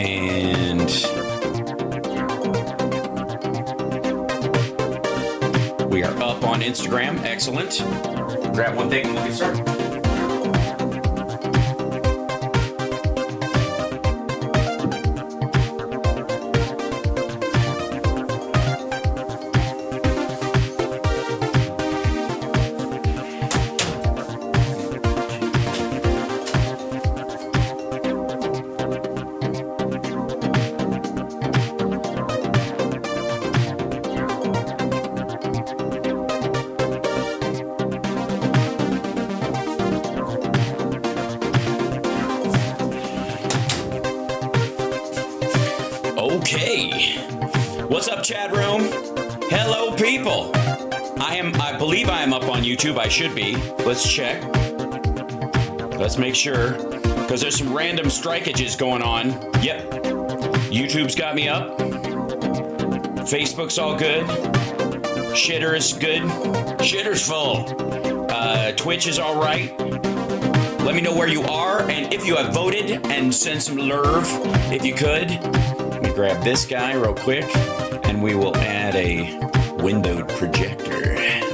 And we are up on Instagram. Excellent. Grab one thing and we'll get started. Okay. What's up, chat room? Hello, people. I believe I am up on YouTube. I should be. Let's check. Let's make sure. Because there's some random strikeages going on. Yep. YouTube's got me up. Facebook's all good. Shitter's good. Shitter's full. Twitch is all right. Let me know where you are and if you have voted, and send some love if you could. Let me grab this guy real quick and we will add a windowed projector. Right.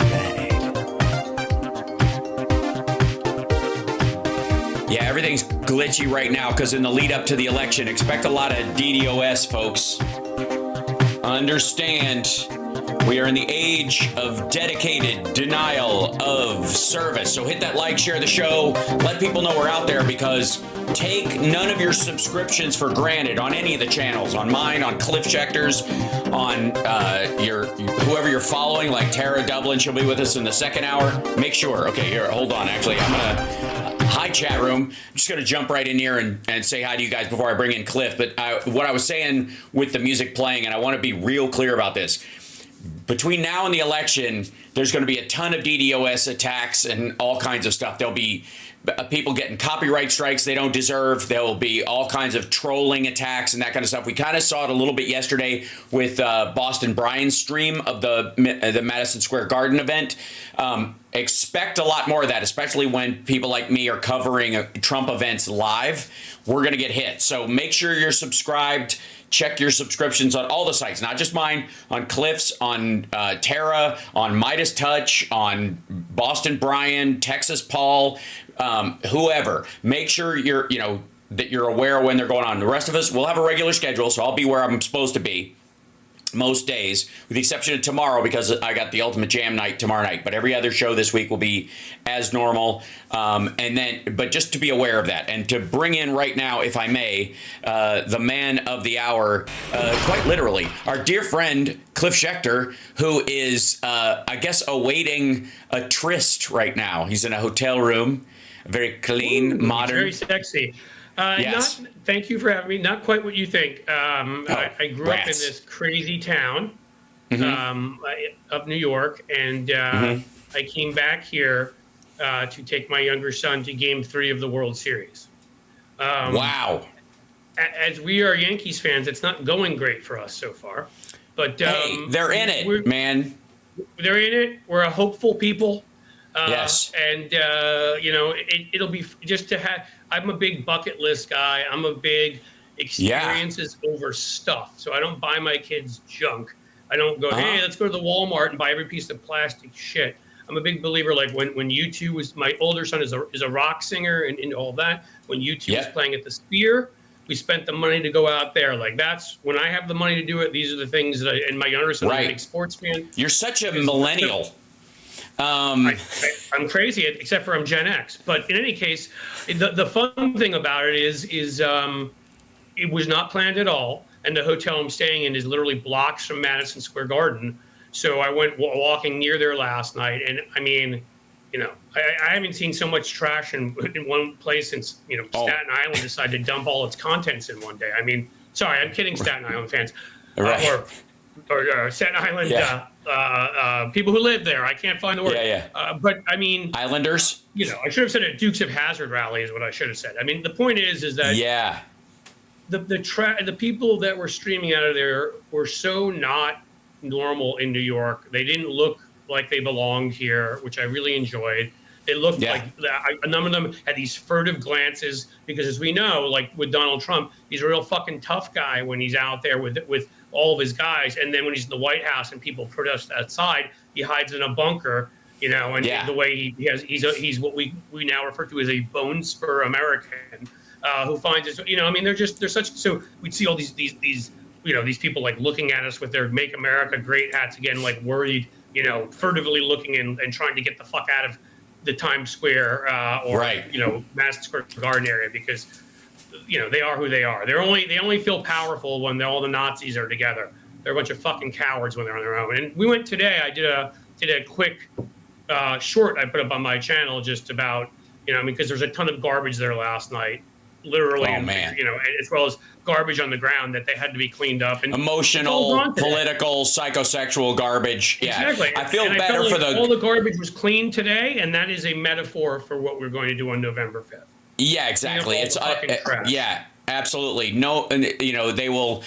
Yeah, everything's glitchy right now because in the lead up to the election, expect a lot of DDoS, folks. Understand, we are in the age of dedicated denial of service. So hit that like, share the show, let people know we're out there, because take none of your subscriptions for granted on any of the channels, on mine, on Cliff Schecter's, on whoever you're following, like Tara Dublin, she'll be with us in the second hour. Make sure, okay, here, hold on, actually, I'm gonna, hi chat room, I'm just gonna jump right in here and say hi to you guys before I bring in Cliff. But what I was saying with the music playing, and I wanna be real clear about this, between now and the election, there's going to be a ton of DDoS attacks and all kinds of stuff. There'll be people getting copyright strikes they don't deserve. There will be all kinds of trolling attacks and that kind of stuff. We kind of saw it a little bit yesterday with Boston Brian's stream of the Madison Square Garden event. Expect a lot more of that, especially when people like me are covering Trump events live. We're going to get hit. So make sure you're subscribed. Check your subscriptions on all the sites, not just mine, on Cliff's, on Tara, on Midas Touch, on Boston Brian, Texas Paul, whoever. Make sure that you're aware of when they're going on. The rest of us, we'll have a regular schedule, so I'll be where I'm supposed to be most days, with the exception of tomorrow, because I got the Ultimate Jam night tomorrow night. But every other show this week will be as normal. But just to be aware of that, and to bring in right now, if I may, the man of the hour, quite literally, our dear friend Cliff Schecter, who is, I guess, awaiting a tryst right now. He's in a hotel room, very clean, modern, very sexy. Yes. Thank you for having me. Not quite what you think. I grew up in this crazy town of New York, and I came back here to take my younger son to Game 3 of the World Series. Wow. As we are Yankees fans, it's not going great for us so far. But hey, they're in it, man. They're in it. We're a hopeful people. Yes. And, it'll be just to have. I'm a big bucket list guy. I'm a big experiences over stuff. So I don't buy my kids junk. I don't go, hey, let's go to the Walmart and buy every piece of plastic shit. I'm a big believer, like when U2 was, my older son is a rock singer and all that. When U2 was playing at the Sphere, we spent the money to go out there. Like, that's when I have the money to do it. These are the things that and my younger son is a big sports fan. You're such a millennial. I'm crazy, except for I'm Gen X. But in any case, the fun thing about it is it was not planned at all. And the hotel I'm staying in is literally blocks from Madison Square Garden. So I went walking near there last night. And I mean, I haven't seen so much trash in one place since, Staten Island decided to dump all its contents in one day. I mean, sorry, I'm kidding, Staten Island fans. Right. Or Staten Island people who live there. I can't find the word. But I mean, Islanders. I should have said a Dukes of Hazzard rally is what I should have said. I mean, the point is that the people that were streaming out of there were so not normal in New York. They didn't look like they belonged here, which I really enjoyed. It looked like a number of them had these furtive glances because, as we know, like with Donald Trump, he's a real fucking tough guy when he's out there with all of his guys. And then when he's in the White House and people protest outside, he hides in a bunker, you know, and the way he's what we now refer to as a bone spur American who finds his, you know, I mean, they're such, so we'd see all these, you know, these people like looking at us with their Make America Great hats again, like worried, you know, furtively looking and trying to get the fuck out of the Times Square or you know, Madison Square Garden area because, you know, they are who they are. They only feel powerful when all the Nazis are together. They're a bunch of fucking cowards when they're on their own. And we went today. I did a quick short I put up on my channel just about, you know, because there's a ton of garbage there last night, literally, you know, as well as garbage on the ground that they had to be cleaned up. And emotional, political, psychosexual garbage. Yeah, exactly. I feel better for all the garbage was cleaned today, and that is a metaphor for what we're going to do on November 5th. Yeah, exactly. It's yeah, absolutely. No, you know, they will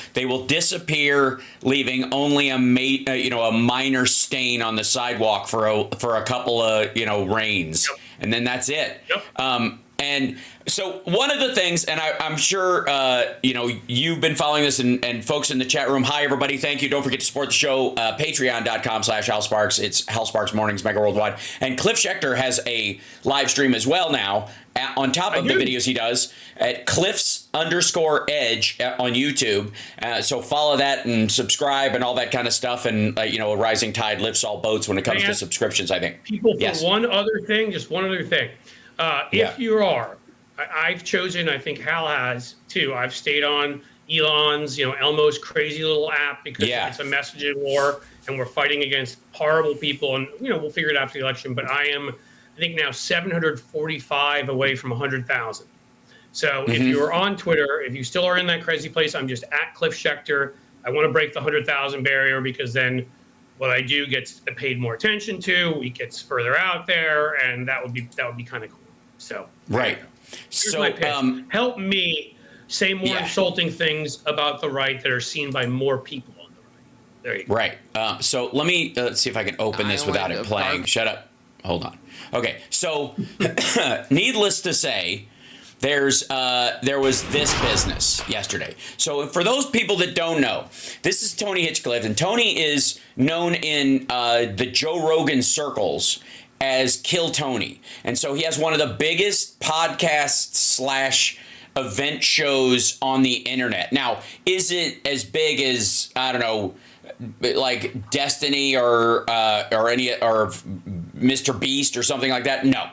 disappear, leaving only a minor stain on the sidewalk for a couple of, you know, rains, and then that's it. And so one of the things, and I'm sure, you know, you've been following this and folks in the chat room. Hi, everybody. Thank you. Don't forget to support the show. Patreon.com/HalSparks. It's Hal Sparks Mornings, Megaworldwide. And Cliff Schecter has a live stream as well now on top of the videos he does at Cliffs_Edge on YouTube. So follow that and subscribe and all that kind of stuff. And, you know, a rising tide lifts all boats when it comes to subscriptions, I think. People, for one other thing, just one other thing. If you are, I've chosen, I think Hal has too, I've stayed on Elon's, you know, Elmo's crazy little app because it's a messaging war and we're fighting against horrible people and, you know, we'll figure it out after the election. But I am, I think now 745 away from 100,000. So if you're on Twitter, if you still are in that crazy place, I'm just at Cliff Schecter. I want to break the 100,000 barrier because then what I do gets paid more attention to, it gets further out there, and that would be kind of cool. So so help me say more insulting things about the right that are seen by more people on the right. There you go. Right. So let me let's see if I can open this without it playing. Shut up. Hold on. Okay. So needless to say, there was this business yesterday. So for those people that don't know, this is Tony Hitchcliffe, and Tony is known in the Joe Rogan circles as Kill Tony. And so he has one of the biggest podcasts / event shows on the internet. Now, is it as big as, I don't know, like Destiny or Mr. Beast or something like that? No.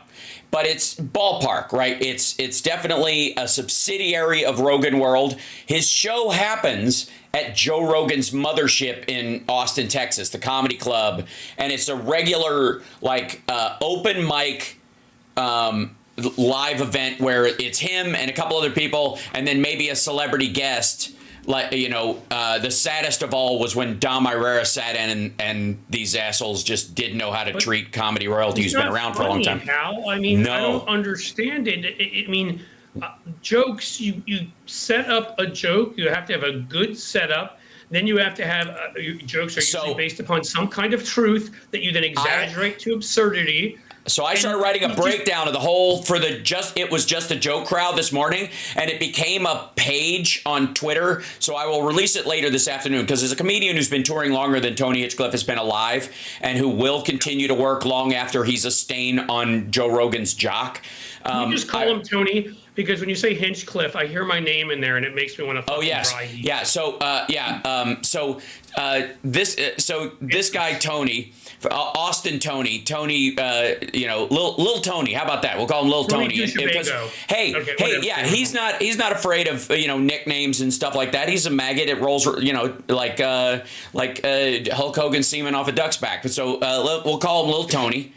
But it's ballpark, right? It's definitely a subsidiary of Rogan World. His show happens at Joe Rogan's mothership in Austin, Texas, the Comedy Club, and it's a regular like open mic live event where it's him and a couple other people, and then maybe a celebrity guest. Like, you know, the saddest of all was when Dom Irera sat in and these assholes just didn't know how to treat comedy royalty who's been around for a long time. Hal. I mean, I don't understand it. I mean, jokes, you set up a joke, you have to have a good setup. Then you have to have jokes are usually based upon some kind of truth that you then exaggerate to absurdity. So I started writing a breakdown of the whole it was just a joke crowd this morning, and it became a page on Twitter. So I will release it later this afternoon because as a comedian who's been touring longer than Tony Hitchcliffe has been alive and who will continue to work long after he's a stain on Joe Rogan's jock. You just call him Tony because when you say Hinchcliffe, I hear my name in there and it makes me want to fucking dry heat. Yeah. So this guy Tony, Austin Tony, you know, Lil Tony. How about that? We'll call him Lil Tony. Because, he's not afraid of, you know, nicknames and stuff like that. He's a maggot. It rolls, you know, like Hulk Hogan's semen off a duck's back. So we'll call him Lil Tony.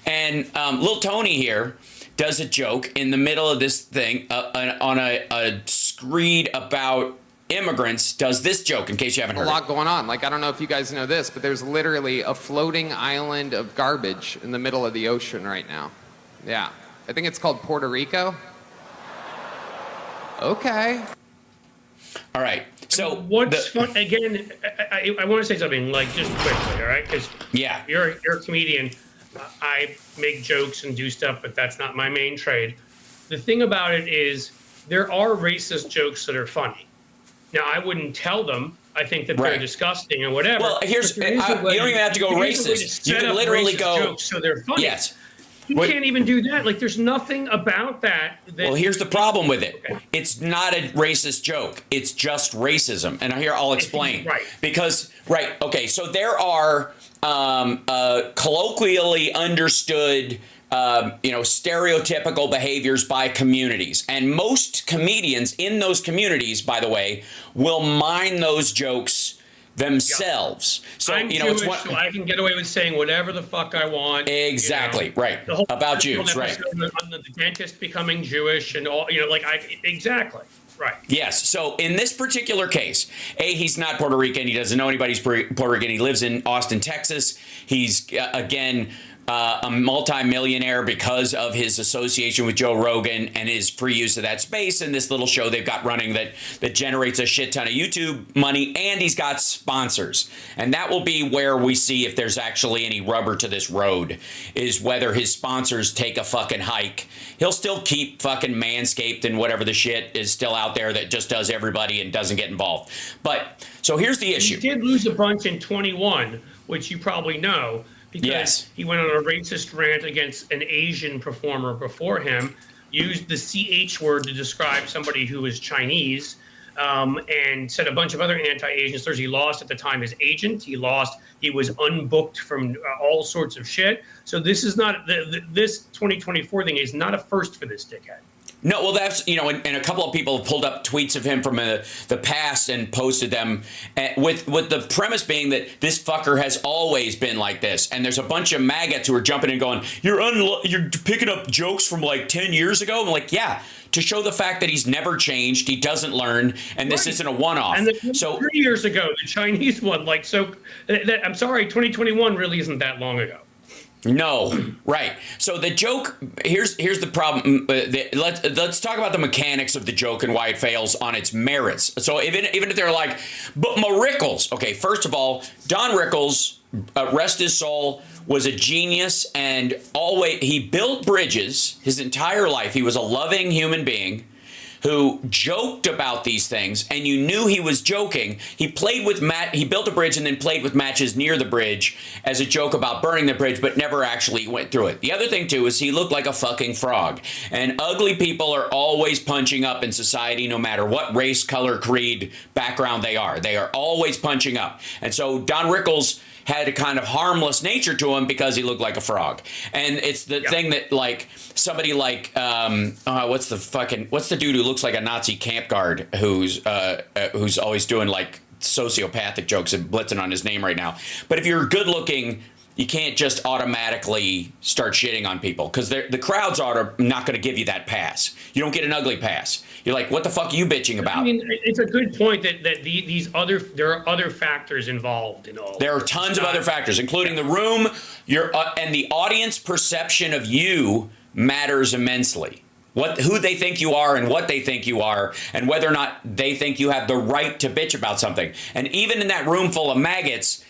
And Lil Tony here does a joke in the middle of this thing on a screed about immigrants, does this joke in case you haven't heard. A lot going on. Like, I don't know if you guys know this, but there's literally a floating island of garbage in the middle of the ocean right now. Yeah. I think it's called Puerto Rico. Okay. All right. So what's fun again? I want to say something like just quickly, all right? Because you're a comedian. I make jokes and do stuff, but that's not my main trade. The thing about it is there are racist jokes that are funny. Now, I wouldn't tell them. I think that they're disgusting or whatever. Well, you don't even have to go racist. You can literally go jokes so they're funny. Yes. You can't even do that. Like, there's nothing about that. Well, here's the problem with it. Okay. It's not a racist joke. It's just racism. And here, I'll explain. Right. Because, okay, so there are colloquially understood stereotypical behaviors by communities. And most comedians in those communities, by the way, will mine those jokes themselves. Yep. So I'm Jewish, so I can get away with saying whatever the fuck I want. Exactly, right. About Jews, right. On the dentist becoming Jewish and all, exactly. Right. Yes. So in this particular case, he's not Puerto Rican. He doesn't know anybody's Puerto Rican. He lives in Austin, Texas. He's, again, a multi-millionaire because of his association with Joe Rogan and his free use of that space and this little show they've got running that generates a shit ton of YouTube money, and he's got sponsors. And that will be where we see if there's actually any rubber to this road, is whether his sponsors take a fucking hike. He'll still keep fucking Manscaped and whatever the shit is still out there that just does everybody and doesn't get involved. But so here's the issue. He did lose a bunch in 21, which you probably know. Because he went on a racist rant against an Asian performer before him, used the CH word to describe somebody who was Chinese, and said a bunch of other anti-Asian slurs. He lost at the time his agent. He was unbooked from all sorts of shit. So this is not, this 2024 thing is not a first for this dickhead. No, well, that's, and a couple of people have pulled up tweets of him from the past and posted them with the premise being that this fucker has always been like this. And there's a bunch of maggots who are jumping in going, you're picking up jokes from like 10 years ago. I'm like, yeah, to show the fact that he's never changed, he doesn't learn, and this isn't a one-off. And 3 years ago, the Chinese one, I'm sorry, 2021 really isn't that long ago. No, right. So the joke, here's the problem. Let's talk about the mechanics of the joke and why it fails on its merits. So even if they're like, but my Rickles. Okay, first of all, Don Rickles, rest his soul, was a genius, and he built bridges his entire life. He was a loving human being who joked about these things, and you knew he was joking. He built a bridge and then played with matches near the bridge as a joke about burning the bridge, but never actually went through it. The other thing, too, is he looked like a fucking frog. And ugly people are always punching up in society, no matter what race, color, creed, background they are. They are always punching up. And so Don Rickles had a kind of harmless nature to him because he looked like a frog. And it's the thing that, like, somebody like, what's the dude who looks like a Nazi camp guard who's always doing, like, sociopathic jokes and blitzing on his name right now. But if you're good looking, you can't just automatically start shitting on people because the crowds are not going to give you that pass. You don't get an ugly pass. You're like, what the fuck are you bitching about? I mean, it's a good point that there are other factors involved in all. There are tons of other factors, including the room, and the audience perception of you matters immensely. Who they think you are and what they think you are, and whether or not they think you have the right to bitch about something. And even in that room full of maggots,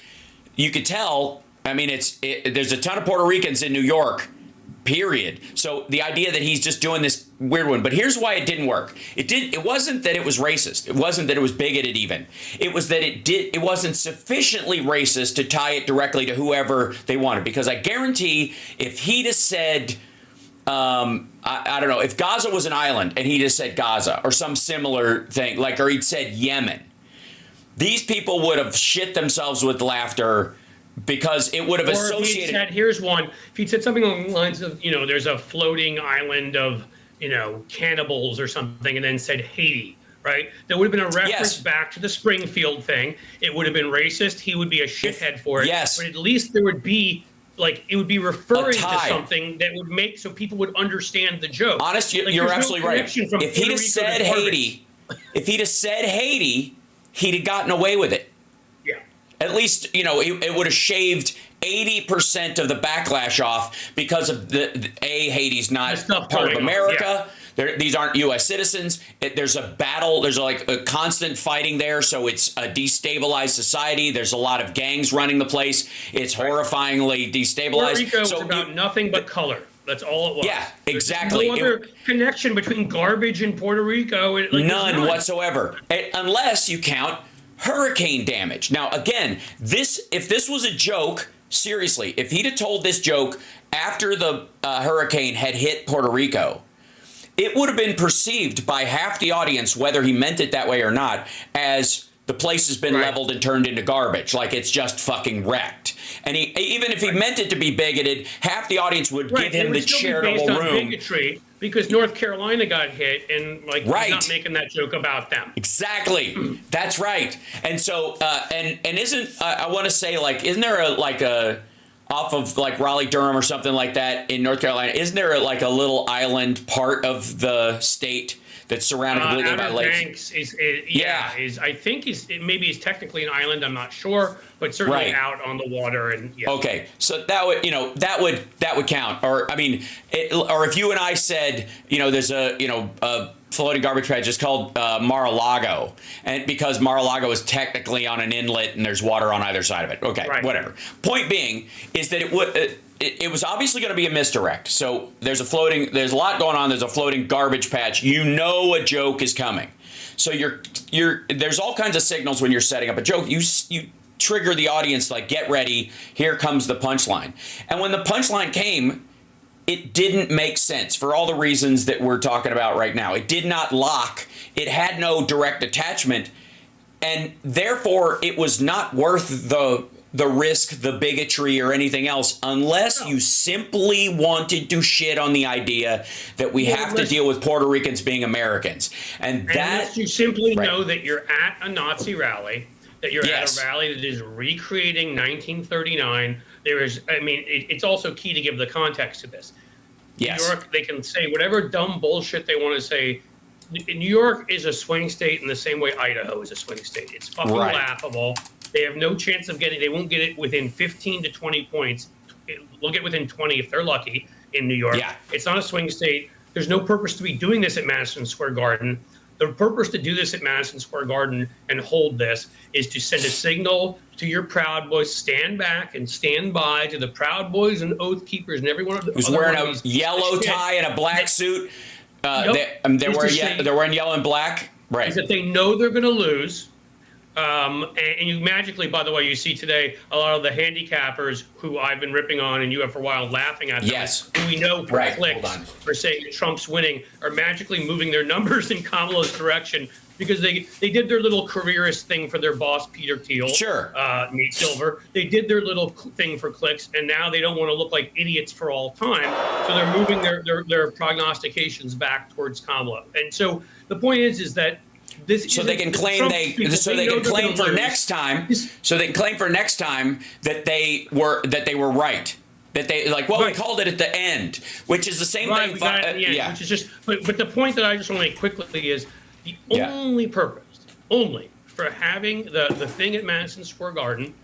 you could tell. I mean, there's a ton of Puerto Ricans in New York, period. So the idea that he's just doing this weird one, but here's why it didn't work. It wasn't that it was racist. It wasn't that it was bigoted even. It was that it wasn't sufficiently racist to tie it directly to whoever they wanted. Because I guarantee if he'd have said, I don't know, if Gaza was an island and he just said Gaza or some similar thing, or he'd said Yemen, these people would have shit themselves with laughter because it would have associated. Here's one. If he'd said something along the lines of, there's a floating island of, cannibals or something, and then said Haiti, right? That would have been a reference back to the Springfield thing. It would have been racist. He would be a shithead for it. Yes. But at least there would be, it would be referring to something that would make so people would understand the joke. Honest, you're absolutely right. If he'd have said Haiti, he'd have gotten away with it. Yeah. At least, it would have shaved 80% of the backlash off because of Haiti's not part of America. These aren't U.S. citizens. There's a battle. There's like a constant fighting there. So it's a destabilized society. There's a lot of gangs running the place. It's horrifyingly destabilized. Puerto Rico was about nothing but color. That's all it was. Yeah, exactly. There's no other connection between garbage and Puerto Rico. None whatsoever, unless you count hurricane damage. Now, again, if this was a joke, seriously, if he'd have told this joke after the hurricane had hit Puerto Rico, it would have been perceived by half the audience, whether he meant it that way or not, as the place has been leveled and turned into garbage, like it's just fucking wrecked. And even if he meant it to be bigoted, half the audience would give him the charitable room. On bigotry, because North Carolina got hit, and he's not making that joke about them. Exactly, that's right. And so, and isn't I want to say isn't there a off of Raleigh Durham or something like that in North Carolina? Isn't there a little island part of the state that's surrounded completely by lakes? I think maybe he's technically an island. I'm not sure, but certainly out on the water. And okay, so that would count. Or I mean, or if you and I said, there's a floating garbage patch is called Mar-a-Lago, and because Mar-a-Lago is technically on an inlet and there's water on either side of it. Okay, whatever. Point being is that it was obviously going to be a misdirect. So there's a lot going on. There's a floating garbage patch. A joke is coming. So there's all kinds of signals when you're setting up a joke. You trigger the audience, get ready. Here comes the punchline. And when the punchline came, it didn't make sense for all the reasons that we're talking about right now. It did not lock. It had no direct attachment. And therefore, it was not worth the risk, the bigotry, or anything else, unless you simply wanted to shit on the idea that we have to deal with Puerto Ricans being Americans. And unless you simply know that you're at a Nazi rally, that you're at a rally that is recreating 1939. It's also key to give the context to this. Yes. New York, they can say whatever dumb bullshit they want to say. New York is a swing state in the same way Idaho is a swing state. It's fucking laughable. They have no chance of they won't get it within 15 to 20 points. They'll get within 20 if they're lucky in New York. Yeah. It's not a swing state. There's no purpose to be doing this at Madison Square Garden. The purpose to do this at Madison Square Garden and hold this is to send a signal to your Proud Boys, stand back and stand by, to the Proud Boys and Oath Keepers and everyone who's wearing a yellow tie and a black suit. They're wearing yellow and black. Right. Is that they know they're going to lose. And you magically, by the way, you see today a lot of the handicappers who I've been ripping on and you have for a while laughing at them. Yes. Who we know for clicks for saying Trump's winning are magically moving their numbers in Kamala's direction because they did their little careerist thing for their boss, Peter Thiel. Sure. Nate Silver. They did their little thing for clicks, and now they don't want to look like idiots for all time. So they're moving their prognostications back towards Kamala. And so the point is that they can claim for next time that they were right. That they we called it at the end, which is the same thing. Which is just. But the point that I just want to make quickly is the only purpose, for having the thing at Madison Square Garden,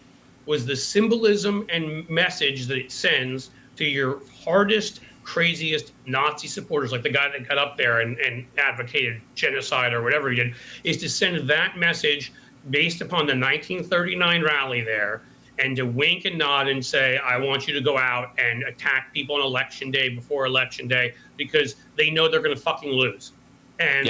was the symbolism and message that it sends to your hardest, craziest Nazi supporters, like the guy that got up there and advocated genocide or whatever he did, is to send that message based upon the 1939 rally there, and to wink and nod and say, I want you to go out and attack people on election day, before election day, because they know they're going to fucking lose. And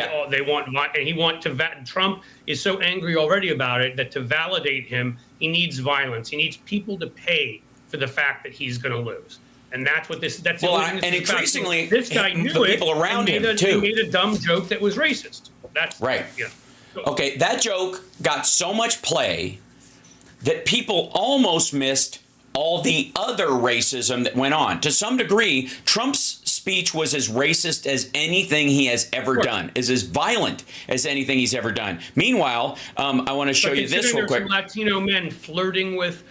Trump is so angry already about it that to validate him, he needs violence. He needs people to pay for the fact that he's going to lose. And that's what this. That's and increasingly, this guy knew the people around him too. He made a dumb joke that was racist. That's right. Okay, that joke got so much play that people almost missed all the other racism that went on. To some degree, Trump's speech was as racist as anything he has ever done, is as violent as anything he's ever done. Meanwhile, I want to show you this real quick. Latino men flirting with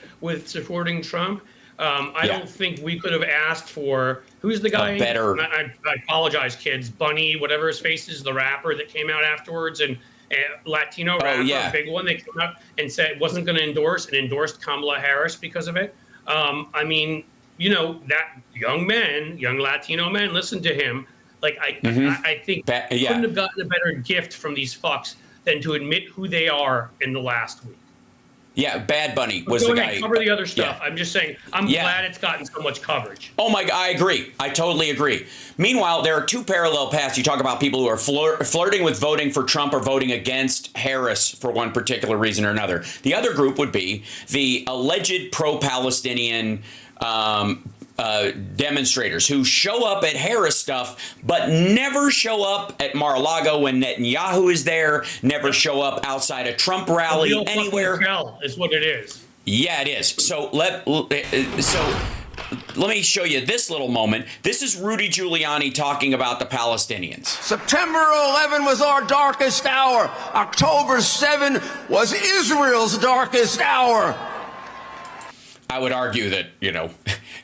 supporting Trump. I don't think we could have asked for, who's the guy? I apologize, kids. Bunny, whatever his face is, the rapper that came out afterwards, and Latino rapper, a big one. They came out and said it wasn't going to endorse, and endorsed Kamala Harris because of it. That young Latino men, listen to him. Like I think couldn't have gotten a better gift from these fucks than to admit who they are in the last week. Yeah, Bad Bunny was the guy. Cover the other stuff. Yeah. I'm just saying, I'm glad it's gotten so much coverage. Oh my God, I agree. I totally agree. Meanwhile, there are two parallel paths. You talk about people who are flirting with voting for Trump or voting against Harris for one particular reason or another. The other group would be the alleged pro-Palestinian demonstrators who show up at Harris stuff, but never show up at Mar-a-Lago when Netanyahu is there, never show up outside a Trump rally anywhere. Hell is what it is. Yeah, it is. So let me show you this little moment. This is Rudy Giuliani talking about the Palestinians. September 11 was our darkest hour. October 7 was Israel's darkest hour. I would argue that,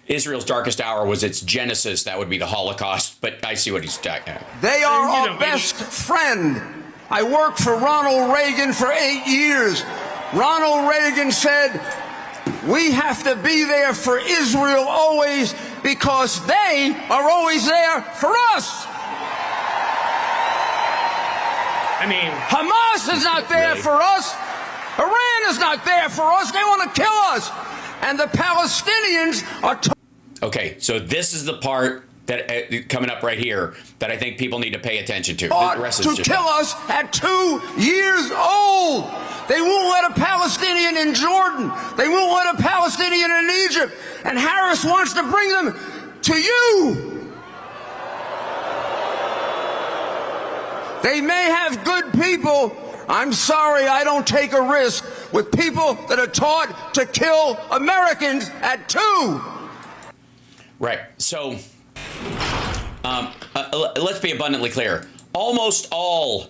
Israel's darkest hour was its genesis. That would be the Holocaust. But I see what he's talking about. They are our best friend. I worked for Ronald Reagan for 8 years. Ronald Reagan said, we have to be there for Israel always because they are always there for us. I mean, Hamas is not there for us. Iran is not there for us. They want to kill us. And the Palestinians are... Okay, so this is the part that coming up right here that I think people need to pay attention to. The rest is to kill us at 2 years old. They won't let a Palestinian in Jordan. They won't let a Palestinian in Egypt. And Harris wants to bring them to you. They may have good people. I'm sorry, I don't take a risk with people that are taught to kill Americans at 2. Right. So let's be abundantly clear. Almost all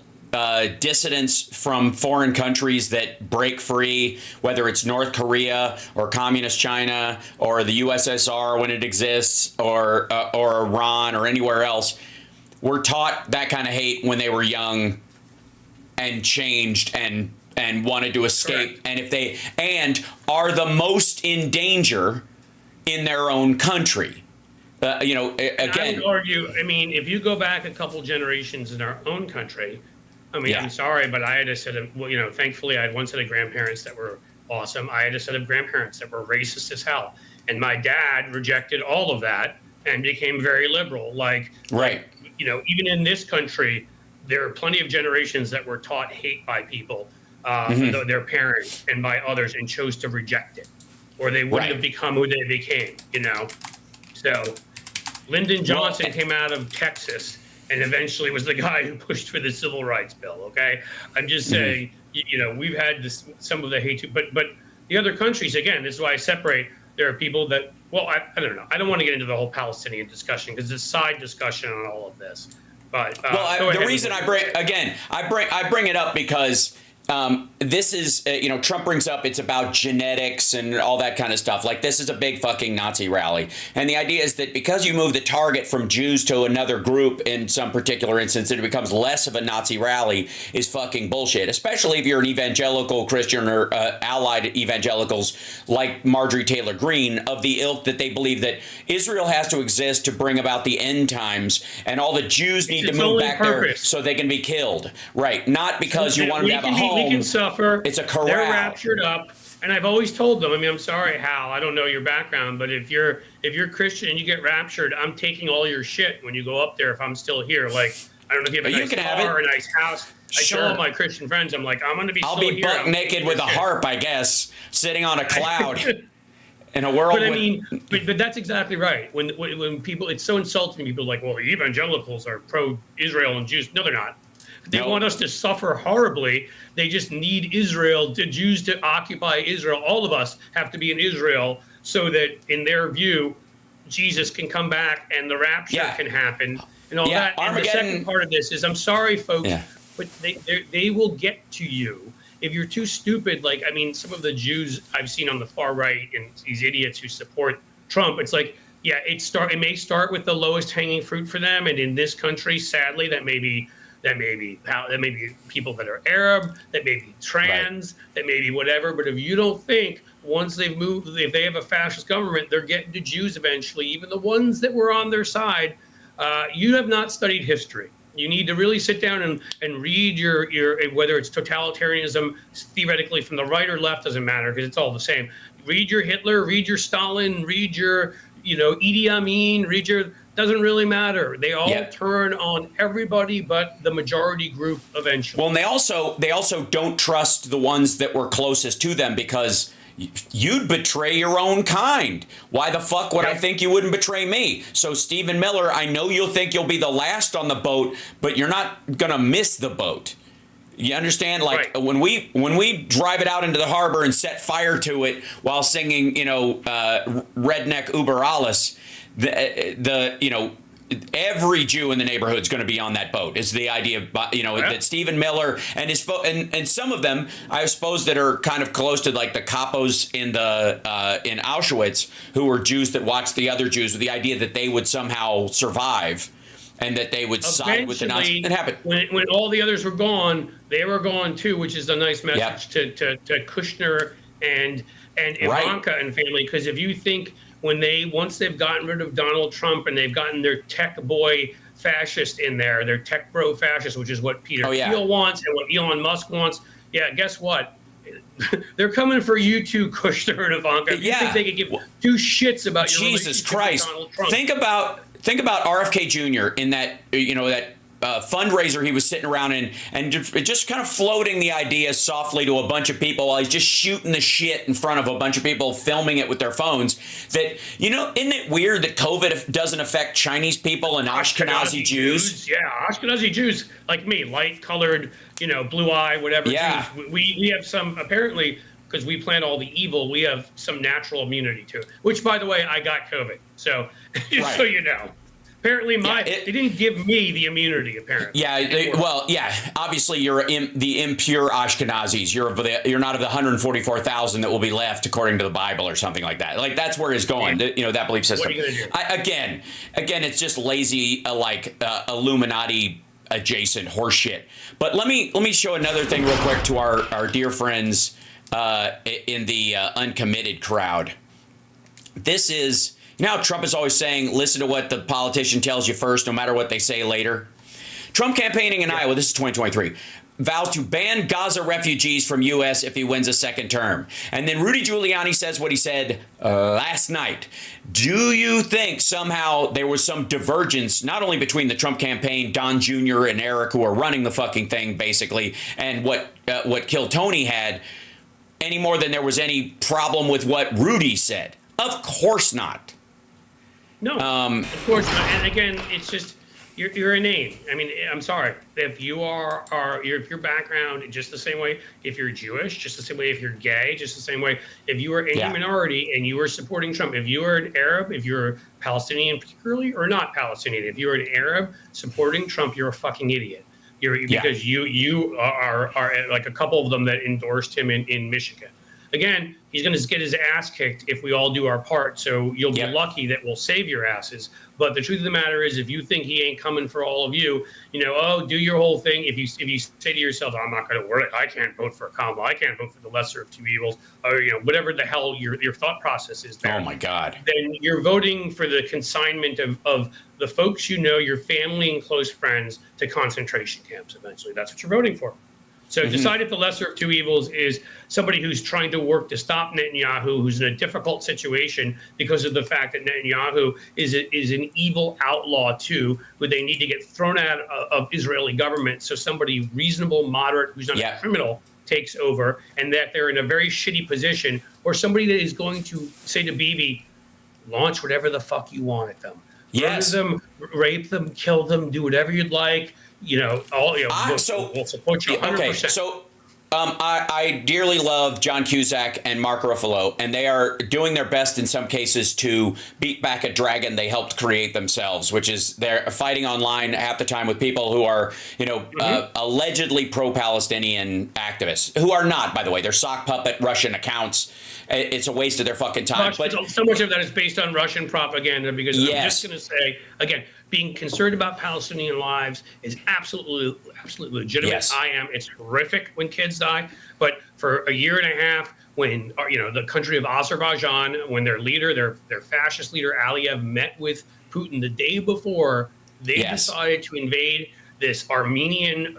dissidents from foreign countries that break free, whether it's North Korea or Communist China or the USSR when it exists or Iran or anywhere else, were taught that kind of hate when they were young and changed and wanted to escape. Correct. And are the most in danger in their own country. Again, I would argue, if you go back a couple generations in our own country, I'm sorry, but I had a set of, thankfully I had one set of grandparents that were awesome. I had a set of grandparents that were racist as hell. And my dad rejected all of that and became very liberal. Even in this country, there are plenty of generations that were taught hate by people, their parents and by others, and chose to reject it, or they wouldn't have become who they became, So Lyndon Johnson came out of Texas and eventually was the guy who pushed for the civil rights bill, okay? I'm just saying, we've had some of the hate too, but the other countries, again, this is why I separate. There are people that, I don't know. I don't want to get into the whole Palestinian discussion because it's a side discussion on all of this. But the reason I bring it up because this is Trump brings up it's about genetics and all that kind of stuff. Like, this is a big fucking Nazi rally, and the idea is that because you move the target from Jews to another group in some particular instance, it becomes less of a Nazi rally is fucking bullshit. Especially if you're an evangelical Christian or allied evangelicals like Marjorie Taylor Greene, of the ilk that they believe that Israel has to exist to bring about the end times, and all the Jews need to move back there so they can be killed. Right? Not because you want them to have a home. We can suffer. It's a corral. They're raptured up, and I've always told them. I'm sorry, Hal. I don't know your background, but if you're Christian and you get raptured, I'm taking all your shit when you go up there. If I'm still here, I don't know if you have a nice car or a nice house. Sure. I tell all my Christian friends, I'm like, I'm going to be. I'll be butt naked with a harp, I guess, sitting on a cloud. In a world, but that's exactly right. When people, it's so insulting. People are like, well, the evangelicals are pro-Israel and Jews. No, they're not. They want us to suffer horribly. They just need Israel, the Jews to occupy Israel. All of us have to be in Israel so that, in their view, Jesus can come back and the rapture can happen and all that. And the second part of this is, I'm sorry, folks, but they will get to you. If you're too stupid, some of the Jews I've seen on the far right and these idiots who support Trump, it's like, it may start with the lowest hanging fruit for them. And in this country, sadly, that may be people that are Arab, that may be trans, that may be whatever. But if you don't think once they've moved, if they have a fascist government, they're getting to Jews eventually, even the ones that were on their side, you have not studied history. You need to really sit down and read your whether it's totalitarianism theoretically from the right or left, doesn't matter because it's all the same. Read your Hitler, read your Stalin, read your Idi Amin, read your, doesn't really matter. They all turn on everybody but the majority group eventually. Well, and they also don't trust the ones that were closest to them because you'd betray your own kind. Why the fuck would I think you wouldn't betray me? So Stephen Miller, I know you'll think you'll be the last on the boat, but you're not going to miss the boat. You understand? Like when we drive it out into the harbor and set fire to it while singing, redneck Uber Alles, every Jew in the neighborhood is going to be on that boat. Is the idea, that Stephen Miller and his and some of them, I suppose, that are kind of close to like the capos in Auschwitz, who were Jews that watched the other Jews, with the idea that they would somehow survive and that they would side with the Nazis. It happened. When all the others were gone, they were gone too, which is a nice message to Kushner and Ivanka and family. Because if you think once they've gotten rid of Donald Trump and they've gotten their tech boy fascist in there, their tech bro fascist, which is what Peter Thiel wants and what Elon Musk wants. Yeah, guess what? They're coming for you too, Kushner and Ivanka. You think they could give two shits about your Jesus relationship Christ. with Donald Trump? Think about RFK Jr. in that, that fundraiser he was sitting around in and just kind of floating the idea softly to a bunch of people while he's just shooting the shit in front of a bunch of people filming it with their phones. That, isn't it weird that COVID doesn't affect Chinese people and Ashkanazi Jews? Yeah, Ashkenazi Jews like me, light-colored, blue eye, whatever. Yeah. Jews. We have some, apparently, because we plant all the evil, we have some natural immunity to it. Which, by the way, I got COVID. So, just so you know. Apparently, they didn't give me the immunity, apparently. Yeah, obviously, you're the impure Ashkenazis. You're not of the 144,000 that will be left, according to the Bible or something like that. Like, that's where it's going, that belief system. What are you going to do? Again, it's just lazy, Illuminati adjacent horseshit. But let me show another thing real quick to our dear friends in the uncommitted crowd. This is... Now, Trump is always saying, listen to what the politician tells you first, no matter what they say later. Trump campaigning in Iowa, this is 2023, vows to ban Gaza refugees from U.S. if he wins a second term. And then Rudy Giuliani says what he said last night. Do you think somehow there was some divergence, not only between the Trump campaign, Don Jr. and Eric, who are running the fucking thing, basically, and what Kill Tony had, any more than there was any problem with what Rudy said? Of course not. No, of course not. And again, it's just you're inane. I mean, I'm sorry. If you if your background just the same way, if you're Jewish, just the same way, if you're gay, just the same way, if you are any minority and you are supporting Trump, if you are an Arab, if you're Palestinian particularly, or not Palestinian, if you're an Arab supporting Trump, you're a fucking idiot. Because you are like a couple of them that endorsed him in Michigan. Again, he's going to get his ass kicked if we all do our part. So you'll be lucky that we'll save your asses. But the truth of the matter is, if you think he ain't coming for all of you, do your whole thing. If you say to yourself, I'm not going to work, I can't vote for Kamala, I can't vote for the lesser of two evils, or whatever the hell your thought process is there. Oh my God. Then you're voting for the consignment of the folks your family and close friends to concentration camps. Eventually, that's what you're voting for. So decide if the lesser of two evils is somebody who's trying to work to stop Netanyahu, who's in a difficult situation because of the fact that Netanyahu is an evil outlaw too, who they need to get thrown out of Israeli government. So somebody reasonable, moderate, who's not a criminal takes over, and that they're in a very shitty position, or somebody that is going to say to Bibi, launch whatever the fuck you want at them. Murder them, rape them, kill them, do whatever you'd like. We'll support you 100%. Okay, so I dearly love John Cusack and Mark Ruffalo, and they are doing their best in some cases to beat back a dragon they helped create themselves, which is they're fighting online half the time with people who are, allegedly pro-Palestinian activists, who are not, by the way. They're sock puppet Russian accounts. It's a waste of their fucking time. But so much of that is based on Russian propaganda, because I'm just going to say, again, being concerned about Palestinian lives is absolutely legitimate. Yes. I am. It's horrific when kids die. But for a year and a half, when the country of Azerbaijan, when their leader, their fascist leader Aliyev, met with Putin the day before They decided to invade this Armenian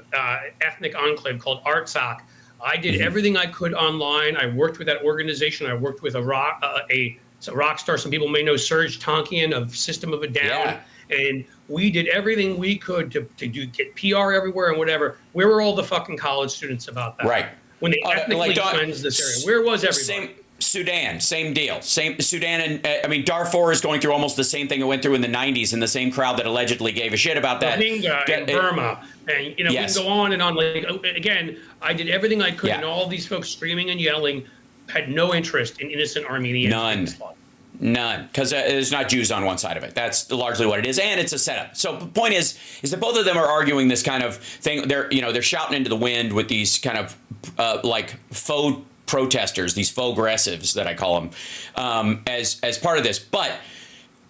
ethnic enclave called Artsakh. I did everything I could online. I worked with that organization. I worked with a rock star. Some people may know Serge Tankian of System of a Down. Yeah. And we did everything we could to get PR everywhere and whatever. Where were all the fucking college students about that? Right. When they ethnically cleansed this area. Where was everybody? Sudan, same deal. Sudan, and Darfur is going through almost the same thing it went through in the 90s, and the same crowd that allegedly gave a shit about that. Rohingya and Burma, and we can go on and on. Like, again, I did everything I could, and all these folks screaming and yelling had no interest in innocent Armenians. None, because there's not Jews on one side of it. That's largely what it is, and it's a setup. So the point is that both of them are arguing this kind of thing. They're shouting into the wind with these kind of like faux protesters, these faux aggressives that I call them, as part of this. But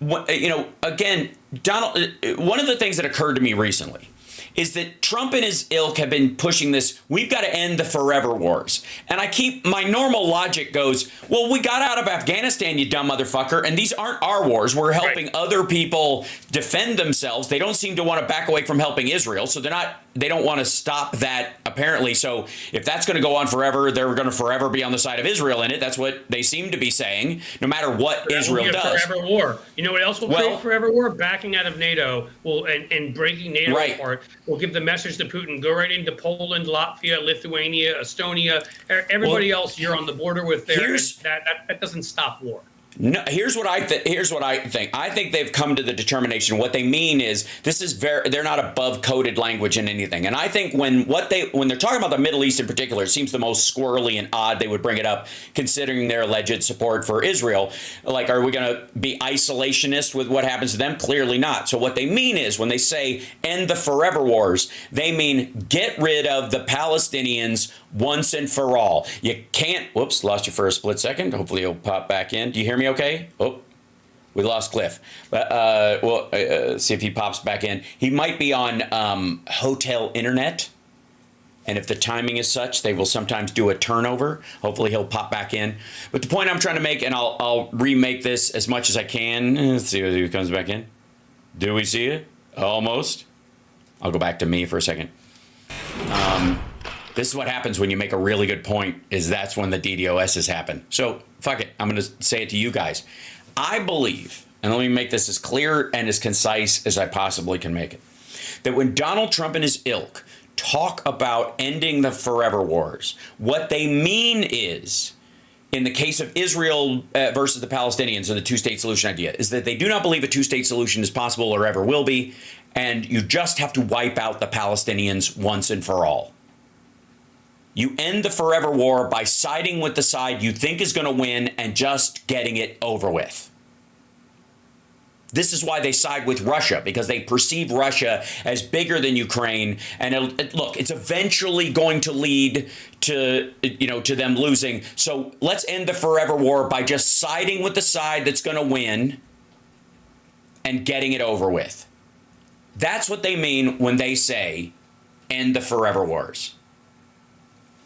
again, Donald. One of the things that occurred to me recently is that Trump and his ilk have been pushing this, we've got to end the forever wars. And my normal logic goes, well, we got out of Afghanistan, you dumb motherfucker, and these aren't our wars. We're helping other people defend themselves. They don't seem to want to back away from helping Israel, so they don't want to stop that, apparently. So if that's going to go on forever, they're going to forever be on the side of Israel in it. That's what they seem to be saying, no matter what Israel does. Forever war. You know what else will create forever war? Backing out of NATO and breaking NATO apart will give the message to Putin, go right into Poland, Latvia, Lithuania, Estonia, everybody else you're on the border with there. That doesn't stop war. No, here's what I think. I think they've come to the determination. What they mean is they're not above coded language in anything. And I think when they're talking about the Middle East in particular, it seems the most squirrely and odd they would bring it up, considering their alleged support for Israel. Like, are we going to be isolationist with what happens to them? Clearly not. So what they mean is when they say end the forever wars, they mean get rid of the Palestinians once and for all. You can't. Whoops, lost you for a split second. Hopefully you'll pop back in. Do you hear me okay? Oh, we lost Cliff. But we'll see if he pops back in. He might be on hotel internet. And if the timing is such, they will sometimes do a turnover. Hopefully he'll pop back in. But the point I'm trying to make, and I'll remake this as much as I can. Let's see if he comes back in. Do we see it? Almost. I'll go back to me for a second. This is what happens when you make a really good point, is that's when the DDoSs happen. So, fuck it. I'm going to say it to you guys. I believe, and let me make this as clear and as concise as I possibly can make it, that when Donald Trump and his ilk talk about ending the forever wars, what they mean is, in the case of Israel versus the Palestinians and the two-state solution idea, is that they do not believe a two-state solution is possible or ever will be, and you just have to wipe out the Palestinians once and for all. You end the forever war by siding with the side you think is going to win and just getting it over with. This is why they side with Russia, because they perceive Russia as bigger than Ukraine. And look, it's eventually going to lead to them losing. So let's end the forever war by just siding with the side that's going to win and getting it over with. That's what they mean when they say end the forever wars.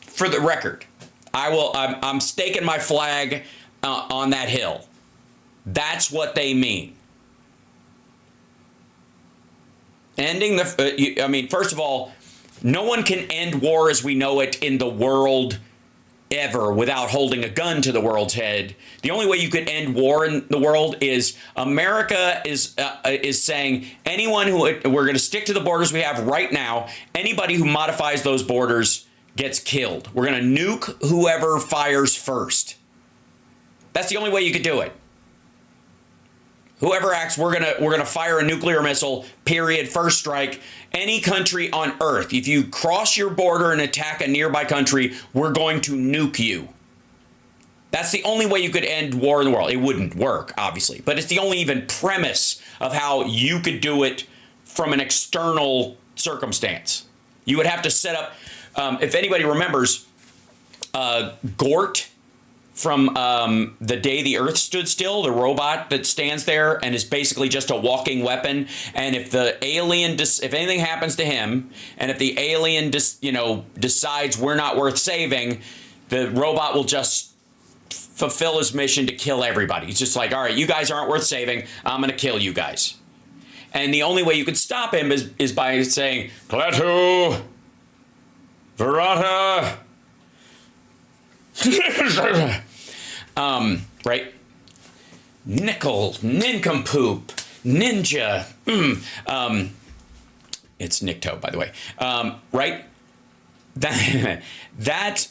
For the record, I'm staking my flag on that hill. That's what they mean. Ending first of all, no one can end war as we know it in the world ever without holding a gun to the world's head. The only way you could end war in the world is America is saying anyone we're going to stick to the borders we have right now. Anybody who modifies those borders gets killed. We're going to nuke whoever fires first. That's the only way you could do it. Whoever acts, we're gonna fire a nuclear missile, period, first strike. Any country on earth, if you cross your border and attack a nearby country, we're going to nuke you. That's the only way you could end war in the world. It wouldn't work, obviously, but it's the only even premise of how you could do it from an external circumstance. You would have to set up, if anybody remembers, Gort from The Day the Earth Stood Still, the robot that stands there and is basically just a walking weapon. And if the alien, if anything happens to him, and if the alien decides we're not worth saving, the robot will just fulfill his mission to kill everybody. It's just like, all right, you guys aren't worth saving. I'm going to kill you guys. And the only way you could stop him is by saying, Klaatu, Verata, right? Nickel, nincompoop, ninja. It's Nikto, by the way. Right? That that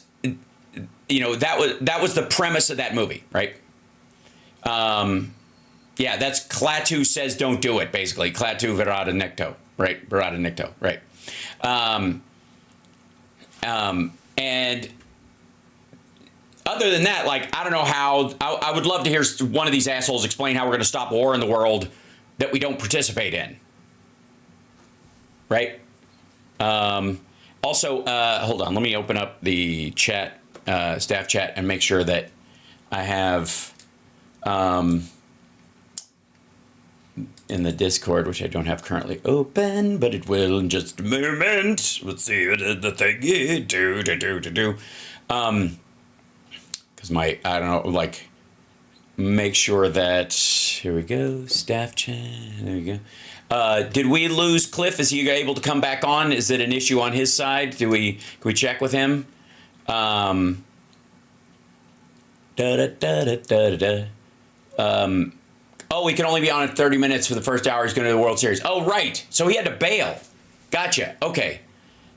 was the premise of that movie, right? Yeah, that's Klaatu says don't do it, basically. Klaatu Verata Nikto, right? Verata Nikto, right? And other than that, like, I don't know how, I would love to hear one of these assholes explain how we're going to stop war in the world that we don't participate in. Right? Also, hold on, let me open up the chat, staff chat, and make sure that I have in the Discord, which I don't have currently open, but it will in just a moment. Let's see what the thing is. Because I don't know, like, make sure that, here we go, staff chat, there we go. Did we lose Cliff? Is he able to come back on? Is it an issue on his side? Can we check with him? Oh, he can only be on in 30 minutes for the first hour. He's going to the World Series. Oh, right. So he had to bail. Gotcha. Okay.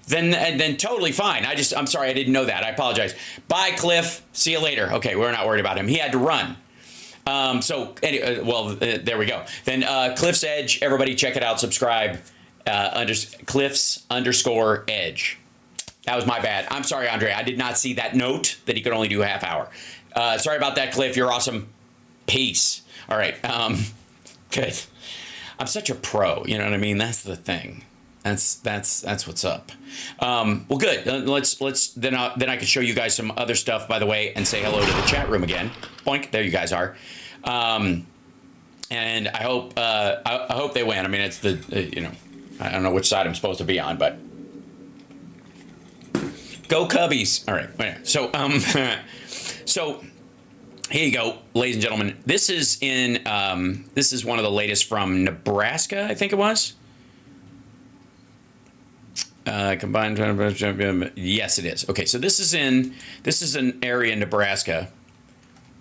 Then totally fine. I'm sorry. I didn't know that. I apologize. Bye, Cliff. See you later. Okay. We're not worried about him. He had to run. So anyway, there we go. Then Cliff's Edge. Everybody check it out. Subscribe. Cliffs_Edge. That was my bad. I'm sorry, Andre. I did not see that note that he could only do a half hour. Sorry about that, Cliff. You're awesome. Peace. All right. Good. I'm such a pro. You know what I mean? That's the thing. That's what's up. Well, good. Then I can show you guys some other stuff, by the way, and say hello to the chat room again. Boink. There you guys are. And I hope they win. I mean, it's I don't know which side I'm supposed to be on, but go Cubbies. All right. So so here you go, ladies and gentlemen. This is one of the latest from Nebraska, I think it was. Combined. Yes, it is. Okay, so this is an area in Nebraska,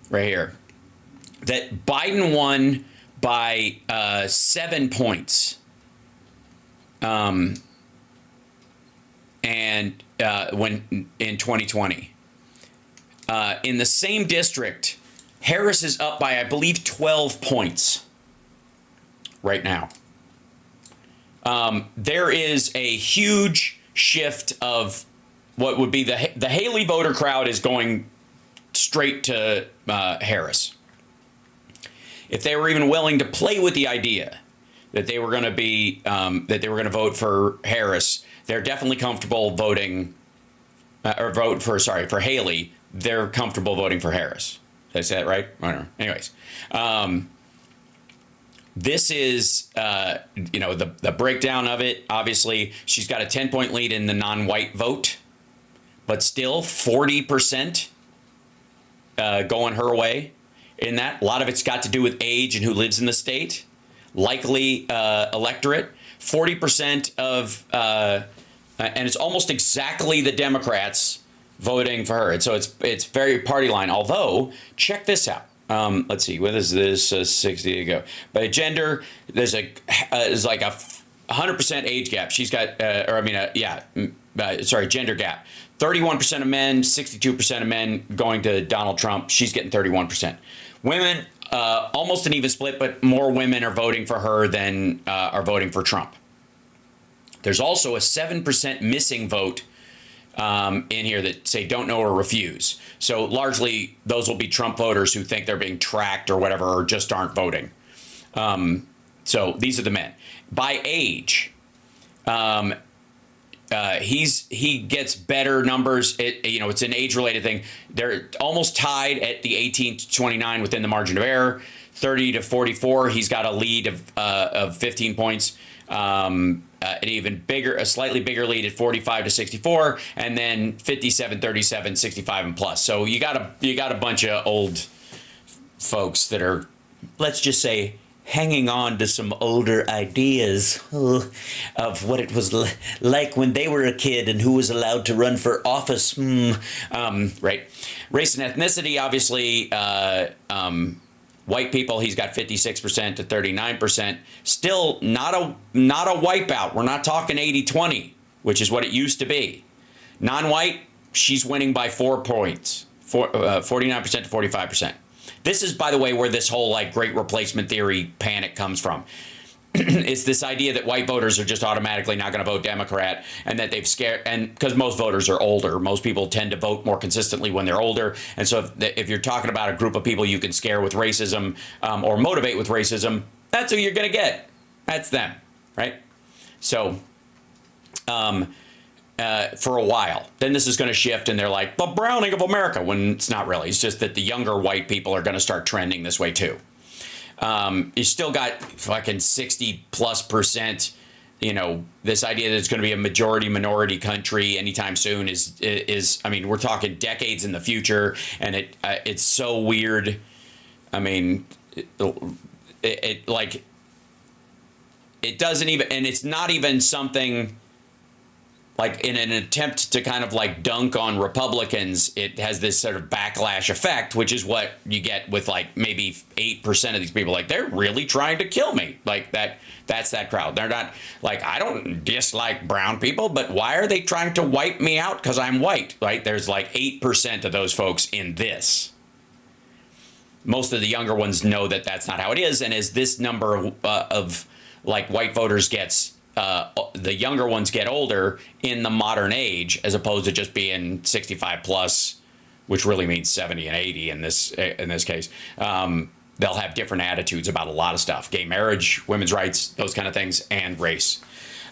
right here, that Biden won by 7 points. And when in 2020, in the same district, Harris is up by, I believe, 12 points right now. There is a huge shift of what would be the Haley voter crowd is going straight to Harris. If they were even willing to play with the idea that they were going to be to vote for Harris, they're definitely comfortable voting for Haley. They're comfortable voting for Harris. Did I say that right? I don't know. Anyways, this is, the breakdown of it. Obviously, she's got a 10-point lead in the non-white vote, but still 40% going her way in that. A lot of it's got to do with age and who lives in the state. Likely electorate. 40% of, and it's almost exactly the Democrats voting for her. And so it's very party line. Although, check this out. Let's see, what is this? 60 to go. By gender, there's like a 100% age gap. She's got, gender gap. 31% of men, 62% of men going to Donald Trump. She's getting 31%. Women, almost an even split, but more women are voting for her than are voting for Trump. There's also a 7% missing vote in here that say don't know or refuse. So largely those will be Trump voters who think they're being tracked or whatever, or just aren't voting. So these are the men. By age, he gets better numbers. It's an age-related thing. They're almost tied at the 18 to 29 within the margin of error. 30 to 44, he's got a lead of 15 points. A slightly bigger lead at 45 to 64, and then 57, 37, 65 and plus. So you got a bunch of old folks that are, let's just say, hanging on to some older ideas of what it was like when they were a kid and who was allowed to run for office. Right. Race and ethnicity, obviously, white people, he's got 56% to 39%. Still not a wipeout. We're not talking 80-20, which is what it used to be. Non-white, she's winning by 4 points, 49% to 45%. This is, by the way, where this whole like great replacement theory panic comes from. It's this idea that white voters are just automatically not going to vote Democrat, and that they've scared, and because most voters are older, most people tend to vote more consistently when they're older. And so if you're talking about a group of people you can scare with racism or motivate with racism, that's who you're going to get. That's them, right? So for a while, then this is going to shift, and they're like the browning of America, when it's not really. It's just that the younger white people are going to start trending this way too. You still got fucking 60+%. You know, this idea that it's going to be a majority minority country anytime soon is I mean, we're talking decades in the future, and it's so weird. I mean, it like it doesn't even, and it's not even something. Like in an attempt to kind of like dunk on Republicans, it has this sort of backlash effect, which is what you get with like maybe 8% of these people. Like, they're really trying to kill me. Like that's that crowd. They're not like, I don't dislike brown people, but why are they trying to wipe me out because I'm white? Right? There's like 8% of those folks in this. Most of the younger ones know that that's not how it is. And as this number of like white voters gets, the younger ones get older in the modern age, as opposed to just being 65 plus, which really means 70 and 80 in this case. They'll have different attitudes about a lot of stuff: gay marriage, women's rights, those kind of things, and race.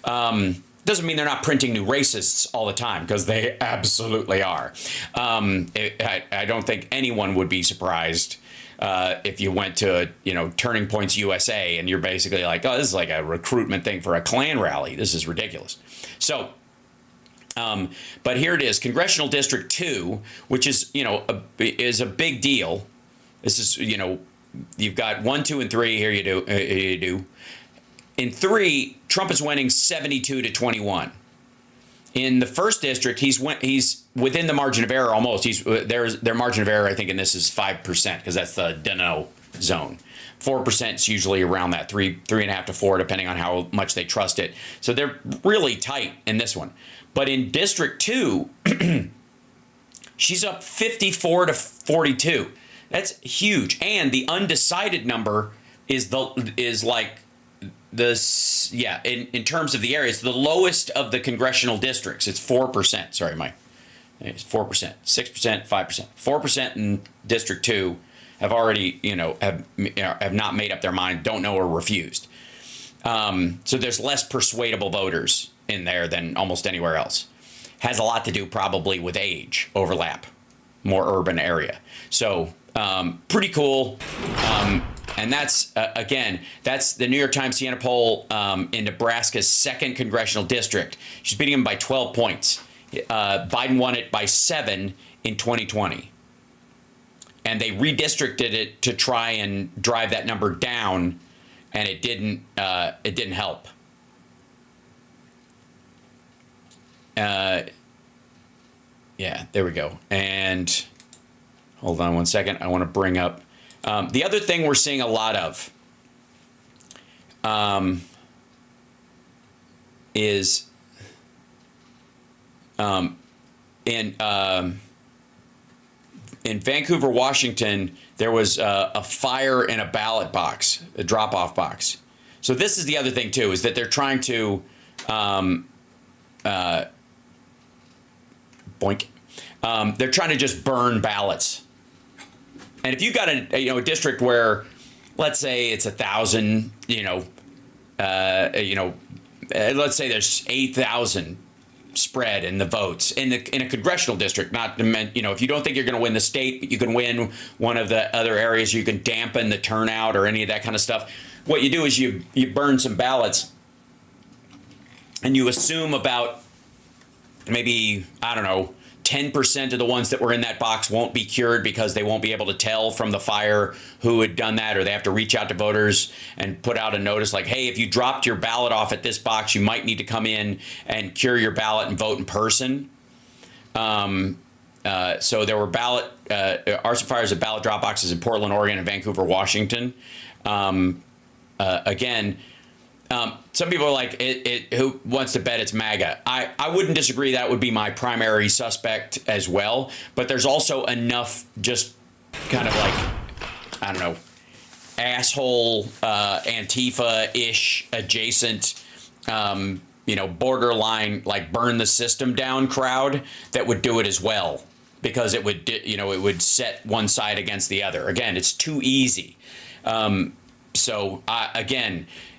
Doesn't mean they're not printing new racists all the time, because they absolutely are. I don't think anyone would be surprised if you went to, Turning Points USA, and you're basically like, oh, this is like a recruitment thing for a Klan rally. This is ridiculous. So, but here it is, Congressional District 2, which is, is a big deal. This is, you've got 1, 2, and 3. Here you do. In 3, Trump is winning 72-21. In the first district, he's within the margin of error almost. Their margin of error, I think, in this is 5%, because that's the dunno zone. 4% is usually around that, 3.5 to 4, depending on how much they trust it. So they're really tight in this one. But in District 2, she's up 54-42. That's huge. And the undecided number is like this, in terms of the areas, the lowest of the congressional districts. It's 4%. Sorry, Mike. It's 4%, 6%, 5%. 4% in District 2 have already, have not made up their mind, don't know, or refused. So there's less persuadable voters in there than almost anywhere else. Has a lot to do probably with age overlap, more urban area. So pretty cool. And that's, again, that's the New York Times Siena poll in Nebraska's 2nd congressional district. She's beating him by 12 points. Biden won it by 7 in 2020. And they redistricted it to try and drive that number down, and it didn't help. Yeah, there we go. And hold on one second. I want to bring up the other thing we're seeing a lot of is in Vancouver, Washington, there was a fire in a ballot box, a drop-off box. So this is the other thing too, is that they're trying to they're trying to just burn ballots. And if you got a district where, let's say it's 1,000, let's say there's 8,000 spread in the votes in a congressional district, not if you don't think you're going to win the state, but you can win one of the other areas, you can dampen the turnout or any of that kind of stuff. What you do is you burn some ballots, and you assume about maybe, I don't know, 10% of the ones that were in that box won't be cured because they won't be able to tell from the fire who had done that, or they have to reach out to voters and put out a notice like, hey, if you dropped your ballot off at this box, you might need to come in and cure your ballot and vote in person. So there were arson fires at ballot drop boxes in Portland, Oregon, and Vancouver, Washington. Again, some people are like, who wants to bet it's MAGA? I wouldn't disagree. That would be my primary suspect as well. But there's also enough just kind of like, I don't know, asshole Antifa-ish adjacent, borderline like burn the system down crowd that would do it as well, because it would set one side against the other. Again, it's too easy. Again,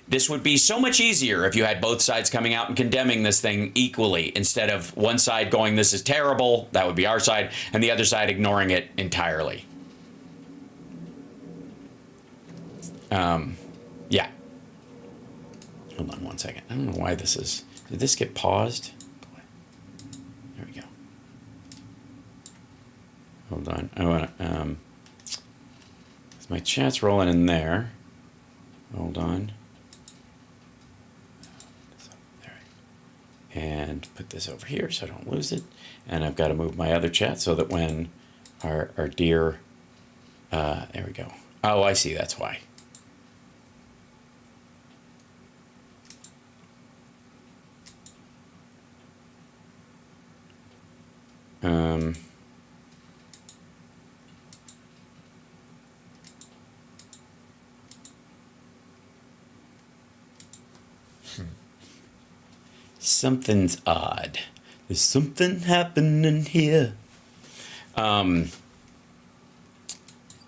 this would be so much easier if you had both sides coming out and condemning this thing equally, instead of one side going, this is terrible, that would be our side, and the other side ignoring it entirely. Yeah. Hold on one second. I don't know why this is... Did this get paused? There we go. Hold on. I want to... my chat's rolling in there. Hold on. And put this over here so I don't lose it. And I've got to move my other chat so that when our dear, there we go. Oh, I see. That's why. Something's odd. There's something happening here.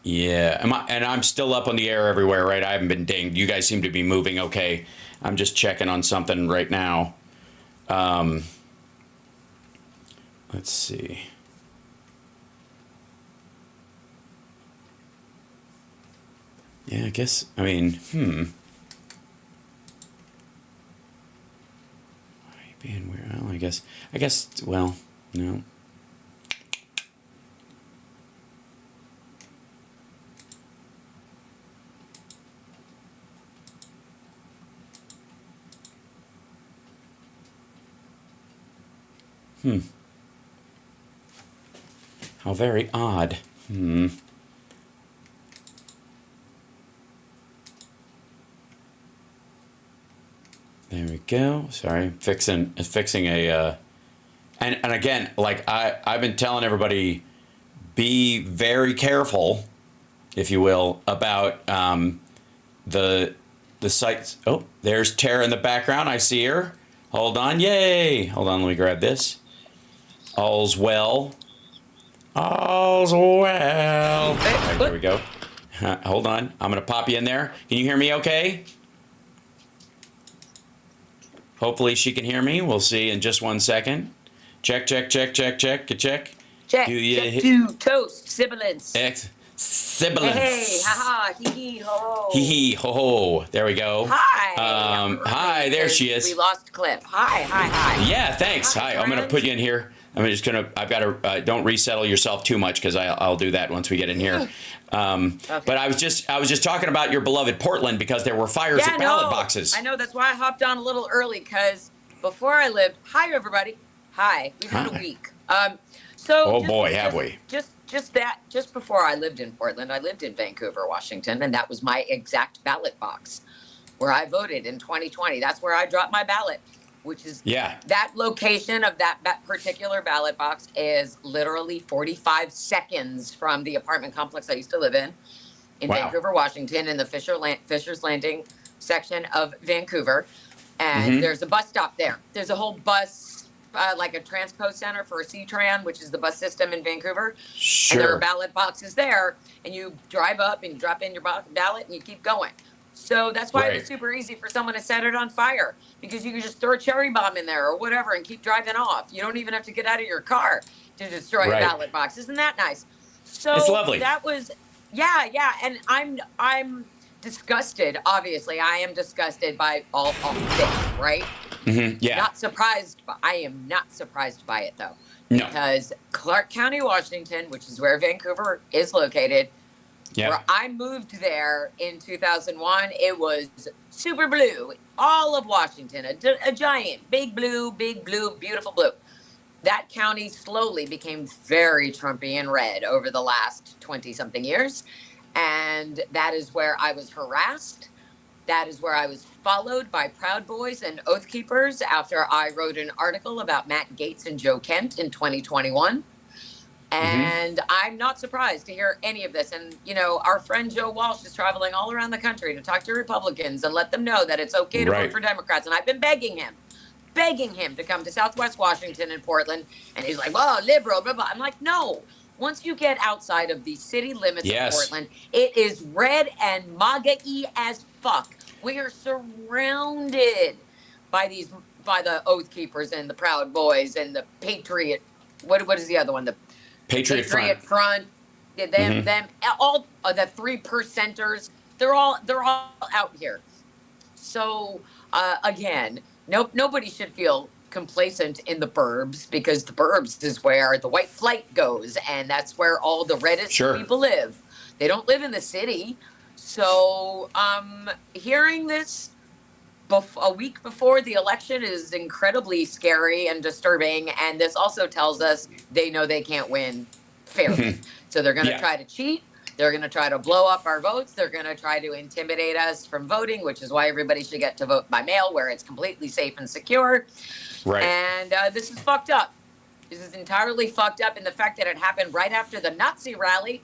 Yeah. I'm still up on the air everywhere, right? I haven't been dinged. You guys seem to be moving okay. I'm just checking on something right now. Let's see. Yeah, I guess, being weird. Well, I guess, well, no. How very odd. There we go. Sorry, fixing a, and again, like I've been telling everybody, be very careful, if you will, about the sites. Oh, there's Tara in the background. I see her. Hold on, yay! Hold on, let me grab this. All's well. All's well. Right, there we go. Hold on, I'm gonna pop you in there. Can you hear me? Okay. Hopefully she can hear me. We'll see in just 1 second. Check. Check. Do you check two toast sibilance. Sibilance. Hey, haha, hee hee ho. Hee hee ho ho. There we go. Hi. Hi. There she is. We lost Cliff. Hi. Yeah. Thanks. Hi. I'm gonna put you in here. I've got to. Don't resettle yourself too much, because I'll do that once we get in here. Okay. But I was just talking about your beloved Portland, because there were fires at ballot boxes. I know, that's why I hopped on a little early, because before I lived. Hi everybody. Hi. We've had a week. Have we? Just before I lived in Portland, I lived in Vancouver, Washington, and that was my exact ballot box where I voted in 2020. That's where I dropped my ballot. Which is that location of that particular ballot box is literally 45 seconds from the apartment complex I used to live in Vancouver, Washington, in the Fisher's Landing section of Vancouver. And there's a bus stop there. There's a whole bus, like a transpo center for a C-Tran, which is the bus system in Vancouver. Sure. And there are ballot boxes there, and you drive up and drop in your ballot and you keep going. So that's why it's super easy for someone to set it on fire, because you can just throw a cherry bomb in there or whatever and keep driving off. You don't even have to get out of your car to destroy a ballot box. Isn't that nice? So it's lovely. That was, and I'm disgusted. Obviously, I am disgusted by all this, right? Yeah. Not surprised. I am not surprised by it, though. No. Because Clark County, Washington, which is where Vancouver is located, where I moved there in 2001, it was super blue. All of Washington, a giant, big blue, beautiful blue. That county slowly became very Trumpian red over the last 20-something years. And that is where I was harassed. That is where I was followed by Proud Boys and Oath Keepers after I wrote an article about Matt Gaetz and Joe Kent in 2021. And I'm not surprised to hear any of this. And, you know, our friend Joe Walsh is traveling all around the country to talk to Republicans and let them know that it's okay to vote for Democrats. And I've been begging him to come to Southwest Washington and Portland. And he's like, well, liberal, blah, blah. I'm like, no. Once you get outside of the city limits of Portland, it is red and MAGA-y as fuck. We are surrounded by the Oath Keepers and the Proud Boys and the Patriot. What is the other one? The Patriot Front. Them, all the 3%ers. They're all out here. So again, nobody should feel complacent in the burbs, because the burbs is where the white flight goes, and that's where all the reddest people live. They don't live in the city. So hearing this a week before the election is incredibly scary and disturbing, and this also tells us they know they can't win fairly. So they're going to try to cheat. They're going to try to blow up our votes. They're going to try to intimidate us from voting, which is why everybody should get to vote by mail, where it's completely safe and secure. Right. And this is fucked up. This is entirely fucked up. And the fact that it happened right after the Nazi rally,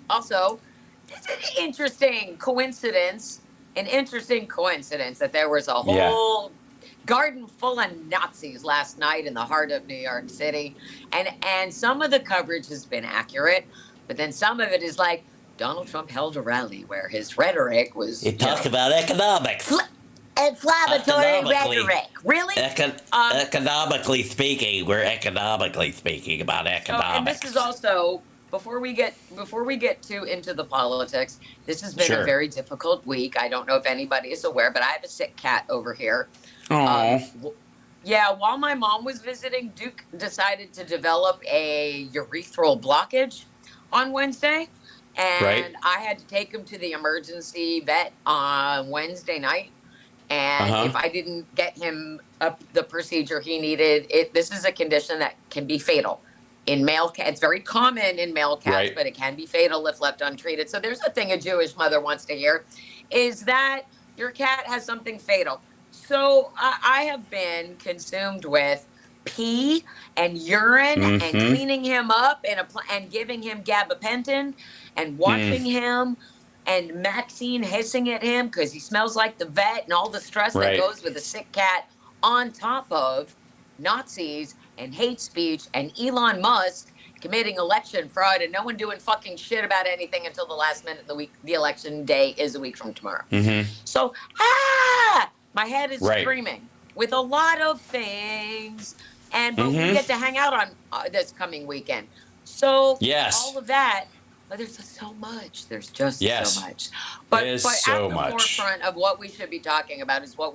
also, it's an interesting coincidence. That there was a whole garden full of Nazis last night in the heart of New York City. And some of the coverage has been accurate, but then some of it is like, Donald Trump held a rally where his rhetoric was... He talked about economics. Inflammatory rhetoric. Really? Economically speaking, we're economically speaking about economics. And this is also, before we get into the politics, this has been a very difficult week. I don't know if anybody is aware, but I have a sick cat over here. While my mom was visiting, Duke decided to develop a urethral blockage on Wednesday. And I had to take him to the emergency vet on Wednesday night. And if I didn't get him the procedure he needed, this is a condition that can be fatal in male cats. It's very common in male cats, but it can be fatal if left untreated. So there's a thing a Jewish mother wants to hear, is that your cat has something fatal. So I have been consumed with pee and urine and cleaning him up and giving him gabapentin and watching him, and Maxine hissing at him because he smells like the vet, and all the stress that goes with a sick cat, on top of Nazis and hate speech and Elon Musk committing election fraud and no one doing fucking shit about anything until the last minute of the week. The election day is a week from tomorrow. So, my head is screaming with a lot of things, but we get to hang out on this coming weekend. So, all of that. But there's just so much. There's just so much. But at the forefront of what we should be talking about is what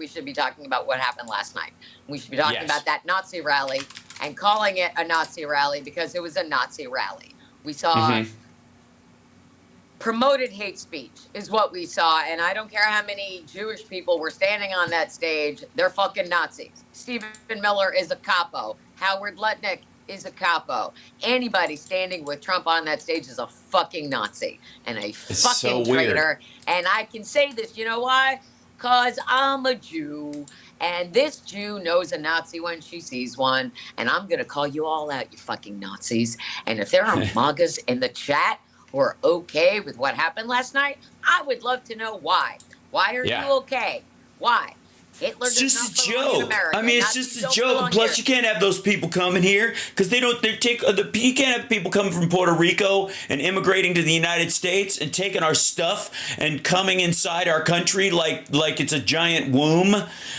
happened last night. We should be talking about that Nazi rally and calling it a Nazi rally because it was a Nazi rally. We saw promoted hate speech is what we saw. And I don't care how many Jewish people were standing on that stage. They're fucking Nazis. Stephen Miller is a capo. Howard Lutnick is a capo. Anybody standing with Trump on that stage is a fucking Nazi and a fucking traitor. And I can say this, you know why? Because I'm a Jew, and this Jew knows a Nazi when she sees one, and I'm going to call you all out, you fucking Nazis. And if there are MAGAs in the chat who are okay with what happened last night, I would love to know why. Why are you okay? Why? Hitler it's just a joke. I mean, it's just a joke. And plus, you can't have those people coming here because you can't have people coming from Puerto Rico and immigrating to the United States and taking our stuff and coming inside our country like it's a giant womb.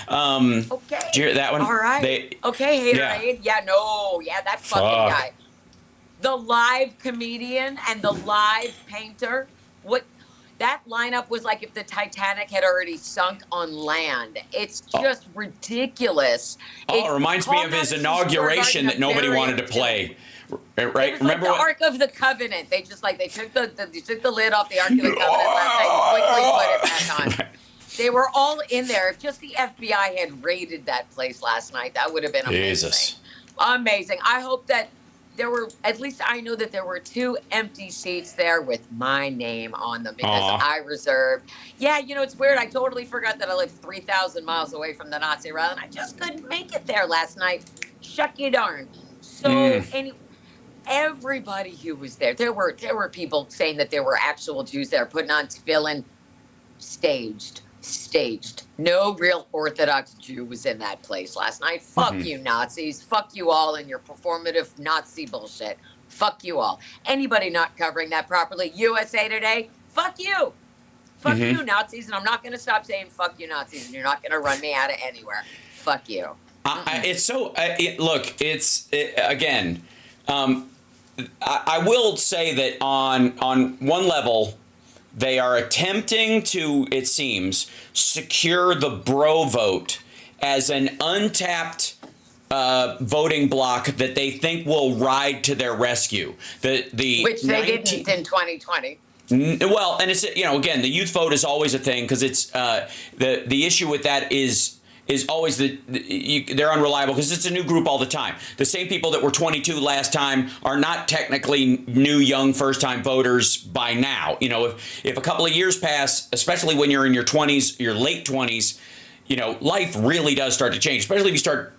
Okay. Did you hear that one? All right. Okay, Haterade. That fucking guy. The live comedian and the live painter. What? that lineup was like if the Titanic had already sunk on land. It's just ridiculous. It reminds me of his inauguration that nobody wanted to play. Right? It was remember like the Ark of the Covenant. They just they took the lid off the Ark of the Covenant last night and quickly put it back on. Right. They were all in there. If just the FBI had raided that place last night, that would have been amazing. Jesus. Amazing. I hope that there were, at least I know that there were 2 empty seats there with my name on them because I reserved. Yeah, it's weird. I totally forgot that I lived 3,000 miles away from the Nazi rally, and I just couldn't make it there last night. Shuck you darn. So, everybody who was there, there were people saying that there were actual Jews there putting on tefillin, staged. No real Orthodox Jew was in that place last night. Fuck you, Nazis. Fuck you all and your performative Nazi bullshit. Fuck you all. Anybody not covering that properly, USA Today, fuck you. Fuck you, Nazis. And I'm not going to stop saying fuck you, Nazis. And you're not going to run me out of anywhere. Fuck you. It's so, again, I will say that on one level, they are attempting to, it seems, secure the bro vote as an untapped voting bloc that they think will ride to their rescue. Which they didn't in 2020. Well, and it's, again, the youth vote is always a thing because it's the issue with that is always they're unreliable because it's a new group all the time. The same people that were 22 last time are not technically new, young, first-time voters by now. If a couple of years pass, especially when you're in your 20s, your late 20s, life really does start to change, especially if you start,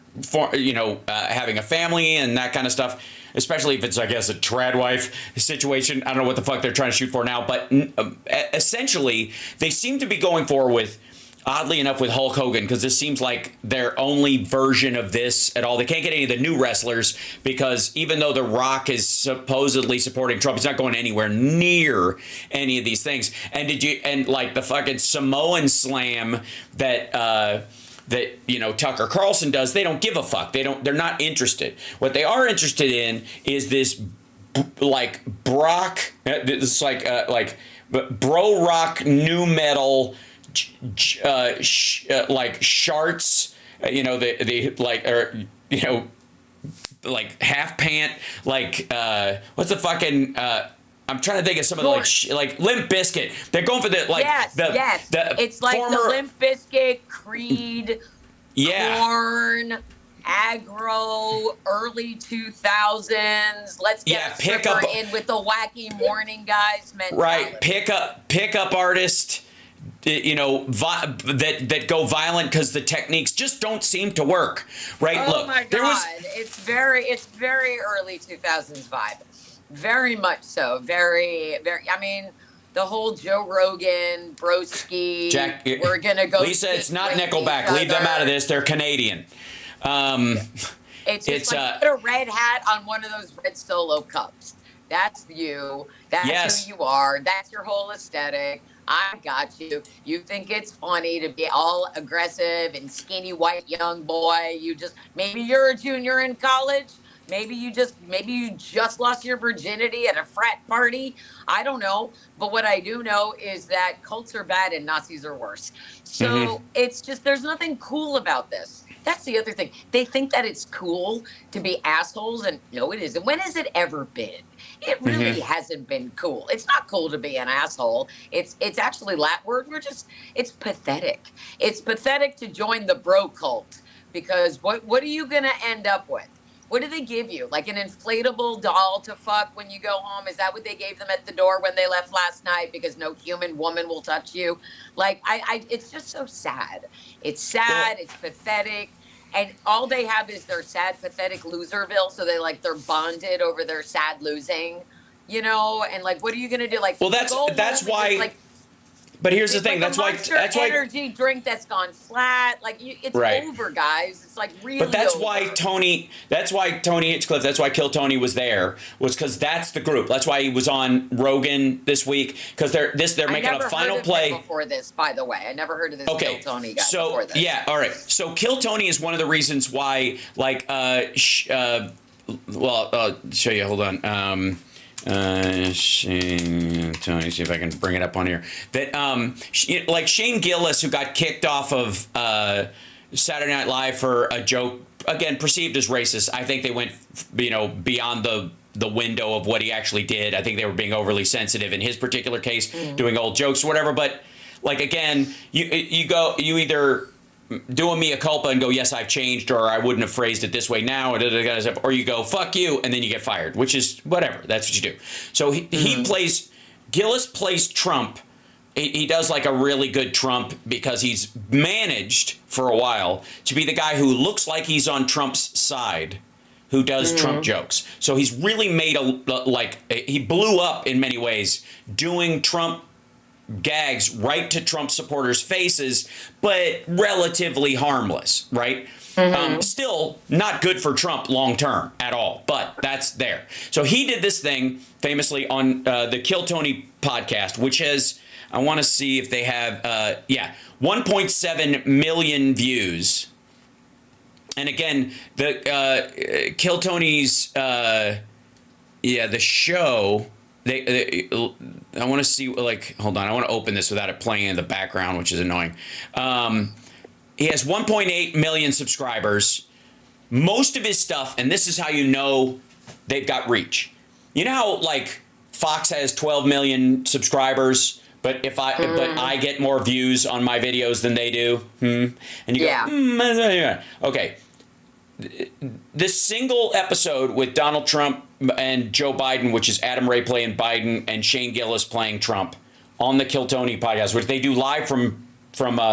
having a family and that kind of stuff. Especially if it's, I guess, a trad wife situation. I don't know what the fuck they're trying to shoot for now, but essentially, they seem to be going forward with, oddly enough, with Hulk Hogan, because this seems like their only version of this at all. They can't get any of the new wrestlers because even though The Rock is supposedly supporting Trump, he's not going anywhere near any of these things. And like the fucking Samoan slam that Tucker Carlson does, they don't give a fuck. They're not interested. What they are interested in is this Brock, this bro rock new metal sharts, half pant, what's the fucking I'm trying to think of some of the like Limp Bizkit. They're going for the it's like the Limp Bizkit, Creed, Korn, aggro, early 2000s. Let's get a stripper in with the wacky morning guys mentality. Right, pickup artist. That go violent because the techniques just don't seem to work. Right? Oh, look, my God, it's very early 2000s vibe. Very much so. Very, very. I mean, the whole Joe Rogan, broski. Jack, we're gonna go. Lisa, it's not Nickelback. Leave them out of this. They're Canadian. It's just put a red hat on one of those red Solo cups. That's you. That's who you are. That's your whole aesthetic. I got you. You think it's funny to be all aggressive and skinny white young boy. Maybe you're a junior in college. Maybe you just lost your virginity at a frat party. I don't know. But what I do know is that cults are bad and Nazis are worse. So it's just, there's nothing cool about this. That's the other thing. They think that it's cool to be assholes, and no, it isn't. When has it ever been? It really hasn't been cool. It's not cool to be an asshole. It's actually it's pathetic. It's pathetic to join the bro cult, because what are you going to end up with? What do they give you? Like an inflatable doll to fuck when you go home? Is that what they gave them at the door when they left last night? Because no human woman will touch you. Like, it's just so sad. It's sad. It's pathetic. And all they have is their sad, pathetic Loserville. So they're bonded over their sad losing, and like, what are you going to do? Like, well, that's why. But here's the thing. That's why energy drink that's gone flat. Like, it's over, guys. It's like really. But that's over. why Tony Hitchcliffe. That's why Kill Tony was there. Was because that's the group. That's why he was on Rogan this week, because they're making a final play. Before this, by the way, I never heard of this Kill Tony guy before this. Yeah, all right. So Kill Tony is one of the reasons why, like, I'll show you. Hold on. Tony, see if I can bring it up on here. That like Shane Gillis, who got kicked off of Saturday Night Live for a joke, again perceived as racist. I think they went, beyond the window of what he actually did. I think they were being overly sensitive in his particular case, doing old jokes or whatever. But like again, you either do a mea culpa and go, yes, I've changed, or I wouldn't have phrased it this way now, or you go, fuck you, and then you get fired, which is whatever. That's what you do. So Gillis plays Trump. He does like a really good Trump because he's managed for a while to be the guy who looks like he's on Trump's side, who does Trump jokes. So he's really made he blew up in many ways doing Trump gags right to Trump supporters' faces, but relatively harmless, right? Still not good for Trump long term at all, but that's there. So he did this thing famously on the Kill Tony podcast, which has, I want to see if they have, 1.7 million views. And again, the Kill Tony's, the show. I want to see, hold on. I want to open this without it playing in the background, which is annoying. He has 1.8 million subscribers. Most of his stuff, and this is how you know they've got reach. You know how Fox has 12 million subscribers, but I get more views on my videos than they do. And you go, okay. This single episode with Donald Trump and Joe Biden, which is Adam Ray playing Biden and Shane Gillis playing Trump on the Kill Tony podcast, which they do live from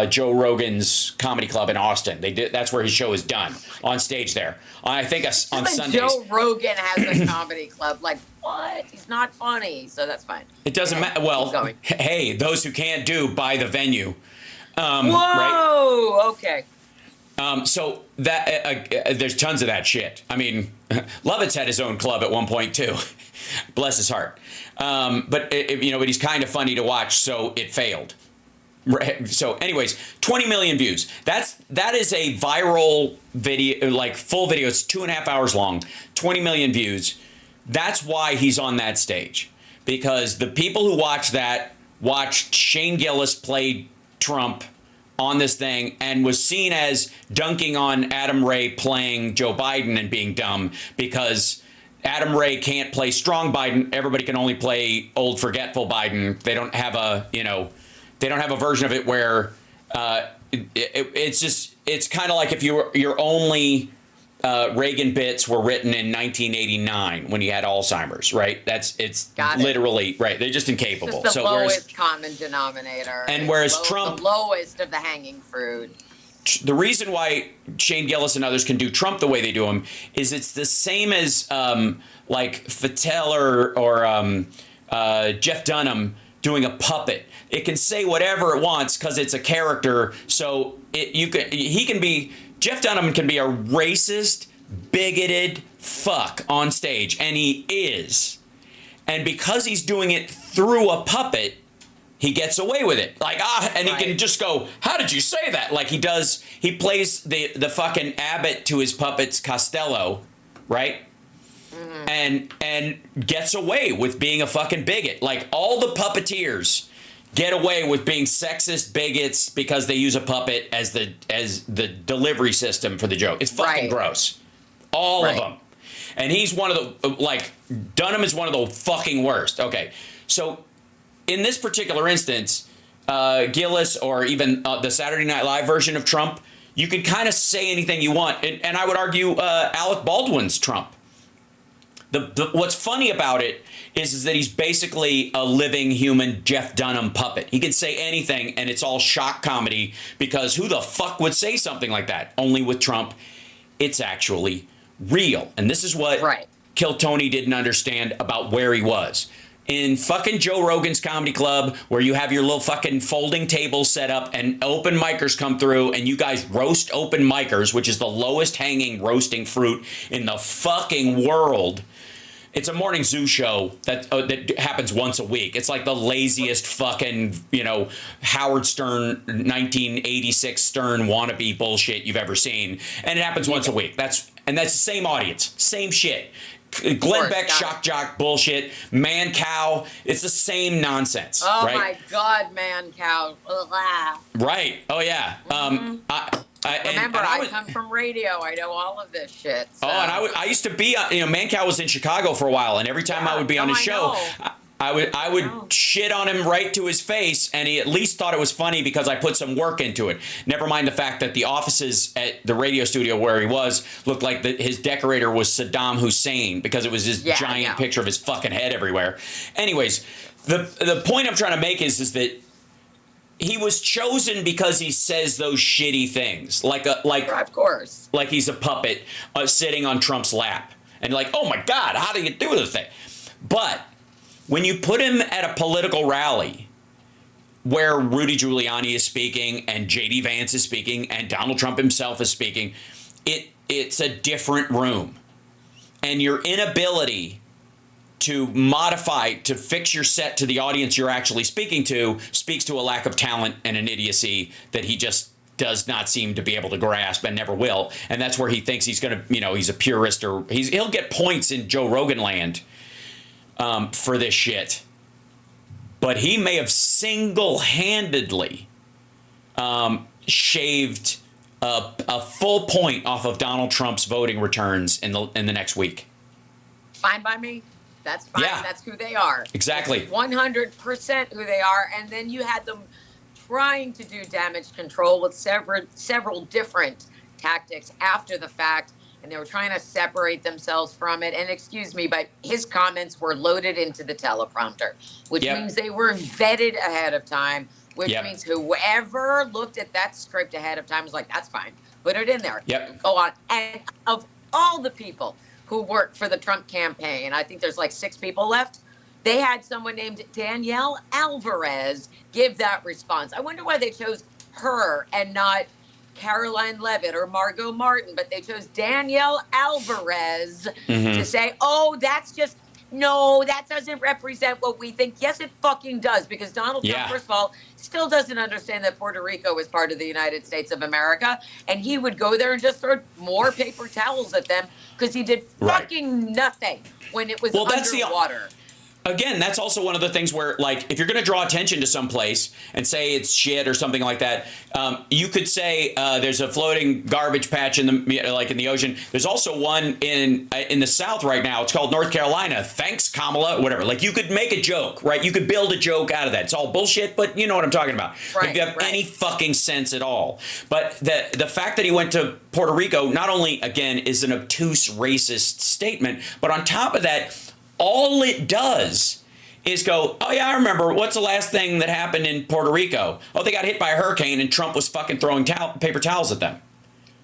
Joe Rogan's comedy club in Austin. That's where his show is done on stage there. I think on Sundays. Joe Rogan has a comedy club. Like, what? He's not funny, so that's fine. It doesn't matter. Well, hey, those who can't do, buy the venue. Whoa, right? Okay. So that there's tons of that shit. I mean, Lovitz had his own club at one point too. Bless his heart. But he's kind of funny to watch, so it failed. Right. So, anyways, 20 million views. That is a viral video, full video. It's 2.5 hours long. 20 million views. That's why he's on that stage, because the people who watched that watched Shane Gillis play Trump on this thing and was seen as dunking on Adam Ray playing Joe Biden and being dumb because Adam Ray can't play strong Biden. Everybody can only play old forgetful Biden. They don't have a version of it where it's kind of like if your only Reagan bits were written in 1989 when he had Alzheimer's, right? It's literally right. They're just incapable. It's the lowest common denominator. And whereas Trump, the lowest of the hanging fruit. The reason why Shane Gillis and others can do Trump the way they do him is it's the same as Fattel or Jeff Dunham doing a puppet. It can say whatever it wants because it's a character. So Jeff Dunham can be a racist, bigoted fuck on stage, and he is. And because he's doing it through a puppet, he gets away with it. He can just go, how did you say that? Like he does, he plays the fucking Abbott to his puppets Costello, right? Mm-hmm. And gets away with being a fucking bigot. Like all the puppeteers get away with being sexist bigots because they use a puppet as the delivery system for the joke. It's fucking gross. All of them. And he's one of the, Dunham is one of the fucking worst. Okay. So in this particular instance, Gillis or even the Saturday Night Live version of Trump, you can kind of say anything you want. And I would argue Alec Baldwin's Trump. What's funny about it is that he's basically a living human Jeff Dunham puppet. He can say anything and it's all shock comedy because who the fuck would say something like that? Only with Trump, it's actually real. And this is what Kill Tony didn't understand about where he was. In fucking Joe Rogan's comedy club where you have your little fucking folding tables set up and open micers come through and you guys roast open micers, which is the lowest hanging roasting fruit in the fucking world. It's a morning zoo show that happens once a week. It's like the laziest fucking, Howard Stern 1986 Stern wannabe bullshit you've ever seen. And it happens once a week. That's the same audience, same shit. Glenn Beck shock jock bullshit, man cow. It's the same nonsense. Oh right? my God, man cow. Ugh. Right. Oh yeah. Remember, I come from radio. I know all of this shit. So. Oh, and I used to be, Mancow was in Chicago for a while, and every time I would be on his show, I would shit on him right to his face, and he at least thought it was funny because I put some work into it. Never mind the fact that the offices at the radio studio where he was looked like his decorator was Saddam Hussein because it was this giant picture of his fucking head everywhere. Anyways, the point I'm trying to make is that he was chosen because he says those shitty things, of course, like he's a puppet sitting on Trump's lap, and like, oh my God, how do you do this thing? But when you put him at a political rally where Rudy Giuliani is speaking and J.D. Vance is speaking and Donald Trump himself is speaking, it's a different room, and your inability to modify, to fix your set to the audience you're actually speaking to speaks to a lack of talent and an idiocy that he just does not seem to be able to grasp and never will. And that's where he thinks he's going to, he's a purist, or he'll get points in Joe Rogan land for this shit. But he may have single-handedly shaved a full point off of Donald Trump's voting returns in the next week. Fine by me. That's fine. Yeah. That's who they are. Exactly. 100% who they are. And then you had them trying to do damage control with several different tactics after the fact. And they were trying to separate themselves from it. And excuse me, but his comments were loaded into the teleprompter, which means they were vetted ahead of time, which means whoever looked at that script ahead of time was like, that's fine. Put it in there. Go on. And of all the people who worked for the Trump campaign, I think there's like 6 people left, they had someone named Danielle Alvarez give that response. I wonder why they chose her and not Caroline Levitt or Margot Martin, but they chose Danielle Alvarez to say, oh, that doesn't represent what we think. Yes, it fucking does, because Donald Trump, first of all, still doesn't understand that Puerto Rico is part of the United States of America, and he would go there and just throw more paper towels at them because he did fucking nothing when it was underwater. Again, that's also one of the things where, like, if you're going to draw attention to some place and say it's shit or something like that, you could say there's a floating garbage patch in the ocean. There's also one in the South right now. It's called North Carolina. Thanks, Kamala, whatever. Like, you could make a joke, right? You could build a joke out of that. It's all bullshit, but you know what I'm talking about. If you have any fucking sense at all. But the fact that he went to Puerto Rico, not only, again, is an obtuse racist statement, but on top of that, all it does is go, oh, yeah, I remember. What's the last thing that happened in Puerto Rico? Oh, they got hit by a hurricane and Trump was fucking throwing paper towels at them.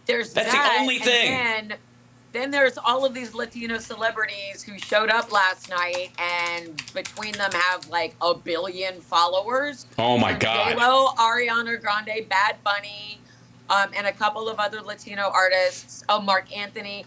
That's the only thing. And then there's all of these Latino celebrities who showed up last night and between them have like 1 billion followers. Oh, my God. J-Lo, Ariana Grande, Bad Bunny, and a couple of other Latino artists. Oh, Mark Anthony.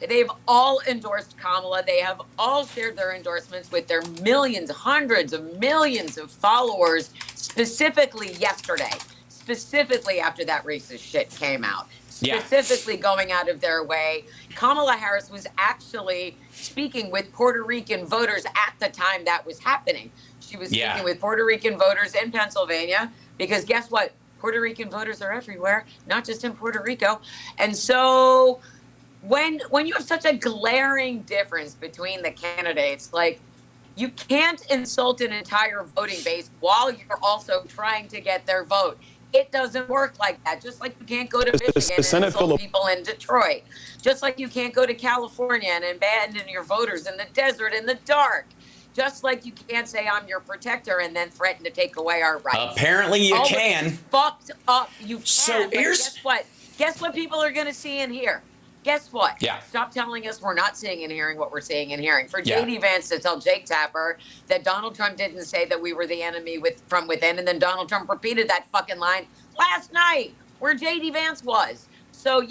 They've all endorsed Kamala. They have all shared their endorsements with their millions, hundreds of millions of followers, specifically yesterday, specifically after that racist shit came out, specifically going out of their way. Kamala Harris was actually speaking with Puerto Rican voters at the time that was happening. She was speaking with Puerto Rican voters in Pennsylvania because guess what? Puerto Rican voters are everywhere, not just in Puerto Rico. And so when you have such a glaring difference between the candidates, like, you can't insult an entire voting base while you're also trying to get their vote. It doesn't work like that. Just like you can't go to Michigan and insult people in Detroit. Just like you can't go to California and abandon your voters in the desert in the dark. Just like you can't say I'm your protector and then threaten to take away our rights. Apparently you can. Fucked up. You can. So guess what? Guess what people are going to see and hear? Guess what? Stop telling us we're not seeing and hearing what we're seeing and hearing. For J.D. Vance to tell Jake Tapper that Donald Trump didn't say that we were the enemy from within, and then Donald Trump repeated that fucking line last night where J.D. Vance was. So,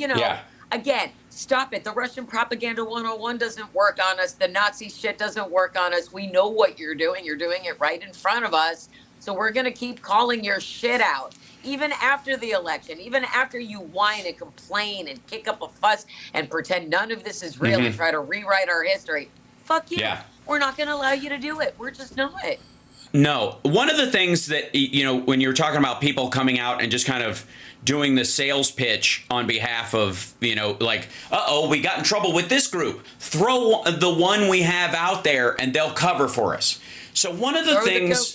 again, stop it. The Russian propaganda 101 doesn't work on us. The Nazi shit doesn't work on us. We know what you're doing. You're doing it right in front of us. So we're going to keep calling your shit out. Even after the election, even after you whine and complain and kick up a fuss and pretend none of this is real and try to rewrite our history, fuck you. Yeah. We're not going to allow you to do it. We're just not. No. One of the things that, you know, when you're talking about people coming out and just kind of doing the sales pitch on behalf of, you know, like, uh-oh, we got in trouble with this group. Throw the one we have out there and they'll cover for us. So one of the things...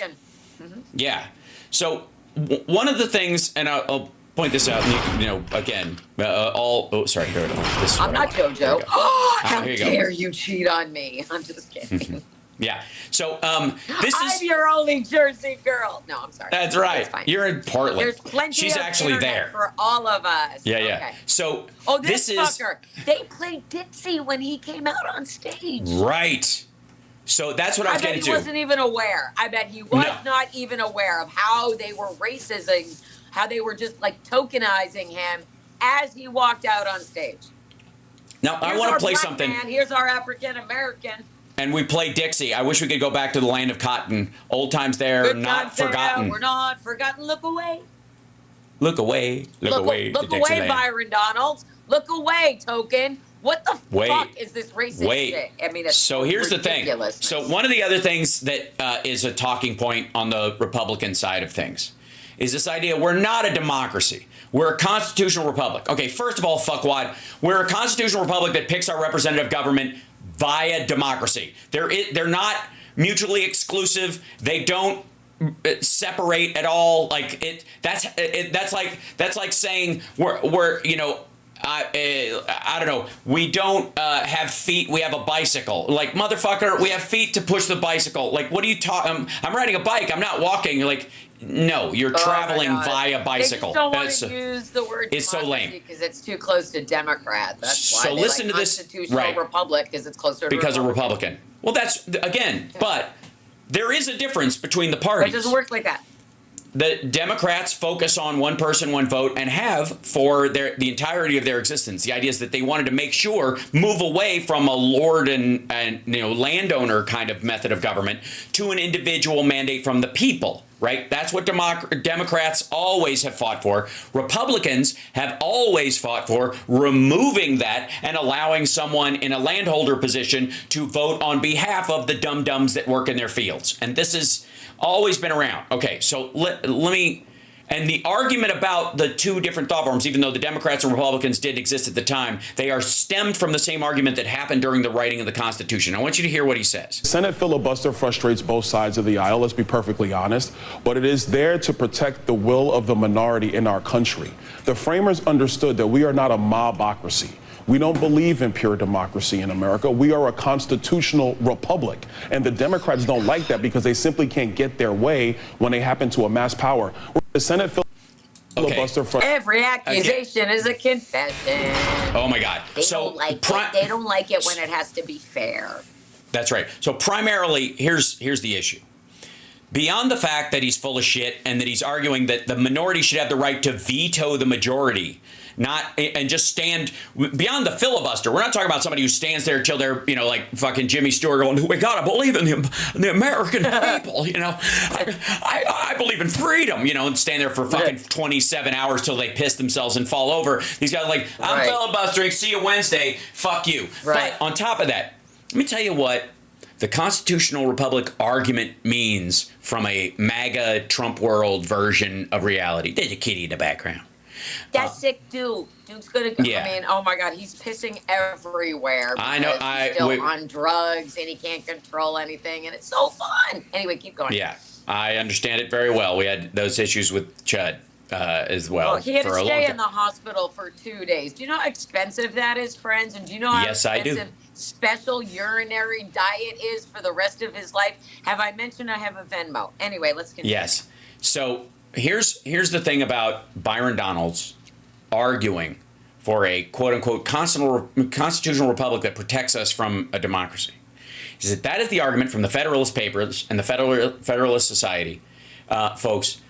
Yeah. So... one of the things, and I'll point this out, you know, again, sorry, here it is. I'm not JoJo. How dare you cheat on me? I'm just kidding. Yeah. So I'm your only Jersey girl. No, I'm sorry. That's right. You're in Portland. There's plenty She's of actually there for all of us. Yeah, yeah. Okay. So this fucker. They played Dixie when he came out on stage. Right. So that's what I was getting to. I bet he wasn't even aware. I bet he was not even aware of how they were racism, how they were just like tokenizing him as he walked out on stage. Now, I want to play something. Man. Here's our African American. And we play Dixie. I wish we could go back to the land of cotton. Old times there, Good not times there, forgotten. we're not forgotten. Look away. Look away. Look away. Look away, Byron Donalds. Look away, token. What the fuck is this racist shit? I mean, it's so here's the thing. So one of the other things that is a talking point on the Republican side of things is this idea we're not a democracy. We're a constitutional republic. Okay, first of all, fuckwad, we're a constitutional republic that picks our representative government via democracy. They're not mutually exclusive. They don't separate at all. Like that's like saying we're you know. I don't know. We don't have feet. We have a bicycle. Like, motherfucker, we have feet to push the bicycle. Like, what are you talking? I'm riding a bike. I'm not walking. You're like, no, you're traveling via bicycle. They just don't want to use the word it's so lame because it's too close to Democrat. That's why so listen to this. Constitutional Republic because it's closer to because Republican. Of Republican. Well, that's again, but there is a difference between the parties. It doesn't work like that. The Democrats focus on one person, one vote, and have for the entirety of their existence. The idea is that they wanted to make sure move away from a lord and you know landowner kind of method of government to an individual mandate from the people. Right? That's what Democrats always have fought for. Republicans have always fought for removing that and allowing someone in a landholder position to vote on behalf of the dum-dums that work in their fields. And this has always been around. Okay, so let me... And the argument about the two different thought forms, even though the Democrats and Republicans did exist at the time, they are stemmed from the same argument that happened during the writing of the Constitution. I want you to hear what he says. Senate filibuster frustrates both sides of the aisle, let's be perfectly honest, but it is there to protect the will of the minority in our country. The framers understood that we are not a mobocracy. We don't believe in pure democracy in America. We are a constitutional republic. And the Democrats don't like that because they simply can't get their way when they happen to amass power. The Senate filibuster. Every accusation is a confession. Oh, my God. They don't like it. They don't like it when it has to be fair. That's right. So primarily, here's the issue. Beyond the fact that he's full of shit and that he's arguing that the minority should have the right to veto the majority, and just stand beyond the filibuster. We're not talking about somebody who stands there till they're, you know, like fucking Jimmy Stewart going, we gotta believe in the American people, you know. I believe in freedom, you know, and stand there for fucking 27 hours till they piss themselves and fall over. These guys are like, I'm filibustering, see you Wednesday, fuck you. Right. But on top of that, let me tell you what the constitutional republic argument means from a MAGA Trump world version of reality. There's a kitty in the background. That sick dude. Dude's gonna. Yeah. I mean, oh my God, he's pissing everywhere. I know. He's still on drugs and he can't control anything, and it's so fun. Anyway, keep going. Yeah, I understand it very well. We had those issues with Chud as well. Well, he had to stay in the hospital for 2 days. Do you know how expensive that is, friends? And do you know how expensive special urinary diet is for the rest of his life? Have I mentioned I have a Venmo? Anyway, let's continue. Yes. So. Here's the thing about Byron Donalds arguing for a quote-unquote constitutional republic that protects us from a democracy. Is that is the argument from the Federalist Papers and the Federalist Society folks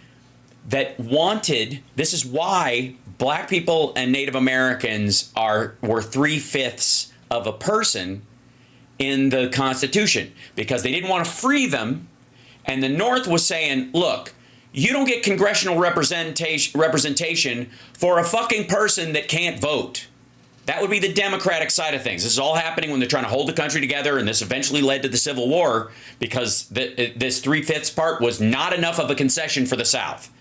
that wanted, this is why black people and Native Americans were 3/5 of a person in the Constitution, because they didn't want to free them And the North was saying, look, you don't get congressional representation for a fucking person that can't vote. That would be the Democratic side of things. This is all happening when they're trying to hold the country together, and this eventually led to the Civil War because this 3/5 part was not enough of a concession for the South.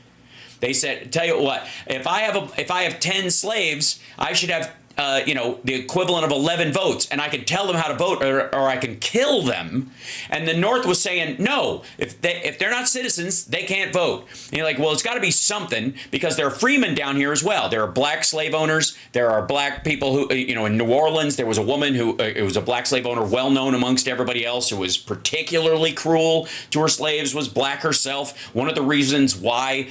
They said, tell you what, if I have 10 slaves, I should have the equivalent of 11 votes, and I can tell them how to vote, or I can kill them. And the North was saying, no, if they're not citizens, they can't vote. And you're like, well, it's got to be something, because there are freemen down here as well. There are black slave owners. There are black people who, in New Orleans, there was a woman who it was a black slave owner, well known amongst everybody else, who was particularly cruel to her slaves, was black herself. One of the reasons why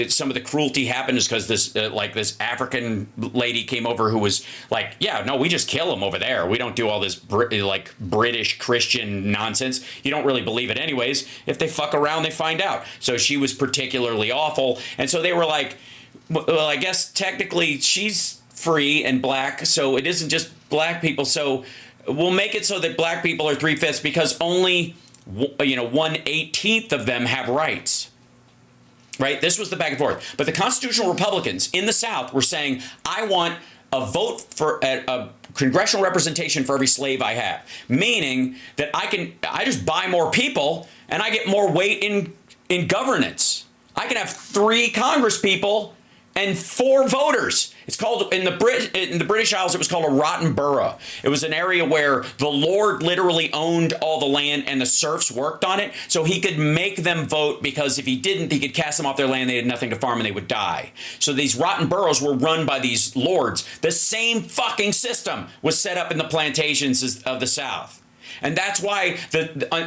some of the cruelty happened is because this African lady came over who was like, yeah, no, we just kill them over there. We don't do all this British Christian nonsense. You don't really believe it anyways. If they fuck around, they find out. So she was particularly awful. And so they were like, well, I guess technically she's free and black, so it isn't just black people. So we'll make it so that black people are 3/5 because only 1/18 of them have rights. Right? This was the back and forth. But the constitutional Republicans in the South were saying, I want a vote for a congressional representation for every slave I have, meaning that I just buy more people and I get more weight in governance. I can have 3 Congress people and 4 voters. It's called in the British Isles. It was called a rotten borough. It was an area where the Lord literally owned all the land and the serfs worked on it, so he could make them vote, because if he didn't, he could cast them off their land. They had nothing to farm and they would die. So these rotten boroughs were run by these lords. The same fucking system was set up in the plantations of the South. And that's why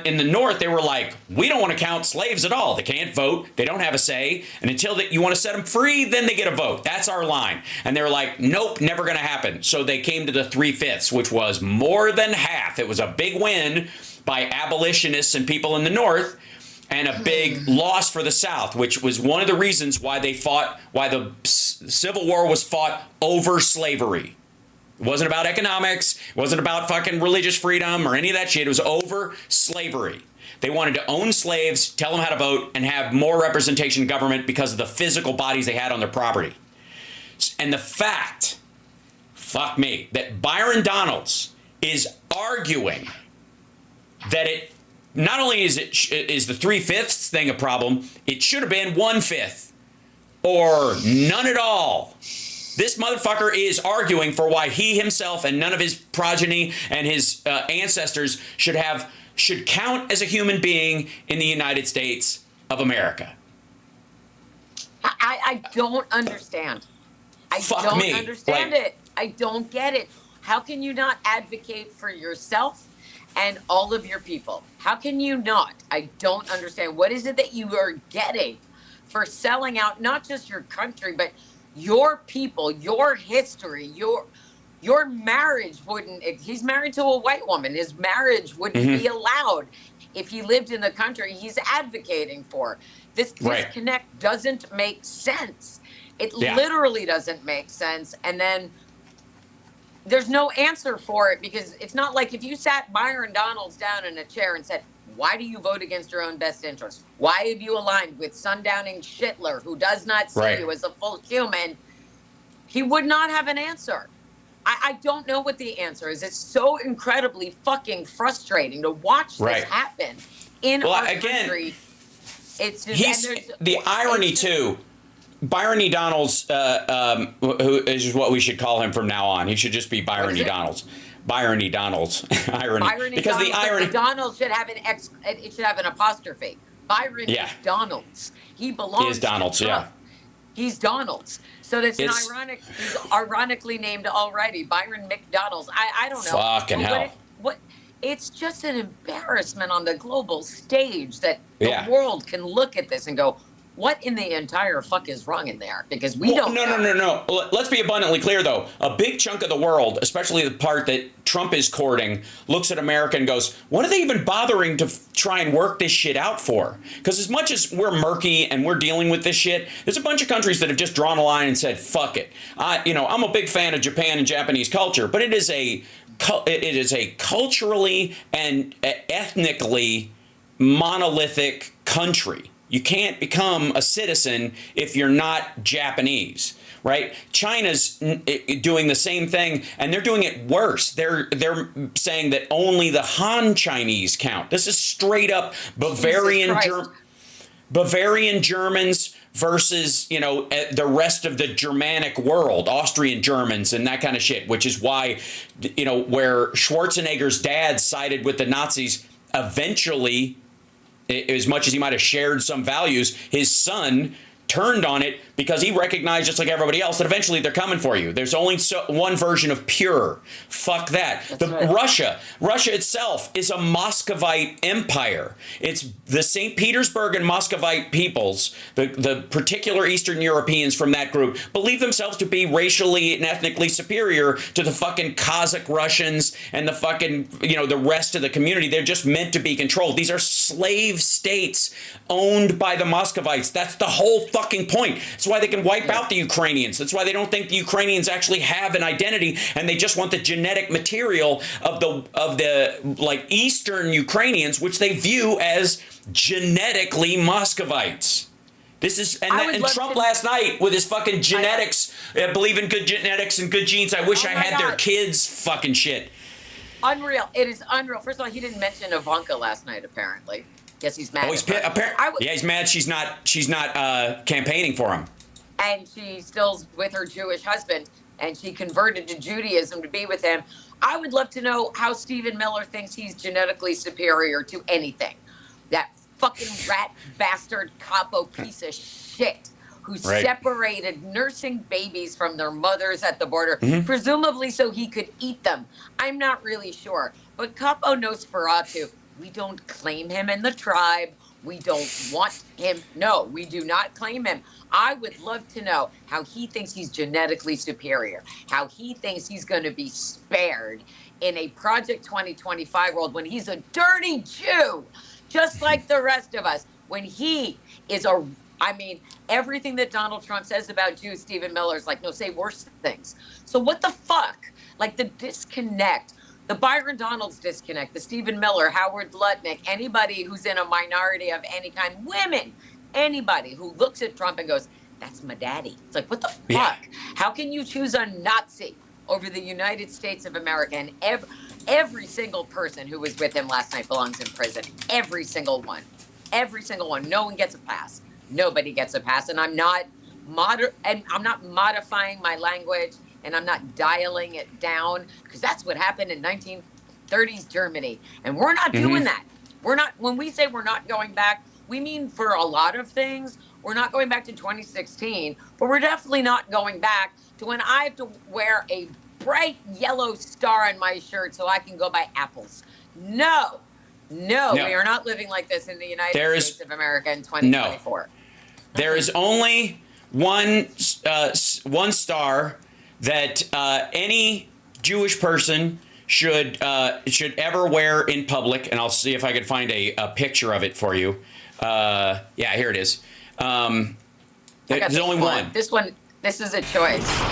in the North, they were like, we don't want to count slaves at all. They can't vote. They don't have a say. And until you want to set them free, then they get a vote. That's our line. And they were like, nope, never going to happen. So they came to the 3/5, which was more than half. It was a big win by abolitionists and people in the North, and a big loss for the South, which was one of the reasons why the Civil War was fought over slavery. It wasn't about economics. It wasn't about fucking religious freedom or any of that shit. It was over slavery. They wanted to own slaves, tell them how to vote, and have more representation in government because of the physical bodies they had on their property. And the fact, fuck me, that Byron Donalds is arguing that it not only is the 3/5 thing a problem, it should have been 1/5 or none at all. This motherfucker is arguing for why he himself and none of his progeny and his ancestors should count as a human being in the United States of America. I don't understand. I don't understand it. I don't get it. How can you not advocate for yourself and all of your people? How can you not? I don't understand. What is it that you are getting for selling out not just your country, but your people, your history, your marriage wouldn't, if he's married to a white woman, his marriage wouldn't be allowed if he lived in the country he's advocating for. This disconnect doesn't make sense. It literally doesn't make sense. And then there's no answer for it, because it's not like if you sat Byron Donalds down in a chair and said, why do you vote against your own best interests? Why have you aligned with sundowning Schittler, who does not see you as a full human? He would not have an answer. I don't know what the answer is. It's so incredibly fucking frustrating to watch this happen in our country. It's just, the irony too. Byron Donalds, who is what we should call him from now on. He should just be Byron Donalds. Byron Donalds. Irony. Because the irony. Donald should have it should have an apostrophe. Byron is Donalds. He belongs. He is Donalds, to Trump. He's Donalds. So that's he's ironically named already. Byron McDonald's. I don't know. Fucking hell. What? It's just an embarrassment on the global stage that the world can look at this and go, what in the entire fuck is wrong in there? Because we don't know. No. Let's be abundantly clear, though. A big chunk of the world, especially the part that Trump is courting, looks at America and goes, what are they even bothering to try and work this shit out for? Because as much as we're murky and we're dealing with this shit, there's a bunch of countries that have just drawn a line and said, fuck it. I'm a big fan of Japan and Japanese culture, but it is a culturally and ethnically monolithic country. You can't become a citizen if you're not Japanese, right? China's doing the same thing, and they're doing it worse. They're saying that only the Han Chinese count. This is straight up Bavarian Germans versus, you know, the rest of the Germanic world, Austrian Germans and that kind of shit, which is why, you know, where Schwarzenegger's dad sided with the Nazis, eventually, as much as he might have shared some values, his son turned on it because he recognized, just like everybody else, that eventually they're coming for you. There's only one version of pure. Fuck that. Russia itself is a Muscovite empire. It's the St. Petersburg and Muscovite peoples, the particular Eastern Europeans from that group, believe themselves to be racially and ethnically superior to the fucking Kazakh Russians and the fucking, you know, the rest of the community. They're just meant to be controlled. These are slave states owned by the Muscovites. That's the whole fucking point. That's why they can wipe out the Ukrainians. That's why they don't think the Ukrainians actually have an identity, and they just want the genetic material of the like Eastern Ukrainians, which they view as genetically Muscovites. This is and Trump last night with his fucking genetics, believe in good genetics and good genes. I wish I had their kids fucking shit. Unreal. It is unreal. First of all, he didn't mention Ivanka last night, apparently. Guess he's mad. Oh, he's mad she's not campaigning for him. And she's still with her Jewish husband, and she converted to Judaism to be with him. I would love to know how Stephen Miller thinks he's genetically superior to anything. That fucking rat bastard capo piece of shit who separated nursing babies from their mothers at the border, presumably so he could eat them. I'm not really sure. But Capo Nosferatu, we don't claim him in the tribe. We don't want him. No, we do not claim him. I would love to know how he thinks he's genetically superior, how he thinks he's going to be spared in a Project 2025 world when he's a dirty Jew, just like the rest of us, when he is everything that Donald Trump says about Jews, Stephen Miller's like, no, say worse things. So what the fuck? Like the disconnect, the Byron Donalds disconnect, the Stephen Miller, Howard Lutnick, anybody who's in a minority of any kind, women, anybody who looks at Trump and goes, that's my daddy. It's like, what the fuck? Yeah. How can you choose a Nazi over the United States of America? And every single person who was with him last night belongs in prison. Every single one. Every single one. No one gets a pass. Nobody gets a pass. And I'm not modifying my language, and I'm not dialing it down, because that's what happened in 1930s Germany. And we're not doing that. We're not, when we say we're not going back, we mean for a lot of things. We're not going back to 2016, but we're definitely not going back to when I have to wear a bright yellow star on my shirt so I can go buy apples. No, we are not living like this in the United States of America in 2024. No. There is only one star that any Jewish person should ever wear in public, and I'll see if I can find a picture of it for you. Yeah, here it is. There's only one. This is a choice.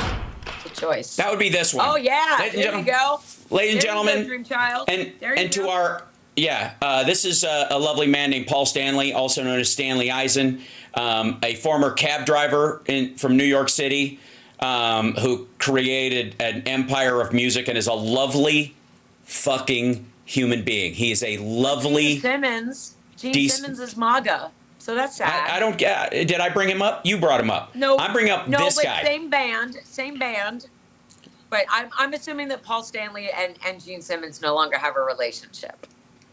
It's a choice. That would be this one. Oh yeah, there you go. Ladies and gentlemen, Dream Child. And to our this is a lovely man named Paul Stanley, also known as Stanley Eisen, a former cab driver from New York City, who created an empire of music and is a lovely fucking human being. He is a lovely Gene Simmons is MAGA, so that's sad. I don't get. Did I bring him up? You brought him up. No, I'm bringing up this guy. Same band. But I'm assuming that Paul Stanley and Gene Simmons no longer have a relationship.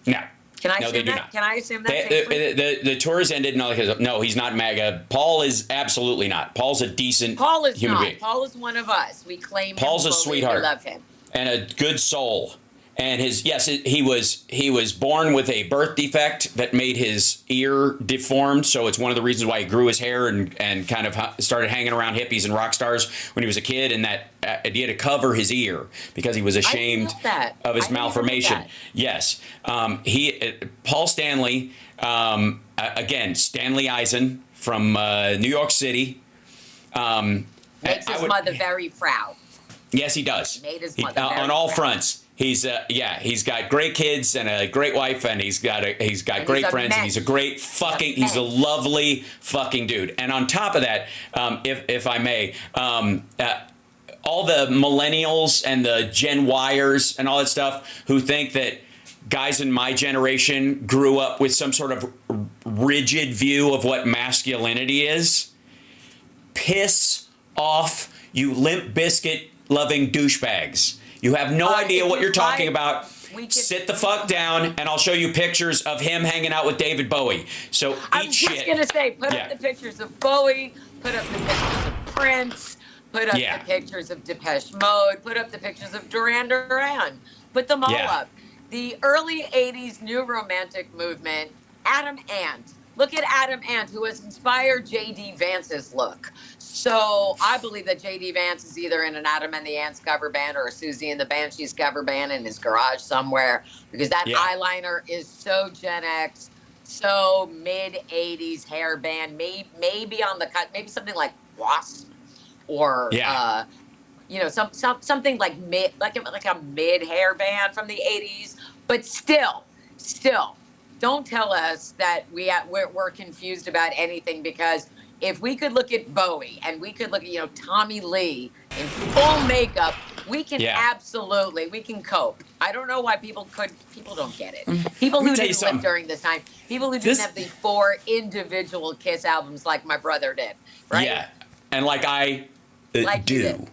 No. Can I assume they do that? not. Can I assume that? The tour has ended. No, he's not MAGA. Paul is absolutely not. Paul's a decent human being. Paul is one of us. We claim Paul's him. a sweetheart. We love him. And a good soul. And he was born with a birth defect that made his ear deformed. So it's one of the reasons why he grew his hair and kind of started hanging around hippies and rock stars when he was a kid. And that he had to cover his ear because he was ashamed of his malformation. Yes. Paul Stanley, again, Stanley Eisen from New York City. Makes his mother very proud. Yes, he does. Made his mother on all fronts. He's got great kids and a great wife, and he's got great friends, and he's a lovely fucking dude. And on top of that, if I may, all the millennials and the Gen Yers and all that stuff who think that guys in my generation grew up with some sort of rigid view of what masculinity is, piss off, you Limp Bizkit loving douchebags. You have no idea what you're talking about. Sit the fuck down, and I'll show you pictures of him hanging out with David Bowie. So I'm just going to say, put up the pictures of Bowie, put up the pictures of Prince, put up the pictures of Depeche Mode, put up the pictures of Duran Duran. Put them all up. The early 80s new romantic movement, Adam Ant. Look at Adam Ant, who has inspired J.D. Vance's look. So I believe that J.D. Vance is either in an Adam and the Ants cover band or a Susie and the Banshees cover band in his garage somewhere, because that eyeliner is so Gen X, so mid-80s hair band, maybe on the cut, maybe something like Wasp or something like a mid hair band from the 80s, but still, don't tell us that we're confused about anything, because if we could look at Bowie and we could look at Tommy Lee in full makeup, we can we can cope. I don't know why people don't get it. People who didn't live during this time, people who didn't have the 4 individual Kiss albums like my brother did, right? Yeah, and like I do.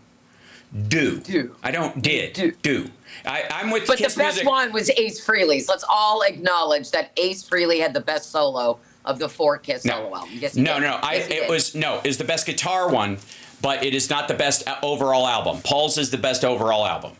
I don't do. I'm with But Kiss the best music. one was Ace Frehley's. Let's all acknowledge that Ace Frehley had the best solo of the 4 Kiss solo albums. Yes, it's the best guitar one, but it is not the best overall album. Paul's is the best overall album.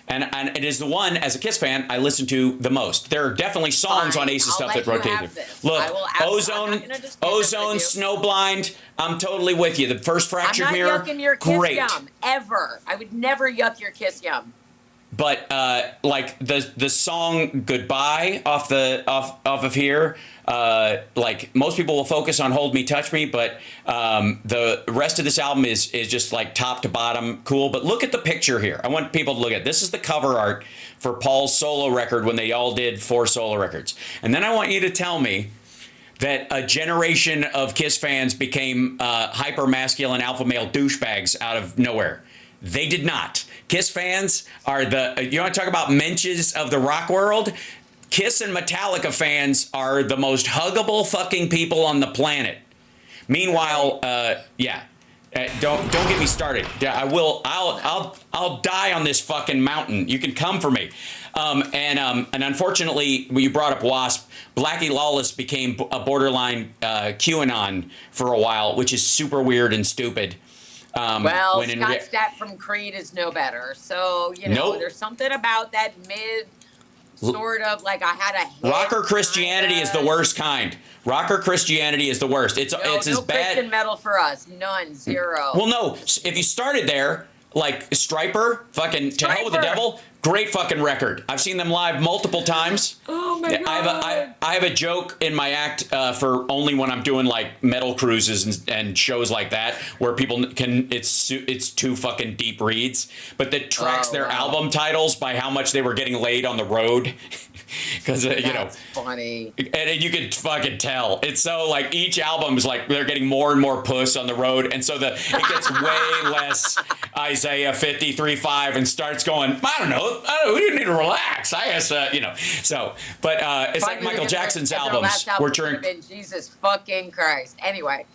And it is the one, as a Kiss fan, I listen to the most. There are definitely songs on Ace's stuff that rotated. Look, Ozone, Snowblind, I'm totally with you. The first Fractured Mirror, I'm not yucking your Kiss yum, ever. I would never yuck your Kiss yum. But like the song Goodbye off of here, like most people will focus on Hold Me, Touch Me, but the rest of this album is just like top to bottom cool. But look at the picture here. I want people to look at this. Is the cover art for Paul's solo record when they all did 4 solo records. And then I want you to tell me that a generation of Kiss fans became hyper masculine alpha male douchebags out of nowhere. They did not. Kiss fans are you want to talk about mensches of the rock world? Kiss and Metallica fans are the most huggable fucking people on the planet. Meanwhile, don't get me started. I'll die on this fucking mountain. You can come for me. And unfortunately, when you brought up Wasp, Blackie Lawless became a borderline QAnon for a while, which is super weird and stupid. Scott Stapp from Creed is no better. So, there's something about that mid sort of like I had a hit. Rocker Christianity is the worst kind. Rocker Christianity is the worst. It's as bad. Christian metal for us. None. 0. Well, no. If you started there, like Stryper, fucking To Hell with the Devil, great fucking record. I've seen them live multiple times. Oh my God. I have a joke in my act for only when I'm doing like metal cruises and shows like that where people can it's 2 fucking deep reads, but that tracks their album titles by how much they were getting laid on the road. Because That's funny, and you can fucking tell. It's so like each album is like they're getting more and more puss on the road, and so it gets way less Isaiah 53:5 and starts going. I don't know. We need to relax. I guess So, but it's like Michael Jackson's albums. We're turning. Jesus fucking Christ. Anyway.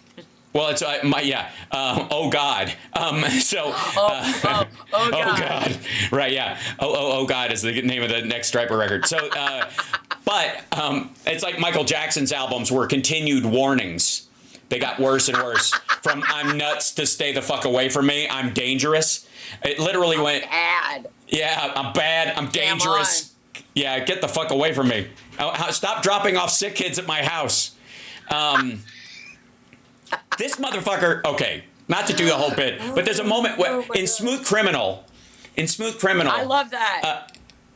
Well, it's oh God. Oh God. Right, yeah. Oh God is the name of the next Stryper record. So, but it's like Michael Jackson's albums were continued warnings. They got worse and worse. From I'm nuts to stay the fuck away from me. I'm dangerous. It literally went. Bad. Yeah, I'm bad. I'm dangerous. Yeah, get the fuck away from me. Stop dropping off sick kids at my house. This motherfucker, okay, not to do the whole bit, but there's a moment in Smooth Criminal. I love that.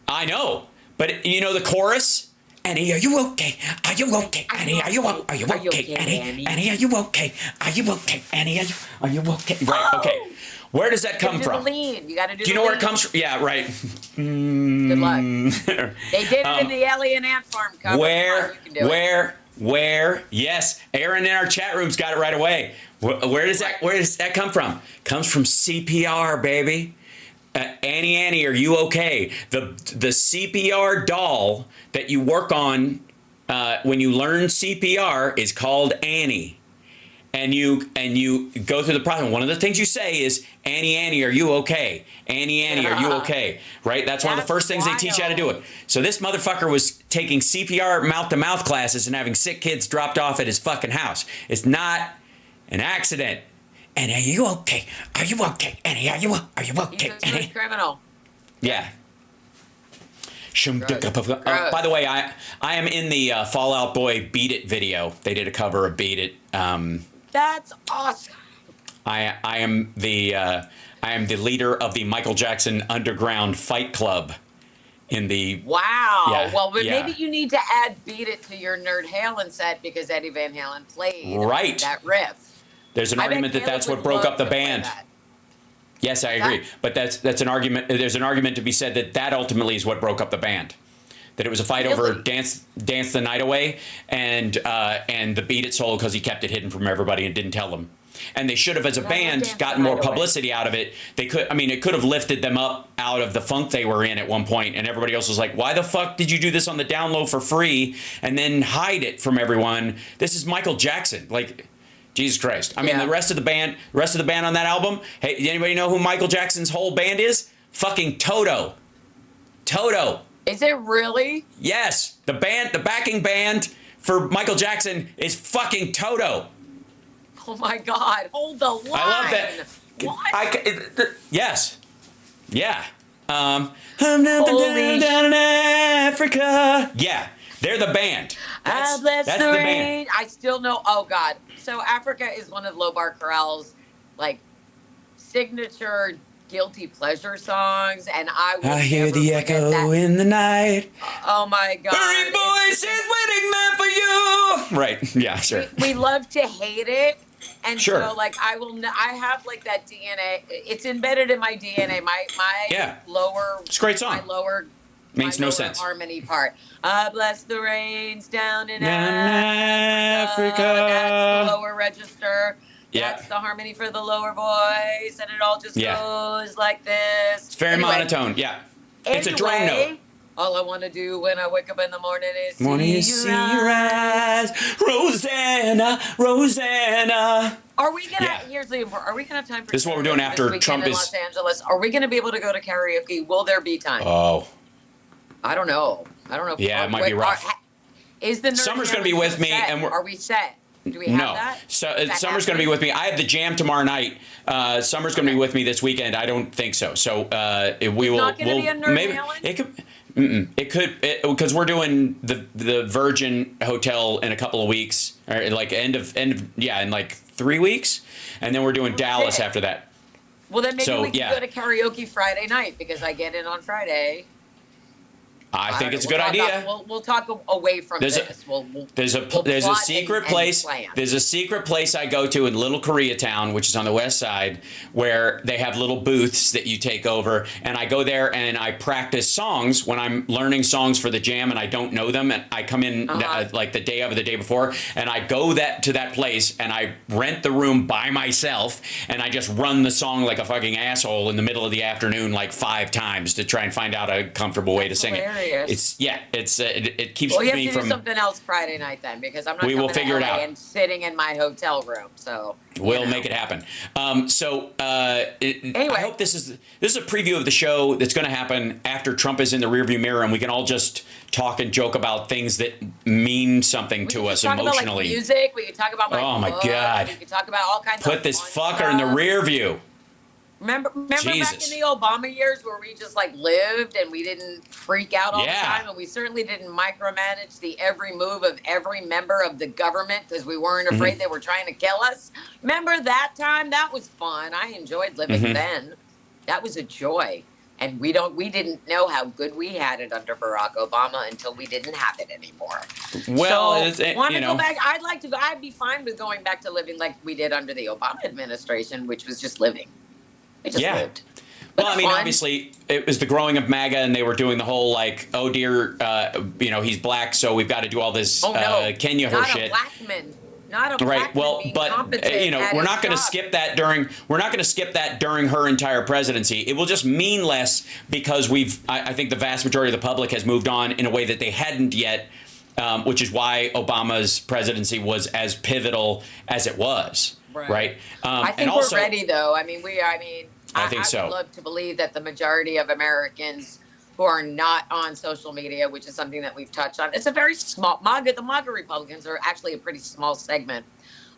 I know, but the chorus? Annie, are you okay? Are you okay? Annie, are you okay? Annie, are you okay? Annie, are you okay? Are you okay? Annie, are you okay? Right, okay. Where does that come from? Lean. You got to do. Do you know where it comes from? Yeah, right. Good luck. They did it in the Alien Ant Farm cover. Where? Yes, Aaron in our chat room's got it right away. Where does that come from? Comes from CPR, baby. Annie, are you okay? The CPR doll that you work on when you learn CPR is called Annie. And you go through the process. One of the things you say is, Annie, are you okay? Annie, are you okay? Right? That's one of the first things they teach you how to do it. So this motherfucker was taking CPR mouth-to-mouth classes and having sick kids dropped off at his fucking house. It's not an accident. Annie, are you okay? Are you okay? Annie, are you okay? He's a criminal. Yeah. By the way, I am in the Fall Out Boy Beat It video. They did a cover of Beat It. That's awesome. I am the leader of the Michael Jackson Underground Fight Club. Wow. Yeah, well, but maybe you need to add Beat It to your Nerd Halen set because Eddie Van Halen played that riff. There's an argument that's what broke up the band. Yes, I agree. But that's an argument. There's an argument to be said that ultimately is what broke up the band. That it was a fight over Dance the Night Away and the Beat It solo because he kept it hidden from everybody and didn't tell them. And they should have, as a band, gotten more publicity out of it. They could, it could have lifted them up out of the funk they were in at one point, and everybody else was like, "Why the fuck did you do this on the down low for free and then hide it from everyone? This is Michael Jackson." Like, Jesus Christ. The rest of the band on that album. Hey, anybody know who Michael Jackson's whole band is? Fucking Toto. Toto. Is it really? Yes. The backing band for Michael Jackson is fucking Toto. Oh my God. Hold the line. I love that. What? Yes. Yeah. I'm down in Africa. Yeah. They're the band. That's the band. I still know. Oh God. So Africa is one of Lobar Corral's signature guilty pleasure songs, and I hear the echo in the night. Oh my God. Hurry, boys, is waiting man for you. Right. Yeah, sure. We love to hate it. And sure. So I have that DNA. It's embedded in my DNA. My lower. It's a great song. My lower. Makes no sense. Harmony part. Bless the rains down in Africa. That's the lower register. Yeah. That's the harmony for the lower voice, and it all just goes like this. It's very monotone. Yeah. It's a drone note. All I want to do when I wake up in the morning is see your eyes. Rosanna. Are we gonna? Here's the important. Are we gonna have time for? This is what we're doing after Trump in Los Angeles. Are we gonna be able to go to karaoke? Will there be time? Oh. I don't know. Yeah, it might be rough. Is the Summer's gonna be with me, and are we set? Do we have that? So Summer's going to be with me. I have the jam tomorrow night. Summer's going to be with me this weekend. I don't think so. So we will. Not going to be a Nerd maybe Helen? it could. It could because we're doing the Virgin Hotel in a couple of weeks, or in in 3 weeks, and then we're doing Dallas after that. Well, then maybe we can go to karaoke Friday night because I get in on Friday. I think it's a good idea. We'll talk away from this. There's a secret place. There's a secret place I go to in Little Koreatown, which is on the west side, where they have little booths that you take over, and I go there and I practice songs when I'm learning songs for the jam and I don't know them, and I come in the day of or the day before, and I go to that place and I rent the room by myself and I just run the song like a fucking asshole in the middle of the afternoon 5 times to try and find out a comfortable way to sing it. It keeps me from. We have to do something else Friday night then because I'm not. We will figure it out. And sitting in my hotel room, so we'll make it happen. Anyway, I hope this is a preview of the show that's going to happen after Trump is in the rearview mirror, and we can all just talk and joke about things that mean something to us emotionally. About, music. We can talk about oh my God. We can talk about all kinds. Put this fucker in the rear view. Remember back in the Obama years where we just lived and we didn't freak out all the time, and we certainly didn't micromanage the every move of every member of the government because we weren't afraid they were trying to kill us. Remember that time? That was fun. I enjoyed living then. That was a joy. And we didn't know how good we had it under Barack Obama until we didn't have it anymore. Well, want to go back? I'd like to go. I'd be fine with going back to living like we did under the Obama administration, which was just living. We just lived. Well, I mean, obviously, it was the growing of MAGA, and they were doing the whole, like, oh, dear, he's black, so we've got to do all this Kenya her shit. Not a black man. Not a black well, but we're not going to skip that during her entire presidency. It will just mean less because I think the vast majority of the public has moved on in a way that they hadn't yet, which is why Obama's presidency was as pivotal as it was. Right. I think we're ready, though. I think so. I would love to believe that the majority of Americans who are not on social media, which is something that we've touched on, it's a very small the MAGA Republicans are actually a pretty small segment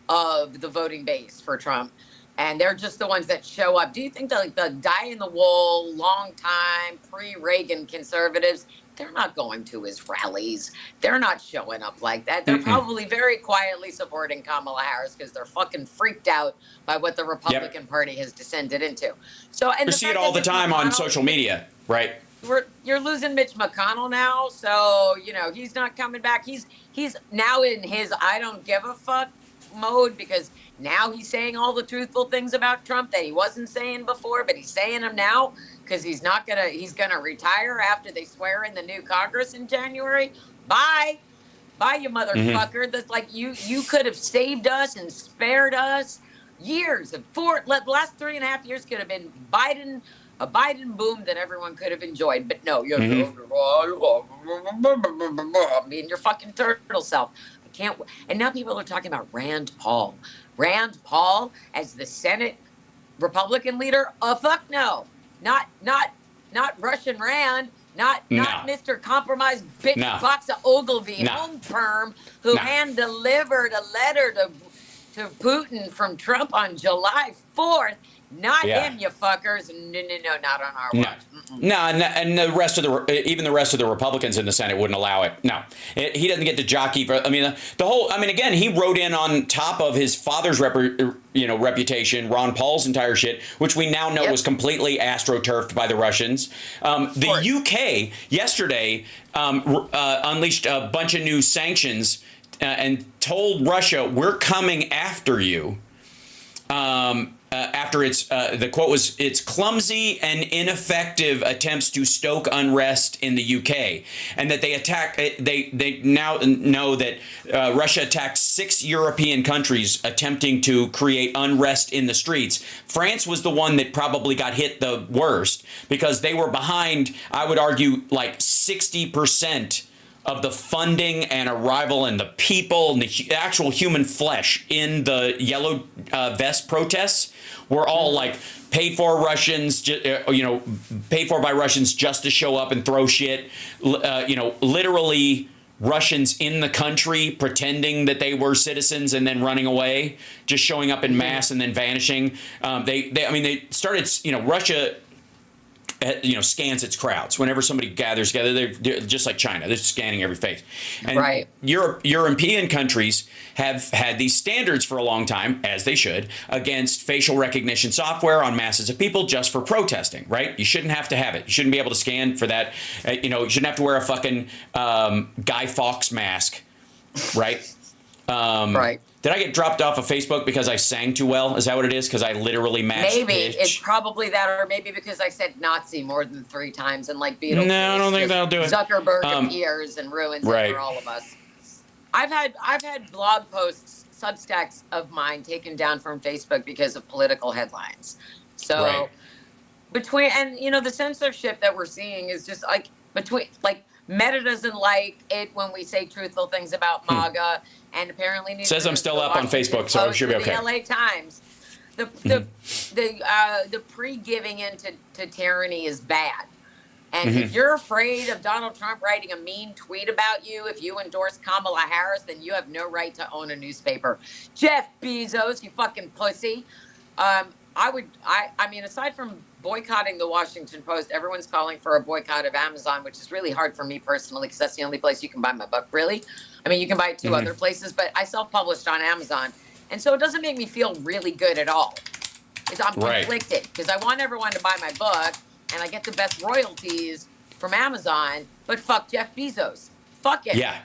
of the voting base for Trump. And they're just the ones that show up. Do you think that, like, the die-in-the-wool, long-time, pre-Reagan conservatives, they're not going to his rallies. They're not showing up like that. They're probably very quietly supporting Kamala Harris because they're fucking freaked out by what the Republican Party has descended into. So, and you see it all the time on social media, right? You're losing Mitch McConnell now, so he's not coming back. He's now in his I don't give a fuck mode because now he's saying all the truthful things about Trump that he wasn't saying before, but he's saying them now because he's gonna retire after they swear in the new Congress in January. Bye, you motherfucker. That's like you could have saved us and spared us years. The last 3.5 years could have been a Biden boom that everyone could have enjoyed, but no, you're being your fucking turtle self. I can't. And now people are talking about Rand Paul. Rand Paul as the Senate Republican leader? Fuck no. Not Russian Rand. Not Mr. Compromised bitch box of Ogilvy home perm who hand delivered a letter to Putin from Trump on July 4th. Not him, you fuckers. No, not on our watch. No, and the rest of the rest of the Republicans in the Senate wouldn't allow it. No, he doesn't get to jockey for. Again, he wrote in on top of his father's reputation, Ron Paul's entire shit, which we now know was completely astroturfed by the Russians. The UK yesterday unleashed a bunch of new sanctions and told Russia, "We're coming after you." After the quote was, "It's clumsy and ineffective attempts to stoke unrest in the UK," and that they now know that Russia attacked 6 European countries attempting to create unrest in the streets. France was the one that probably got hit the worst because they were behind, I would argue, like 60% of the funding and arrival and the people and the actual human flesh in the yellow vest protests were all like paid for Russians, paid for by Russians just to show up and throw shit. Literally Russians in the country pretending that they were citizens and then running away, just showing up in mass and then vanishing. They started, Russia scans its crowds. Whenever somebody gathers together, they're just like China. They're scanning every face. And European countries have had these standards for a long time, as they should, against facial recognition software on masses of people just for protesting, right? You shouldn't have to have it. You shouldn't be able to scan for that. You shouldn't have to wear a fucking Guy Fawkes mask, right? Right. Did I get dropped off of Facebook because I sang too well? Is that what it is? Because I literally matched Maybe. pitch? It's probably that, or maybe because I said Nazi more than 3 times and like Beatles. No, I don't think that'll do it. Zuckerberg appears and ruins it for all of us. I've had blog posts, Substacks of mine taken down from Facebook because of political headlines. So between the censorship that we're seeing is just Meta doesn't like it when we say truthful things about MAGA, and apparently says I'm still up on Facebook, so I should be okay. The LA Times, the pre-giving in to tyranny is bad, and if you're afraid of Donald Trump writing a mean tweet about you, if you endorse Kamala Harris, then you have no right to own a newspaper. Jeff Bezos, you fucking pussy. Aside from boycotting the Washington Post, everyone's calling for a boycott of Amazon, which is really hard for me personally because that's the only place you can buy my book, really. I mean, you can buy it 2 other places, but I self-published on Amazon. And so it doesn't make me feel really good at all. I'm conflicted because I want everyone to buy my book and I get the best royalties from Amazon, but fuck Jeff Bezos. Fuck it. Yeah.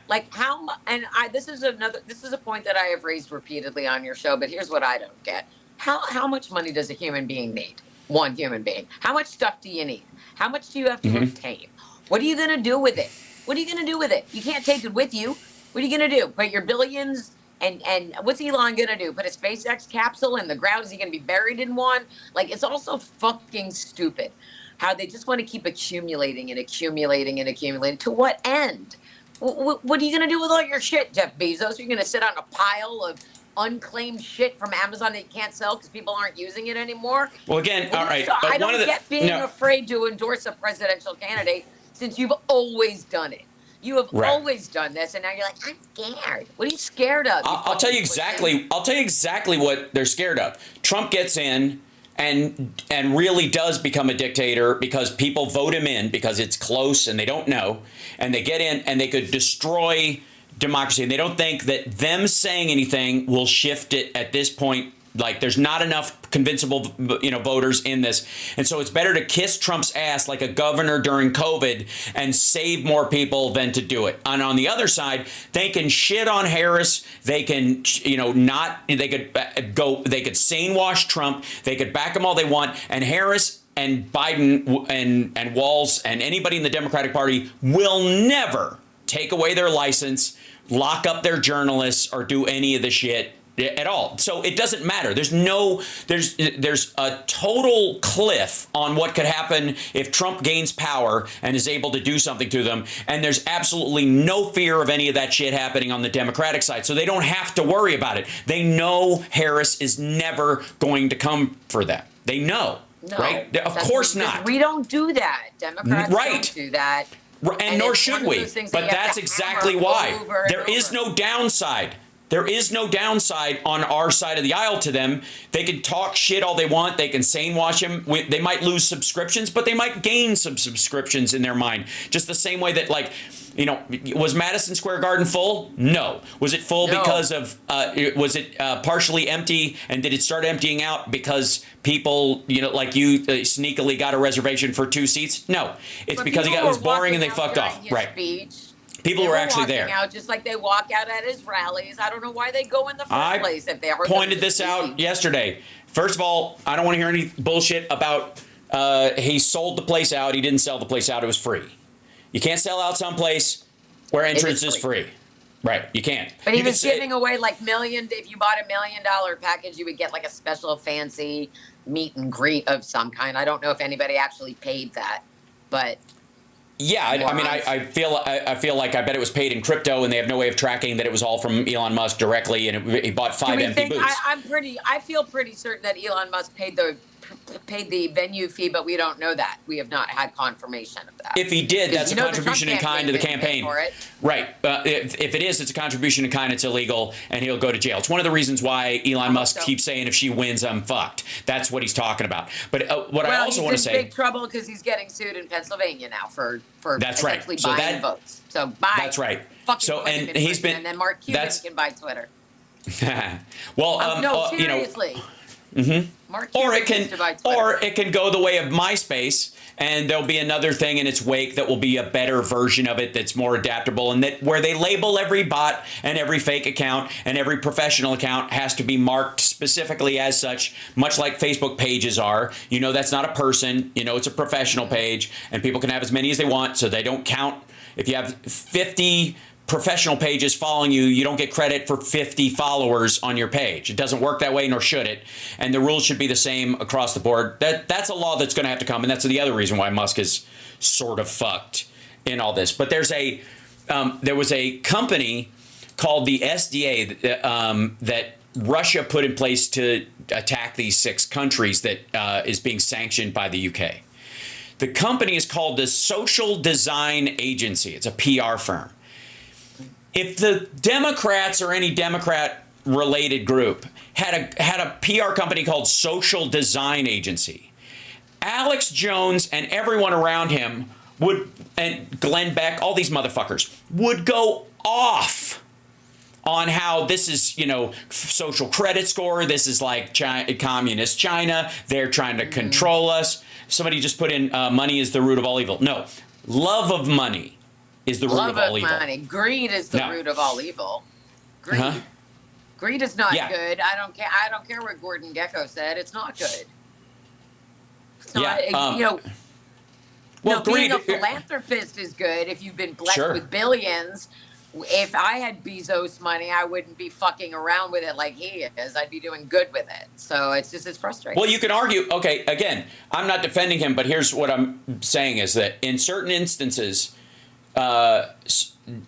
This is a point that I have raised repeatedly on your show, but here's what I don't get. How much money does a human being need? one human being. How much stuff do you need? How much do you have to obtain? What are you going to do with it? What are you going to do with it? You can't take it with you. What are you going to do? Put your billions and what's Elon going to do? Put a SpaceX capsule in the ground? Is he going to be buried in one? Like, it's also fucking stupid how they just want to keep accumulating and accumulating and accumulating. To what end? What are you going to do with all your shit, Jeff Bezos? You're going to sit on a pile of unclaimed shit from Amazon that you can't sell because people aren't using it anymore? Well, again, all right. So I don't get being afraid to endorse a presidential candidate since you've always done it. You have always done this, and now you're like, I'm scared. What are you scared of? I'll tell you exactly. I'll tell you exactly what they're scared of. Trump gets in and really does become a dictator because people vote him in because it's close and they don't know, and they get in and they could destroy democracy. And they don't think that them saying anything will shift it at this point. Like, there's not enough convincible, voters in this. And so it's better to kiss Trump's ass like a governor during COVID and save more people than to do it. And on the other side, they can shit on Harris. They can, they could sane wash Trump. They could back him all they want. And Harris and Biden and Walz and anybody in the Democratic Party will never take away their license, lock up their journalists, or do any of the shit at all. So it doesn't matter. There's a total cliff on what could happen if Trump gains power and is able to do something to them. And there's absolutely no fear of any of that shit happening on the Democratic side. So they don't have to worry about it. They know Harris is never going to come for them. They know. No, right? Of course not. We don't do that. Democrats don't do that. And nor should we. But that's exactly why. There is no downside. There is no downside on our side of the aisle to them. They can talk shit all they want. They can sane wash him. They might lose subscriptions, but they might gain some subscriptions in their mind. Just the same way that, was Madison Square Garden full? No. Was it full because of, was it partially empty? And did it start emptying out because people, like you, sneakily got a reservation for 2 seats? No. It's because it was boring and they fucked off. Right. Speech. People were actually there. Out just like they walk out at his rallies. I don't know why they go in the first place if they heard pointed this out yesterday. First of all, I don't want to hear any bullshit about he sold the place out. He didn't sell the place out. It was free. You can't sell out someplace where entrance is free. Right. You can't. But he was giving away if you bought $1 million package, you would get like a special fancy meet and greet of some kind. I don't know if anybody actually paid that, but... Yeah, I feel like I bet it was paid in crypto, and they have no way of tracking that it was all from Elon Musk directly, and he bought 5 empty booths. I feel pretty certain that Elon Musk paid the venue fee, but we don't know that. We have not had confirmation of that. If he did, that's a contribution in kind to the campaign. Right. If it is, it's a contribution in kind. It's illegal, and he'll go to jail. It's one of the reasons why Elon Musk keeps saying, if she wins, I'm fucked. That's what he's talking about. But I also want to say... he's in big trouble because he's getting sued in Pennsylvania now for essentially buying votes. So buy. That's right. So, and he's been... And then Mark Cuban can buy Twitter. Well, no, seriously. Or it can go the way of MySpace, and there'll be another thing in its wake that will be a better version of it that's more adaptable, and that where they label every bot and every fake account and every professional account has to be marked specifically as such, much like Facebook pages are. That's not a person. It's a professional page, and people can have as many as they want, so they don't count. If you have 50 professional pages following you, you don't get credit for 50 followers on your page. It doesn't work that way, nor should it. And the rules should be the same across the board. That's a law that's going to have to come, and that's the other reason why Musk is sort of fucked in all this. But there was a company called the SDA that Russia put in place to attack these 6 countries that is being sanctioned by the UK. The company is called the Social Design Agency. It's a PR firm. If the Democrats or any Democrat-related group had a PR company called Social Design Agency, Alex Jones and everyone around him and Glenn Beck, all these motherfuckers, would go off on how this is, social credit score. This is like communist China. They're trying to control us. Somebody just put in money is the root of all evil. No, love of money is the root of all evil. Money. Greed is the root of all evil. Greed. Greed is not good. I don't care what Gordon Gekko said. It's not good. It's not, you know. Well, being a philanthropist is good if you've been blessed with billions. If I had Bezos money, I wouldn't be fucking around with it like he is. I'd be doing good with it. So it's frustrating. Well, you can argue, okay, again, I'm not defending him, but here's what I'm saying is that in certain instances,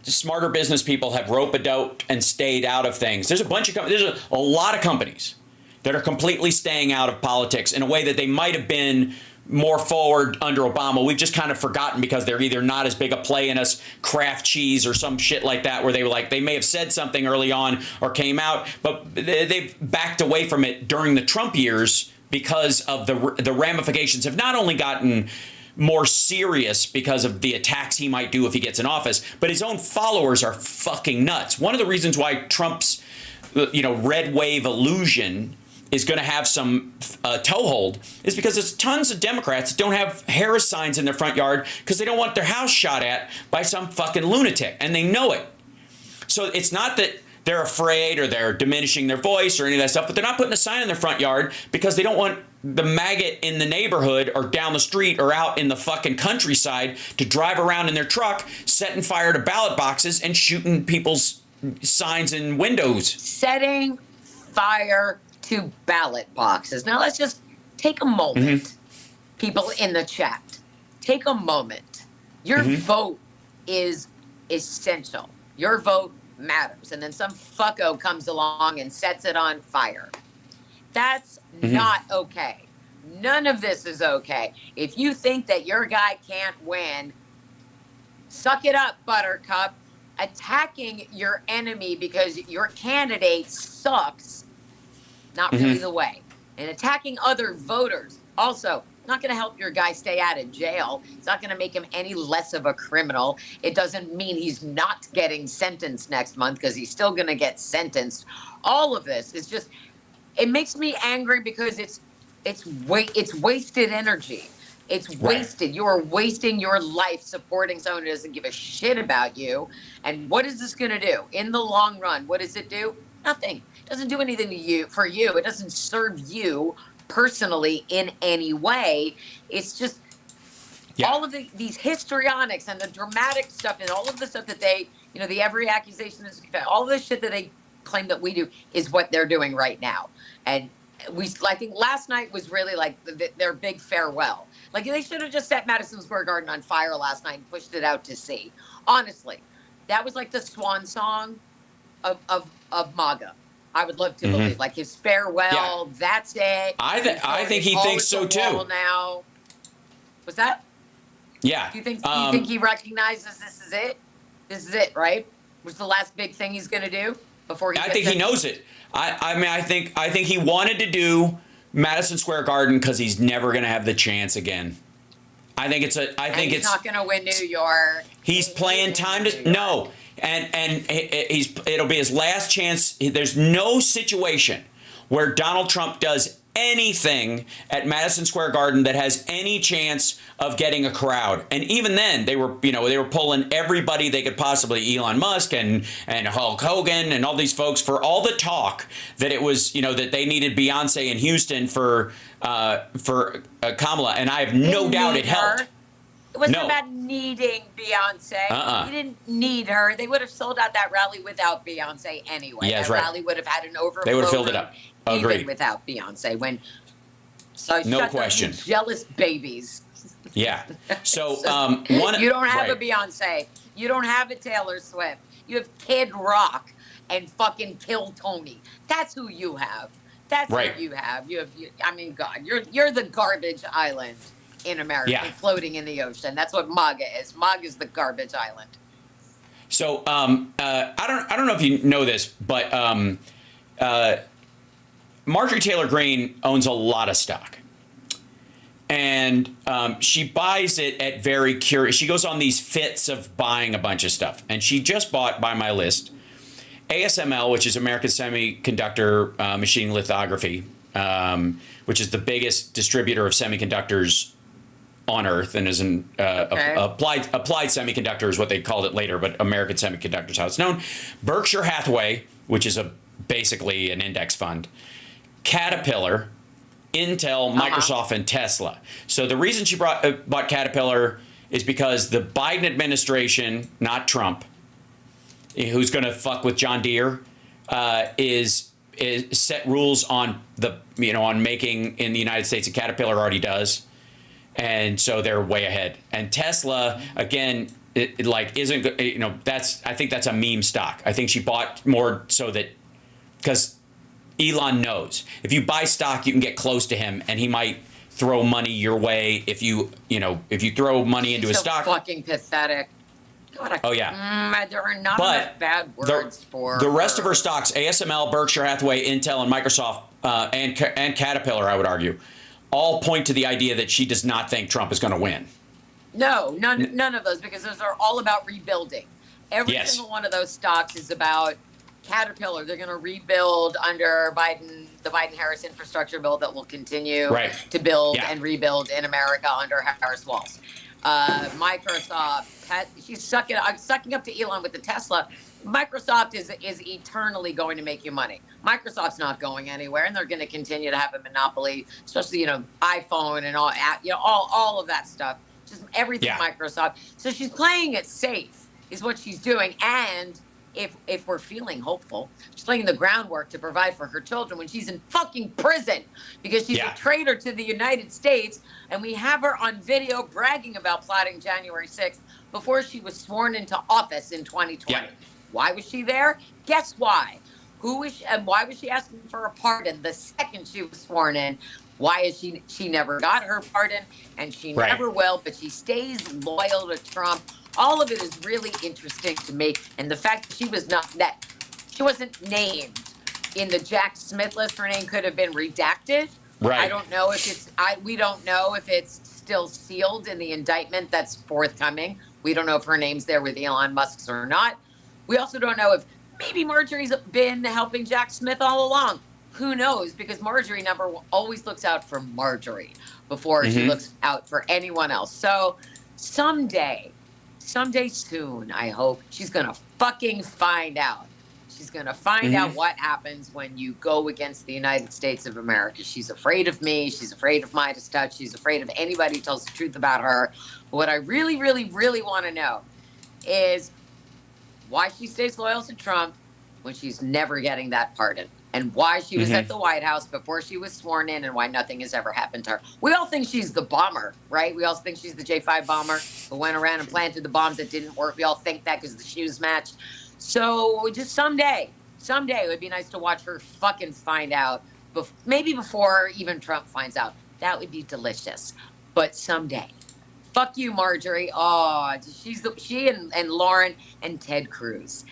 smarter business people have roped out and stayed out of things. There's a lot of companies that are completely staying out of politics in a way that they might have been more forward under Obama. We've just kind of forgotten because they're either not as big a play in us, Kraft cheese or some shit like that, where they may have said something early on or came out, but they've backed away from it during the Trump years because of the ramifications have not only gotten more serious because of the attacks he might do if he gets in office, but his own followers are fucking nuts. One of the reasons why Trump's red wave illusion is going to have some toehold is because there's tons of Democrats that don't have Harris signs in their front yard because they don't want their house shot at by some fucking lunatic, and they know it. So it's not that they're afraid or they're diminishing their voice or any of that stuff, but they're not putting a sign in their front yard because they don't want the maggot in the neighborhood or down the street or out in the fucking countryside to drive around in their truck, setting fire to ballot boxes and shooting people's signs and windows. Setting fire to ballot boxes. Now let's just take a moment, people in the chat. Take a moment. Your vote is essential. Your vote matters. And then some fucko comes along and sets it on fire. That's not okay. None of this is okay. If you think that your guy can't win, suck it up, Buttercup. Attacking your enemy because your candidate sucks, not really the way. And attacking other voters, also not going to help your guy stay out of jail. It's not going to make him any less of a criminal. It doesn't mean he's not getting sentenced next month because he's still going to get sentenced. All of this is just, it makes me angry because it's wasted energy. It's wasted. You are wasting your life supporting someone who doesn't give a shit about you. And what is this going to do in the long run? What does it do? Nothing. It doesn't do anything to you for you. It doesn't serve you personally in any way. It's just all of these histrionics and the dramatic stuff and all of the stuff that they, the every accusation is all this shit that they claim that we do is what they're doing right now. And I think last night was really like their big farewell. Like they should have just set Madison Square Garden on fire last night and pushed it out to sea. Honestly, that was like the swan song of MAGA. I would love to believe like his farewell. That's it. I think he thinks so too. Now, was that? Yeah. Do you think he recognizes this is it? This is it, right? Was the last big thing he's going to do before he? I think he knows it. I think he wanted to do Madison Square Garden because he's never going to have the chance again. I think it's not going to win New York. He's playing time to no. And it'll be his last chance. There's no situation where Donald Trump does anything at Madison Square Garden that has any chance of getting a crowd. And even then, they were pulling everybody they could possibly, Elon Musk and Hulk Hogan and all these folks for all the talk that it was, that they needed Beyonce in Houston for Kamala. And I have no doubt it helped. It wasn't about needing Beyonce. You didn't need her. They would have sold out that rally without Beyonce anyway. Yeah, that rally would have had an overflow. They would have filled it up. Agreed. Even without Beyonce. No question. Jealous babies. Yeah. So you don't have a Beyonce. You don't have a Taylor Swift. You have Kid Rock and fucking Kill Tony. That's who you have. That's who you have. God, you're the garbage island in America, floating in the ocean. That's what MAGA is. MAGA is the garbage island. So I don't know if you know this, but Marjorie Taylor Greene owns a lot of stock, and she buys it at very curious. She goes on these fits of buying a bunch of stuff, and she just bought, by my list, ASML, which is American Semiconductor Machine Lithography, which is the biggest distributor of semiconductors on Earth, and is an applied semiconductor is what they called it later, but American Semiconductor is how it's known. Berkshire Hathaway, which is basically an index fund. Caterpillar, Intel, Microsoft, and Tesla. So the reason she bought Caterpillar is because the Biden administration, not Trump, who's going to fuck with John Deere, is set rules on on making in the United States. And Caterpillar already does, and so they're way ahead. And Tesla, again, isn't I think that's a meme stock. I think she bought more so that because Elon knows if you buy stock, you can get close to him, and he might throw money your way if you throw money into a stock. Fucking pathetic. God, oh yeah. There are not enough bad words for the rest of her stocks: ASML, Berkshire Hathaway, Intel, and Microsoft, and Caterpillar. I would argue, all point to the idea that she does not think Trump is going to win. No, none of those, because those are all about rebuilding. Every single one of those stocks is about Caterpillar. They're going to rebuild under the Biden-Harris infrastructure bill that will continue to build and rebuild in America under Harris-Walz. Microsoft, she's sucking up to Elon with the Tesla. Microsoft is eternally going to make you money. Microsoft's not going anywhere, and they're going to continue to have a monopoly, especially iPhone and all of that stuff. Just everything Microsoft. So she's playing it safe, is what she's doing, and if we're feeling hopeful, she's laying the groundwork to provide for her children when she's in fucking prison because she's a traitor to the United States. And we have her on video bragging about plotting January 6th before she was sworn into office in 2020. Yeah. Why was she there? Guess why? Who was she, and why was she asking for a pardon the second she was sworn in? Why is she never got her pardon, and she never will, but she stays loyal to Trump. All of it is really interesting to me, and the fact that she wasn't named in the Jack Smith list, her name could have been redacted. Right. I don't know if we don't know if it's still sealed in the indictment that's forthcoming. We don't know if her name's there with Elon Musk's or not. We also don't know if maybe Marjorie's been helping Jack Smith all along. Who knows? Because Marjorie always looks out for Marjorie before she looks out for anyone else. So someday soon, I hope, she's going to fucking find out. She's going to find out what happens when you go against the United States of America. She's afraid of me. She's afraid of Midas Touch. She's afraid of anybody who tells the truth about her. But what I really, really, really want to know is why she stays loyal to Trump when she's never getting that pardon. And why she was at the White House before she was sworn in, and why nothing has ever happened to her. We all think she's the bomber, right? We all think she's the J5 bomber who went around and planted the bombs that didn't work. We all think that because the shoes matched. So just someday it would be nice to watch her fucking find out. Maybe before even Trump finds out. That would be delicious. But someday. Fuck you, Marjorie. Oh, she and Lauren and Ted Cruz.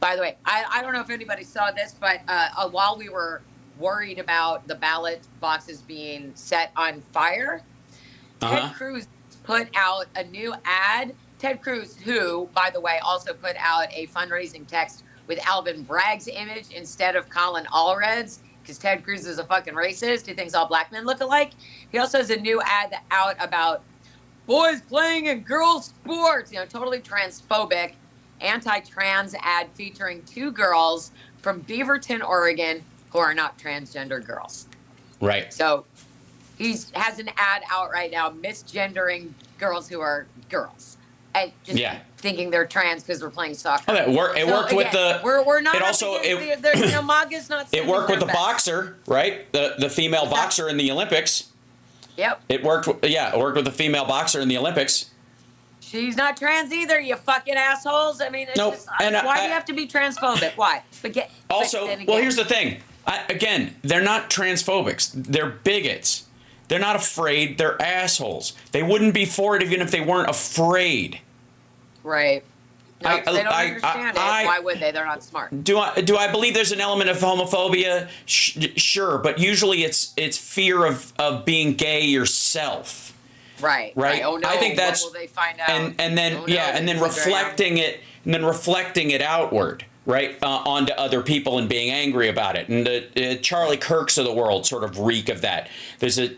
By the way, I don't know if anybody saw this, but while we were worried about the ballot boxes being set on fire, Ted Cruz put out a new ad. Ted Cruz, who, by the way, also put out a fundraising text with Alvin Bragg's image instead of Colin Allred's, because Ted Cruz is a fucking racist. He thinks all black men look alike. He also has a new ad out about boys playing in girls' sports, totally transphobic, anti-trans ad featuring two girls from Beaverton, Oregon, who are not transgender girls. Right. So he has an ad out right now misgendering girls who are girls. And just thinking they're trans because we're playing soccer. Oh, it worked with the. We're not. It also MAGA's not. It worked with the boxer, right? The female boxer in the Olympics. Yep. It worked. It worked with the female boxer in the Olympics. She's not trans either, you fucking assholes. I mean, why do you have to be transphobic? Why? Here's the thing. Again, they're not transphobics. They're bigots. They're not afraid. They're assholes. They wouldn't be for it even if they weren't afraid. Right. No, they don't understand it. Why would they? They're not smart. Do I believe there's an element of homophobia? Sure, but usually it's fear of being gay yourself. Right. Oh no! I think that's what will they find out? and then reflecting it outward. right, onto other people and being angry about it. And the Charlie Kirks of the world sort of reek of that. There's a,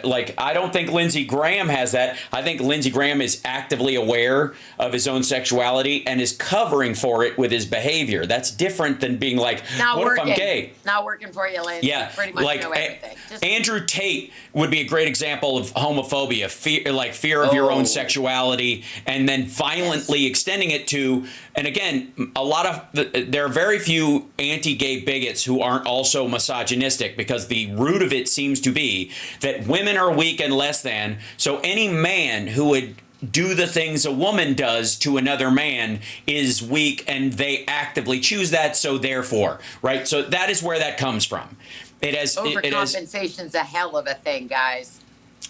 like, I don't think Lindsey Graham has that. I think Lindsey Graham is actively aware of his own sexuality and is covering for it with his behavior. That's different than being like, what if I'm gay? Not working for you, Lindsey. Yeah, Pretty much like know everything. Andrew Tate would be a great example of homophobia, fear of your own sexuality, and then violently extending it to, and again, there are very few anti-gay bigots who aren't also misogynistic, because the root of it seems to be that women are weak and less than, so any man who would do the things a woman does to another man is weak, and they actively choose that, so therefore, right? So that is where that comes from. Overcompensation's a hell of a thing, guys.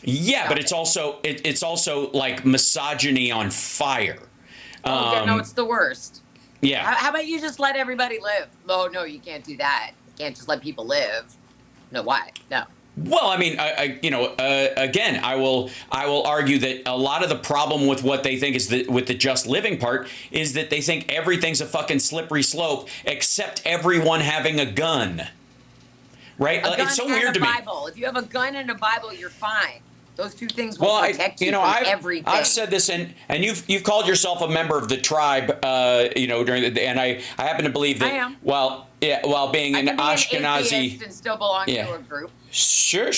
Yeah, but it's also like misogyny on fire. It's the worst. Yeah. How about you just let everybody live? Oh, no, you can't do that. You can't just let people live. No, why? No. Well, I mean, again, I will argue that a lot of the problem with what they think is with the just living part is that they think everything's a fucking slippery slope except everyone having a gun. Right? It's so weird to me. Bible. If you have a gun and a Bible, you're fine. Those two things will protect you from everything. I've said this, and you've called yourself a member of the tribe, and I happen to believe that. I am. Well, being an Ashkanazi and still belong to a group. Sure.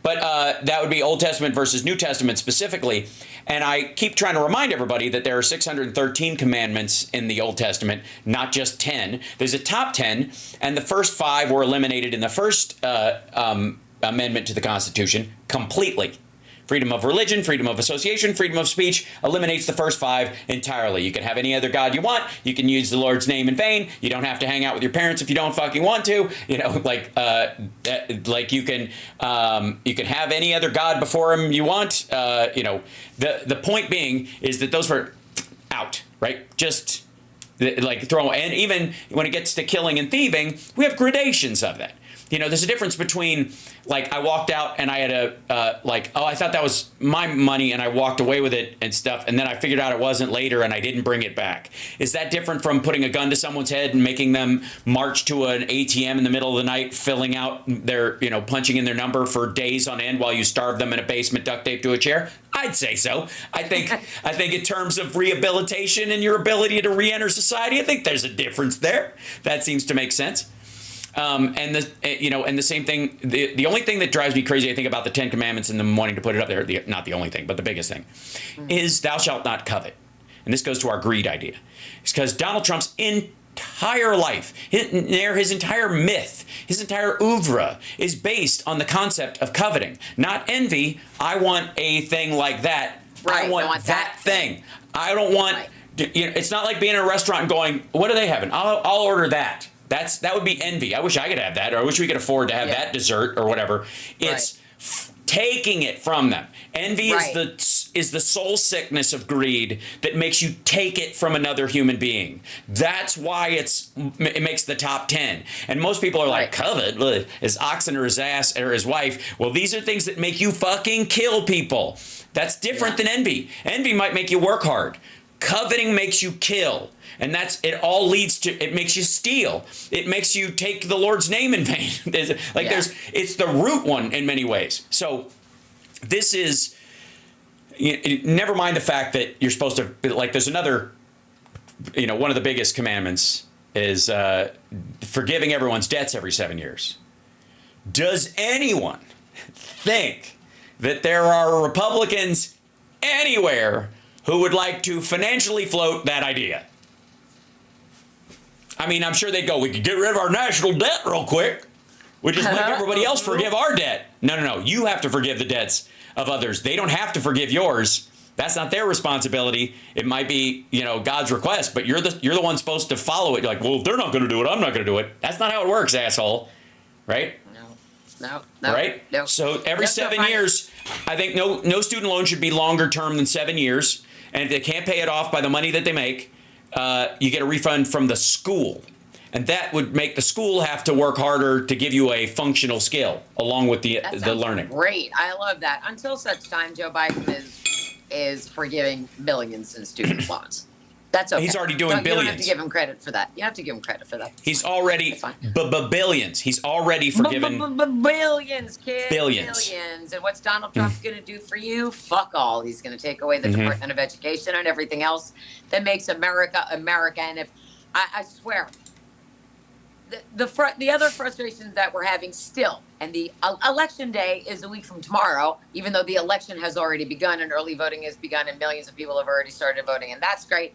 But that would be Old Testament versus New Testament specifically. And I keep trying to remind everybody that there are 613 commandments in the Old Testament, not just 10. There's a top 10, and the first 5 were eliminated in the first amendment to the Constitution completely. Freedom of religion, freedom of association, freedom of speech eliminates the first 5 entirely. You can have any other God you want. You can use the Lord's name in vain. You don't have to hang out with your parents if you don't fucking want to. You can have any other God before him you want. The point being is that those were out, right? Just throw. And even when it gets to killing and thieving, we have gradations of that. There's a difference between, I walked out and I had I thought that was my money and I walked away with it and stuff, and then I figured out it wasn't later and I didn't bring it back. Is that different from putting a gun to someone's head and making them march to an ATM in the middle of the night, filling out their, punching in their number for days on end while you starve them in a basement duct taped to a chair? I'd say so. I think in terms of rehabilitation and your ability to re-enter society, I think there's a difference there. That seems to make sense. And the same thing, the only thing that drives me crazy, I think, about the 10 Commandments and them wanting to put it up there, not the only thing, but the biggest thing, is thou shalt not covet. And this goes to our greed idea. It's because Donald Trump's entire life, his entire myth, his entire oeuvre is based on the concept of coveting, not envy. I want a thing like that. Right, I want that thing. I don't want, it's not like being in a restaurant and going, what are they having? I'll order that. That would be envy. I wish I could have that, or I wish we could afford to have that dessert or whatever. It's taking it from them. Envy is the soul sickness of greed that makes you take it from another human being. That's why it makes the top 10. And most people are like, covet, his oxen or his ass or his wife. Well, these are things that make you fucking kill people. That's different than envy. Envy might make you work hard. Coveting makes you kill. And it all leads to, it makes you steal. It makes you take the Lord's name in vain. It's the root one in many ways. So this is, never mind the fact that you're supposed to, there's another, one of the biggest commandments is forgiving everyone's debts every 7 years. Does anyone think that there are Republicans anywhere who would like to financially float that idea? I mean, I'm sure they'd go, we could get rid of our national debt real quick. We just make everybody else forgive our debt. No. You have to forgive the debts of others. They don't have to forgive yours. That's not their responsibility. It might be, God's request, but you're the one supposed to follow it. You're like, well, if they're not going to do it, I'm not going to do it. That's not how it works, asshole. Right? No. Right? No. So every 7 years, I think no student loan should be longer term than 7 years. And if they can't pay it off by the money that they make, you get a refund from the school. And that would make the school have to work harder to give you a functional skill along with the learning. Great. I love that. Until such time Joe Biden is forgiving billions in student loans. That's okay. He's already doing billions. You don't have to give him credit for that. You don't have to give him credit for that. He's already billions. He's already forgiven billions, kids. Billions. And what's Donald Trump going to do for you? Fuck all. He's going to take away the Department of Education and everything else that makes America America. And if I swear, the other frustrations that we're having still, and the election day is a week from tomorrow, even though the election has already begun and early voting has begun and millions of people have already started voting, and that's great.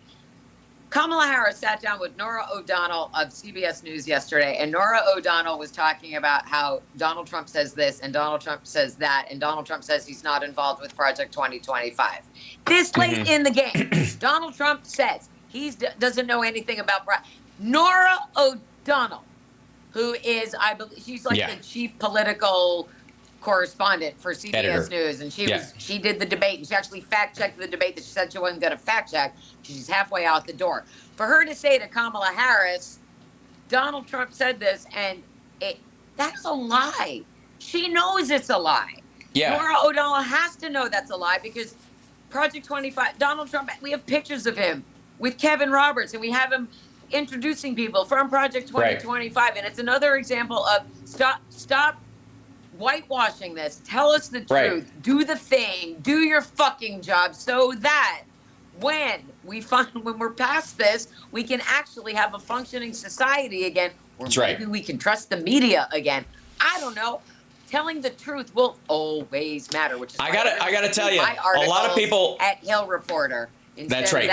Kamala Harris sat down with Norah O'Donnell of CBS News yesterday, and Norah O'Donnell was talking about how Donald Trump says this and Donald Trump says that, and Donald Trump says he's not involved with Project 2025. This late in the game, Donald Trump says he doesn't know anything about Norah O'Donnell, who is, I believe, she's like the chief political correspondent for CBS News, and she did the debate, and she actually fact-checked the debate that she said she wasn't going to fact-check. She's halfway out the door. For her to say to Kamala Harris, Donald Trump said this, and that's a lie. She knows it's a lie. Yeah. Norah O'Donnell has to know that's a lie, because Project 25, Donald Trump, we have pictures of him with Kevin Roberts, and we have him introducing people from Project 2025, and it's another example of stop whitewashing this. Tell us the truth. Do the thing. Do your fucking job, so that when we're past this, we can actually have a functioning society again. Or maybe we can trust the media again. I don't know. Telling the truth will always matter. Which is I gotta tell you, a lot of people at Hill Reporter. That's right.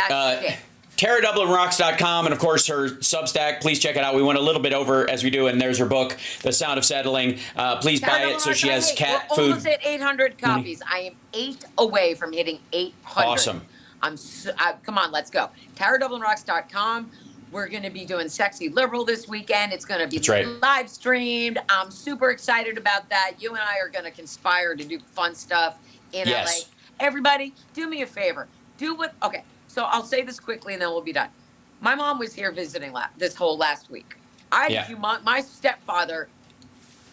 TaraDublinRocks.com, and of course her Substack. Please check it out. We went a little bit over as we do, and there's her book, The Sound of Settling. Please buy it so she has cat food. We're almost at 800 copies. I am 8 away from hitting 800. Awesome. Come on, let's go. TaraDublinRocks.com. We're going to be doing Sexy Liberal this weekend. It's going to be live streamed. I'm super excited about that. You and I are going to conspire to do fun stuff in LA. Everybody, do me a favor. Okay. So I'll say this quickly and then we'll be done. My mom was here visiting this whole last week. My stepfather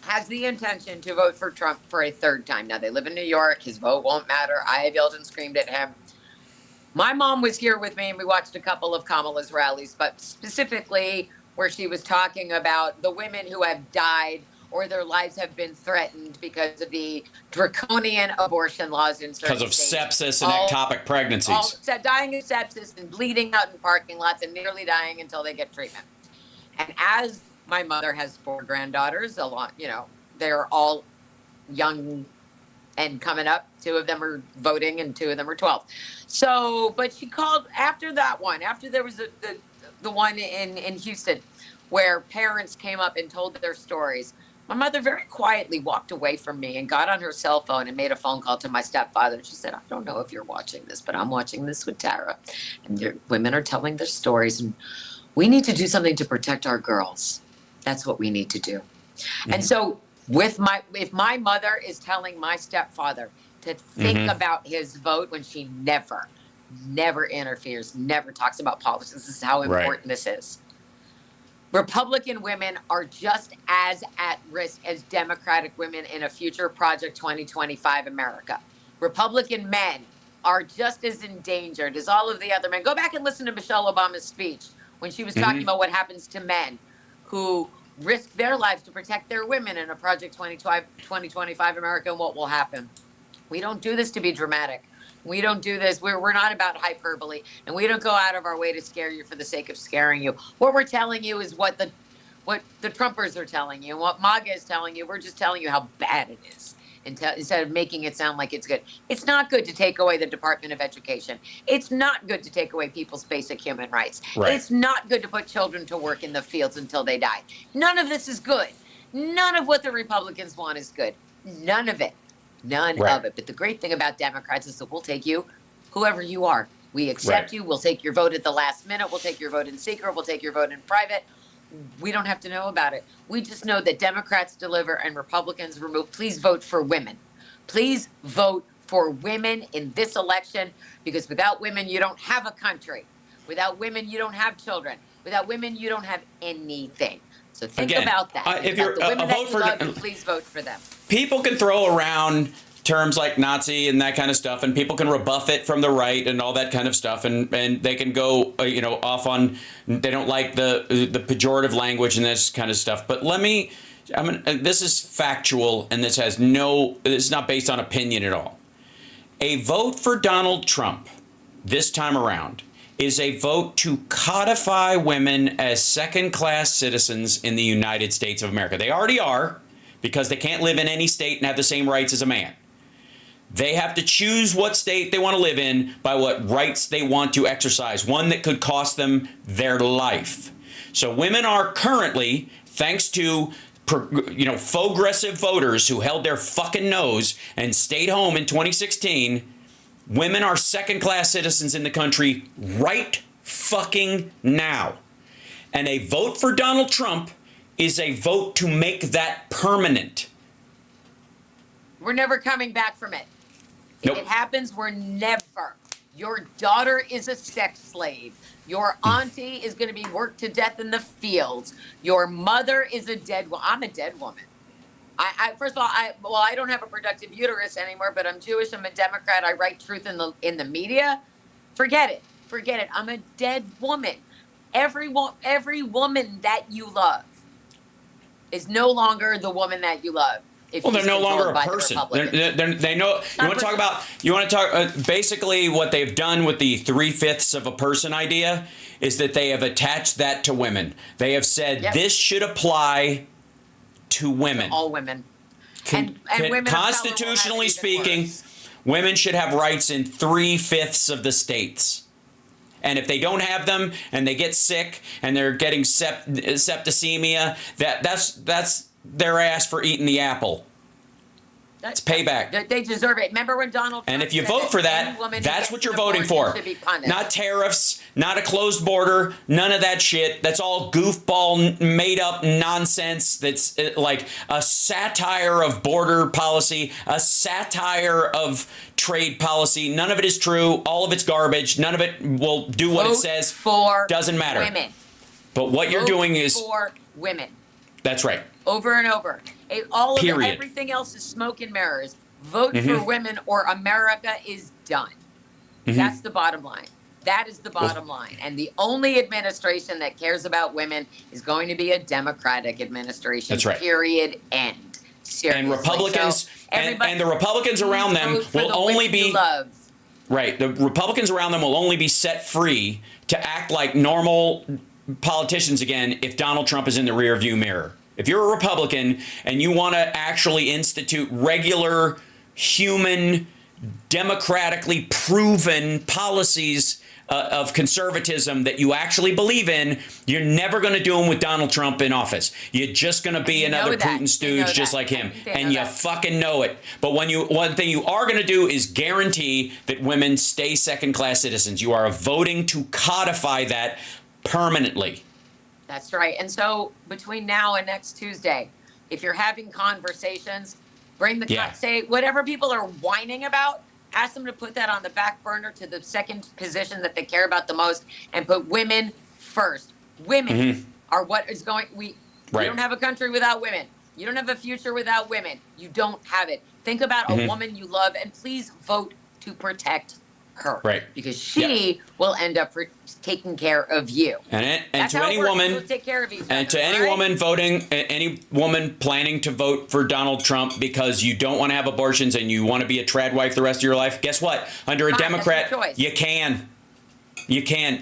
has the intention to vote for Trump for a third time. Now, they live in New York. His vote won't matter. I have yelled and screamed at him. My mom was here with me, and we watched a couple of Kamala's rallies, but specifically where she was talking about the women who have died or their lives have been threatened because of the draconian abortion laws in certain states. Because of sepsis and ectopic pregnancies. Dying of sepsis and bleeding out in parking lots and nearly dying until they get treatment. And as my mother has 4 granddaughters, they're all young and coming up. 2 of them are voting and 2 of them are 12. So, but she called after that one, after there was the one in Houston where parents came up and told their stories. My mother very quietly walked away from me and got on her cell phone and made a phone call to my stepfather. She said, I don't know if you're watching this, but I'm watching this with Tara. And women are telling their stories, and we need to do something to protect our girls. That's what we need to do. Mm-hmm. And so if my mother is telling my stepfather to think about his vote when she never interferes, never talks about politics, this is how important this is. Republican women are just as at risk as Democratic women in a future Project 2025 America. Republican men are just as endangered as all of the other men. Go back and listen to Michelle Obama's speech when she was talking about what happens to men who risk their lives to protect their women in a Project 2025 America, and what will happen. We don't do this to be dramatic. We don't do this. We're not about hyperbole, and we don't go out of our way to scare you for the sake of scaring you. What we're telling you is what the Trumpers are telling you, and what MAGA is telling you. We're just telling you how bad it is, instead of making it sound like it's good. It's not good to take away the Department of Education. It's not good to take away people's basic human rights. It's not good to put children to work in the fields until they die. None of this is good. None of what the Republicans want is good. None of it. None of it. But the great thing about Democrats is that we'll take you, whoever you are. We accept you. We'll take your vote at the last minute. We'll take your vote in secret. We'll take your vote in private. We don't have to know about it. We just know that Democrats deliver and Republicans remove. Please vote for women. Please vote for women in this election, because without women, you don't have a country. Without women, you don't have children. Without women, you don't have anything. So think about that. If you're the women a vote for, love, please vote for them. People can throw around terms like Nazi and that kind of stuff, and people can rebuff it from the right and all that kind of stuff, and they can go off on, they don't like the pejorative language and this kind of stuff. But this is factual, and this is not based on opinion at all. A vote for Donald Trump this time around is a vote to codify women as second-class citizens in the United States of America. They already are, because they can't live in any state and have the same rights as a man. They have to choose what state they want to live in by what rights they want to exercise, one that could cost them their life. So women are currently, thanks to progressive voters who held their fucking nose and stayed home in 2016, women are second-class citizens in the country right fucking now. And a vote for Donald Trump is a vote to make that permanent. We're never coming back from it. Nope. If it happens, we're never. Your daughter is a sex slave. Your auntie is going to be worked to death in the fields. Your mother is a dead woman. I'm a dead woman. First of all, I don't have a productive uterus anymore, but I'm Jewish. I'm a Democrat. I write truth in the media. Forget it. I'm a dead woman. Every woman that you love is no longer the woman that you love. Well, they're no longer a person. They know. You want to talk. Basically, what they've done with the 3/5 of a person idea is that they have attached that to women. They have said this should apply to women. To all women. And women constitutionally speaking, women should have rights in 3/5 of the states. And if they don't have them, and they get sick, and they're getting septicemia, that's their ass for eating the apple. It's payback. They deserve it. Remember when Donald Trump and if you vote for that, that's what you're voting for. Not tariffs, not a closed border, none of that shit. That's all goofball, made up nonsense. That's like a satire of border policy, a satire of trade policy. None of it is true. All of it's garbage. None of it will do what it says. Doesn't matter. Women. But what you're doing is for women. That's right. Over and over. Everything else is smoke and mirrors. Vote for women or America is done. That's the bottom line. That is the bottom line. And the only administration that cares about women is going to be a Democratic administration. That's right. Period. End. Seriously. And Republicans and the Republicans around them will only be right. The Republicans around them will only be set free to act like normal politicians again if Donald Trump is in the rearview mirror. If you're a Republican and you want to actually institute regular, human, democratically proven policies of conservatism that you actually believe in, you're never going to do them with Donald Trump in office. You're just going to be another Putin stooge just like him. And you fucking know it. But one thing you are going to do is guarantee that women stay second-class citizens. You are voting to codify that permanently. That's right. And so between now and next Tuesday, if you're having conversations, say whatever people are whining about, ask them to put that on the back burner to the second position that they care about the most and put women first. Women are what is going. We don't have a country without women. You don't have a future without women. You don't have it. Think about a woman you love and please vote to protect her, because she will end up taking care of you. And to any woman, take care of each other, and to any woman voting, any woman planning to vote for Donald Trump because you don't want to have abortions and you want to be a trad wife the rest of your life, guess what? Under a Democrat, you can.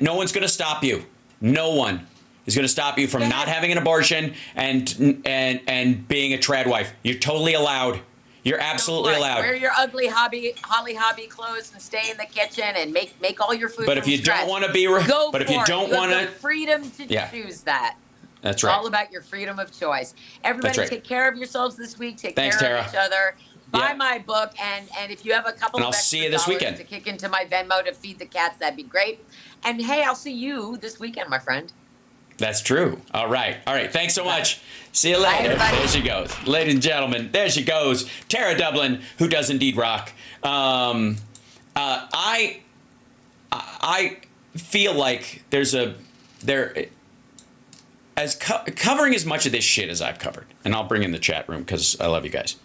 No one's going to stop you. No one is going to stop you from not having an abortion and being a trad wife. You're totally allowed. You're absolutely allowed. Wear your ugly Holly Hobby clothes and stay in the kitchen and make all your food. But if you don't want to be, but if you don't want to, freedom to choose that. That's right. It's all about your freedom of choice. Everybody, take care of yourselves this week. Take care Tara. of each other. Buy my book, and if you have a couple of I'll see you extra this dollars weekend to kick into my Venmo to feed the cats, that'd be great. And hey, I'll see you this weekend, my friend. That's true. All right. Thanks so much. See you later. There she goes. Ladies and gentlemen, there she goes. Tara Dublin, who does indeed rock. I feel like covering as much of this shit as I've covered. And I'll bring in the chat room because I love you guys.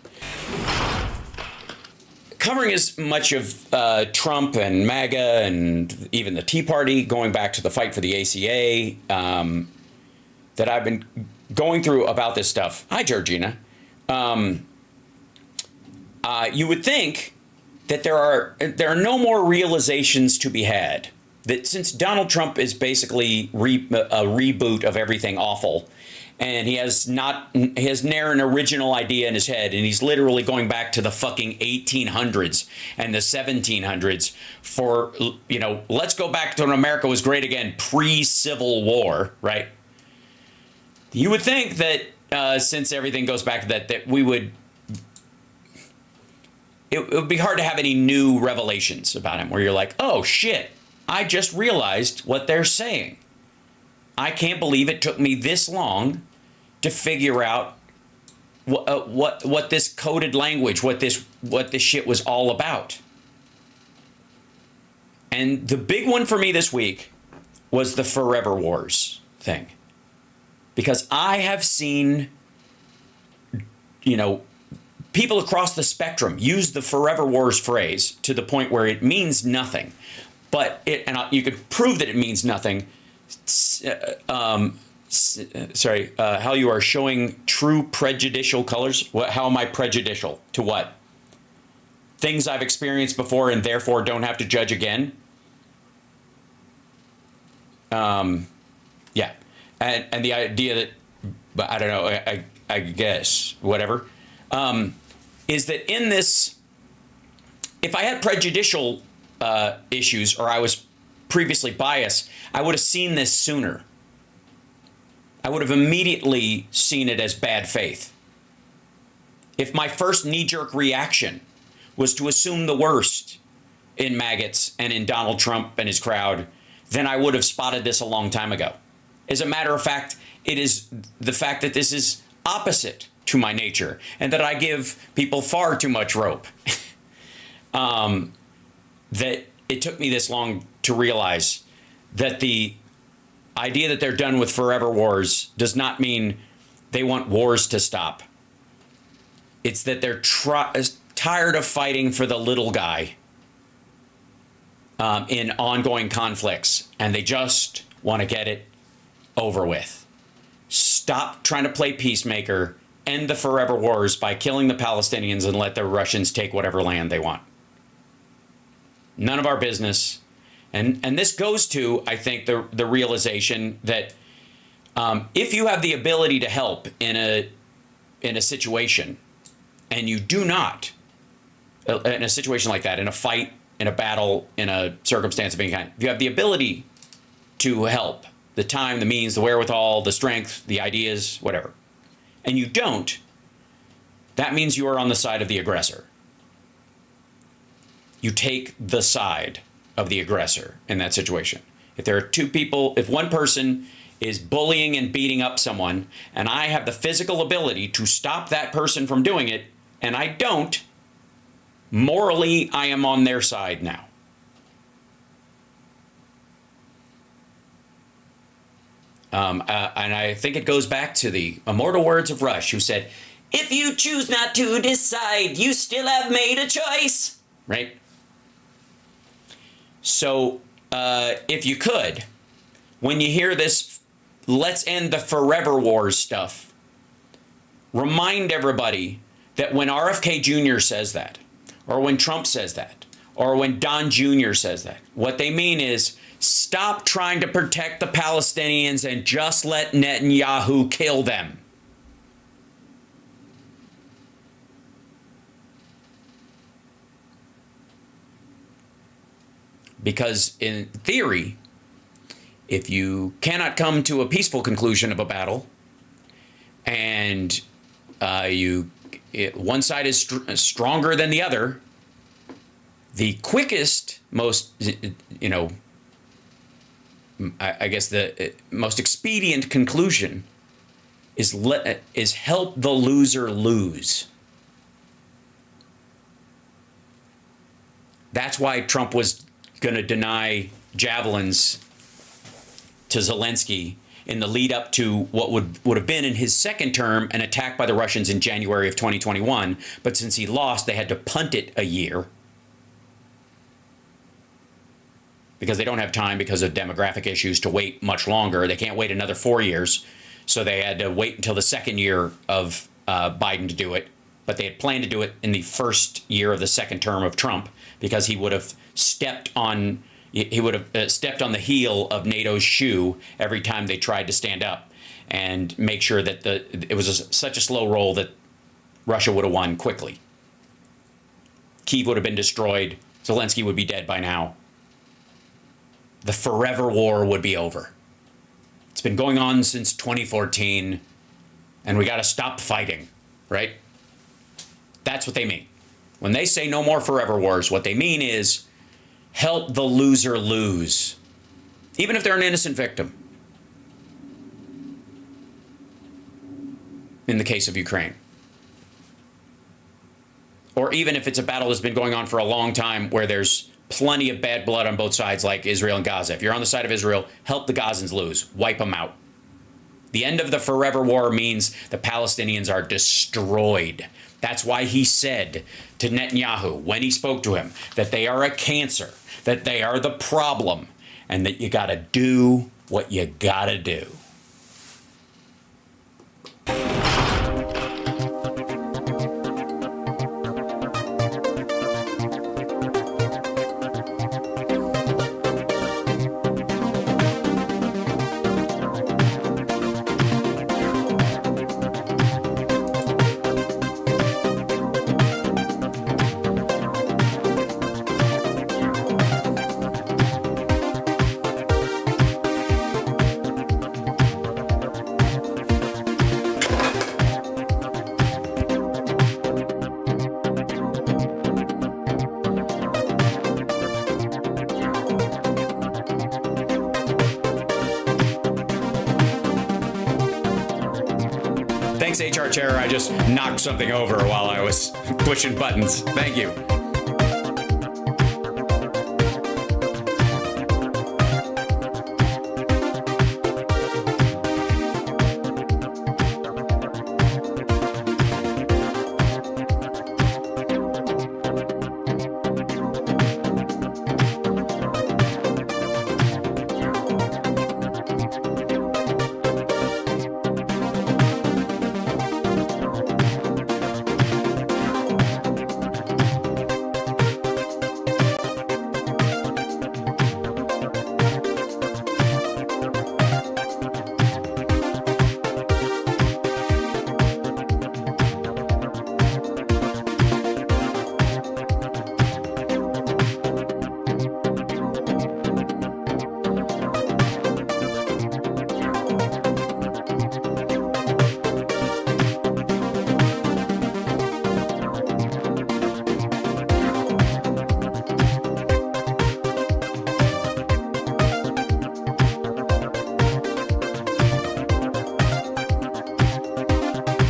covering as much of Trump and MAGA and even the Tea Party, going back to the fight for the ACA, that I've been going through about this stuff. Hi, Georgina. You would think that there are no more realizations to be had. That since Donald Trump is basically a reboot of everything awful, and he has ne'er an original idea in his head, and he's literally going back to the fucking 1800s and the 1700s for, you know, let's go back to when America was great again, pre-Civil War, right? You would think that since everything goes back to that we would, it would be hard to have any new revelations about him where you're like, oh shit, I just realized what they're saying. I can't believe it took me this long to figure out what this coded language, what this shit was all about. And the big one for me this week was the Forever Wars thing. Because I have seen, you know, people across the spectrum use the Forever Wars phrase to the point where it means nothing. But you could prove that it means nothing. How you are showing true prejudicial colors. How am I prejudicial to what? Things I've experienced before and therefore don't have to judge again. Yeah, and the idea that, but I don't know. I guess whatever, is that in this, if I had prejudicial issues or I was previously biased, I would have seen this sooner. I would have immediately seen it as bad faith. If my first knee-jerk reaction was to assume the worst in maggots and in Donald Trump and his crowd, then I would have spotted this a long time ago. As a matter of fact, it is the fact that this is opposite to my nature and that I give people far too much rope. That it took me this long to realize that the idea that they're done with Forever Wars does not mean they want wars to stop. It's that they're tired of fighting for the little guy in ongoing conflicts, and they just want to get it over with. Stop trying to play peacemaker, end the Forever Wars by killing the Palestinians and let the Russians take whatever land they want. None of our business. And this goes to, I think, the realization that if you have the ability to help in a situation, and you do not, in a situation like that, in a fight, in a battle, in a circumstance of any kind, if you have the ability to help, the time, the means, the wherewithal, the strength, the ideas, whatever, and you don't, that means you are on the side of the aggressor. You take the side of the aggressor in that situation. If there are two people, if one person is bullying and beating up someone, and I have the physical ability to stop that person from doing it, and I don't, morally, I am on their side now. And I think it goes back to the immortal words of Rush, who said, "If you choose not to decide, you still have made a choice." Right? So, if you could, when you hear this, let's end the Forever Wars stuff, remind everybody that when RFK Jr. says that, or when Trump says that, or when Don Jr. says that, what they mean is stop trying to protect the Palestinians and just let Netanyahu kill them. Because in theory, if you cannot come to a peaceful conclusion of a battle, and one side is stronger than the other, the quickest, most, I guess the most expedient conclusion is help the loser lose. That's why Trump was going to deny javelins to Zelensky in the lead up to what would have been in his second term an attack by the Russians in January of 2021. But since he lost, they had to punt it a year because they don't have time because of demographic issues to wait much longer. They can't wait another 4 years. So they had to wait until the second year of Biden to do it. But they had planned to do it in the first year of the second term of Trump, because he would have stepped on the heel of NATO's shoe every time they tried to stand up and make sure that it was such a slow roll that Russia would have won quickly. Kyiv would have been destroyed. Zelensky would be dead by now. The forever war would be over. It's been going on since 2014, and we got to stop fighting, right? That's what they mean. When they say no more forever wars, what they mean is help the loser lose, even if they're an innocent victim. In the case of Ukraine. Or even if it's a battle that's been going on for a long time where there's plenty of bad blood on both sides, like Israel and Gaza. If you're on the side of Israel, help the Gazans lose. Wipe them out. The end of the forever war means the Palestinians are destroyed. That's why he said to Netanyahu, when he spoke to him, that they are a cancer, that they are the problem, and that you got to do what you got to do. Thanks, HR Chair. I just knocked something over while I was pushing buttons. Thank you.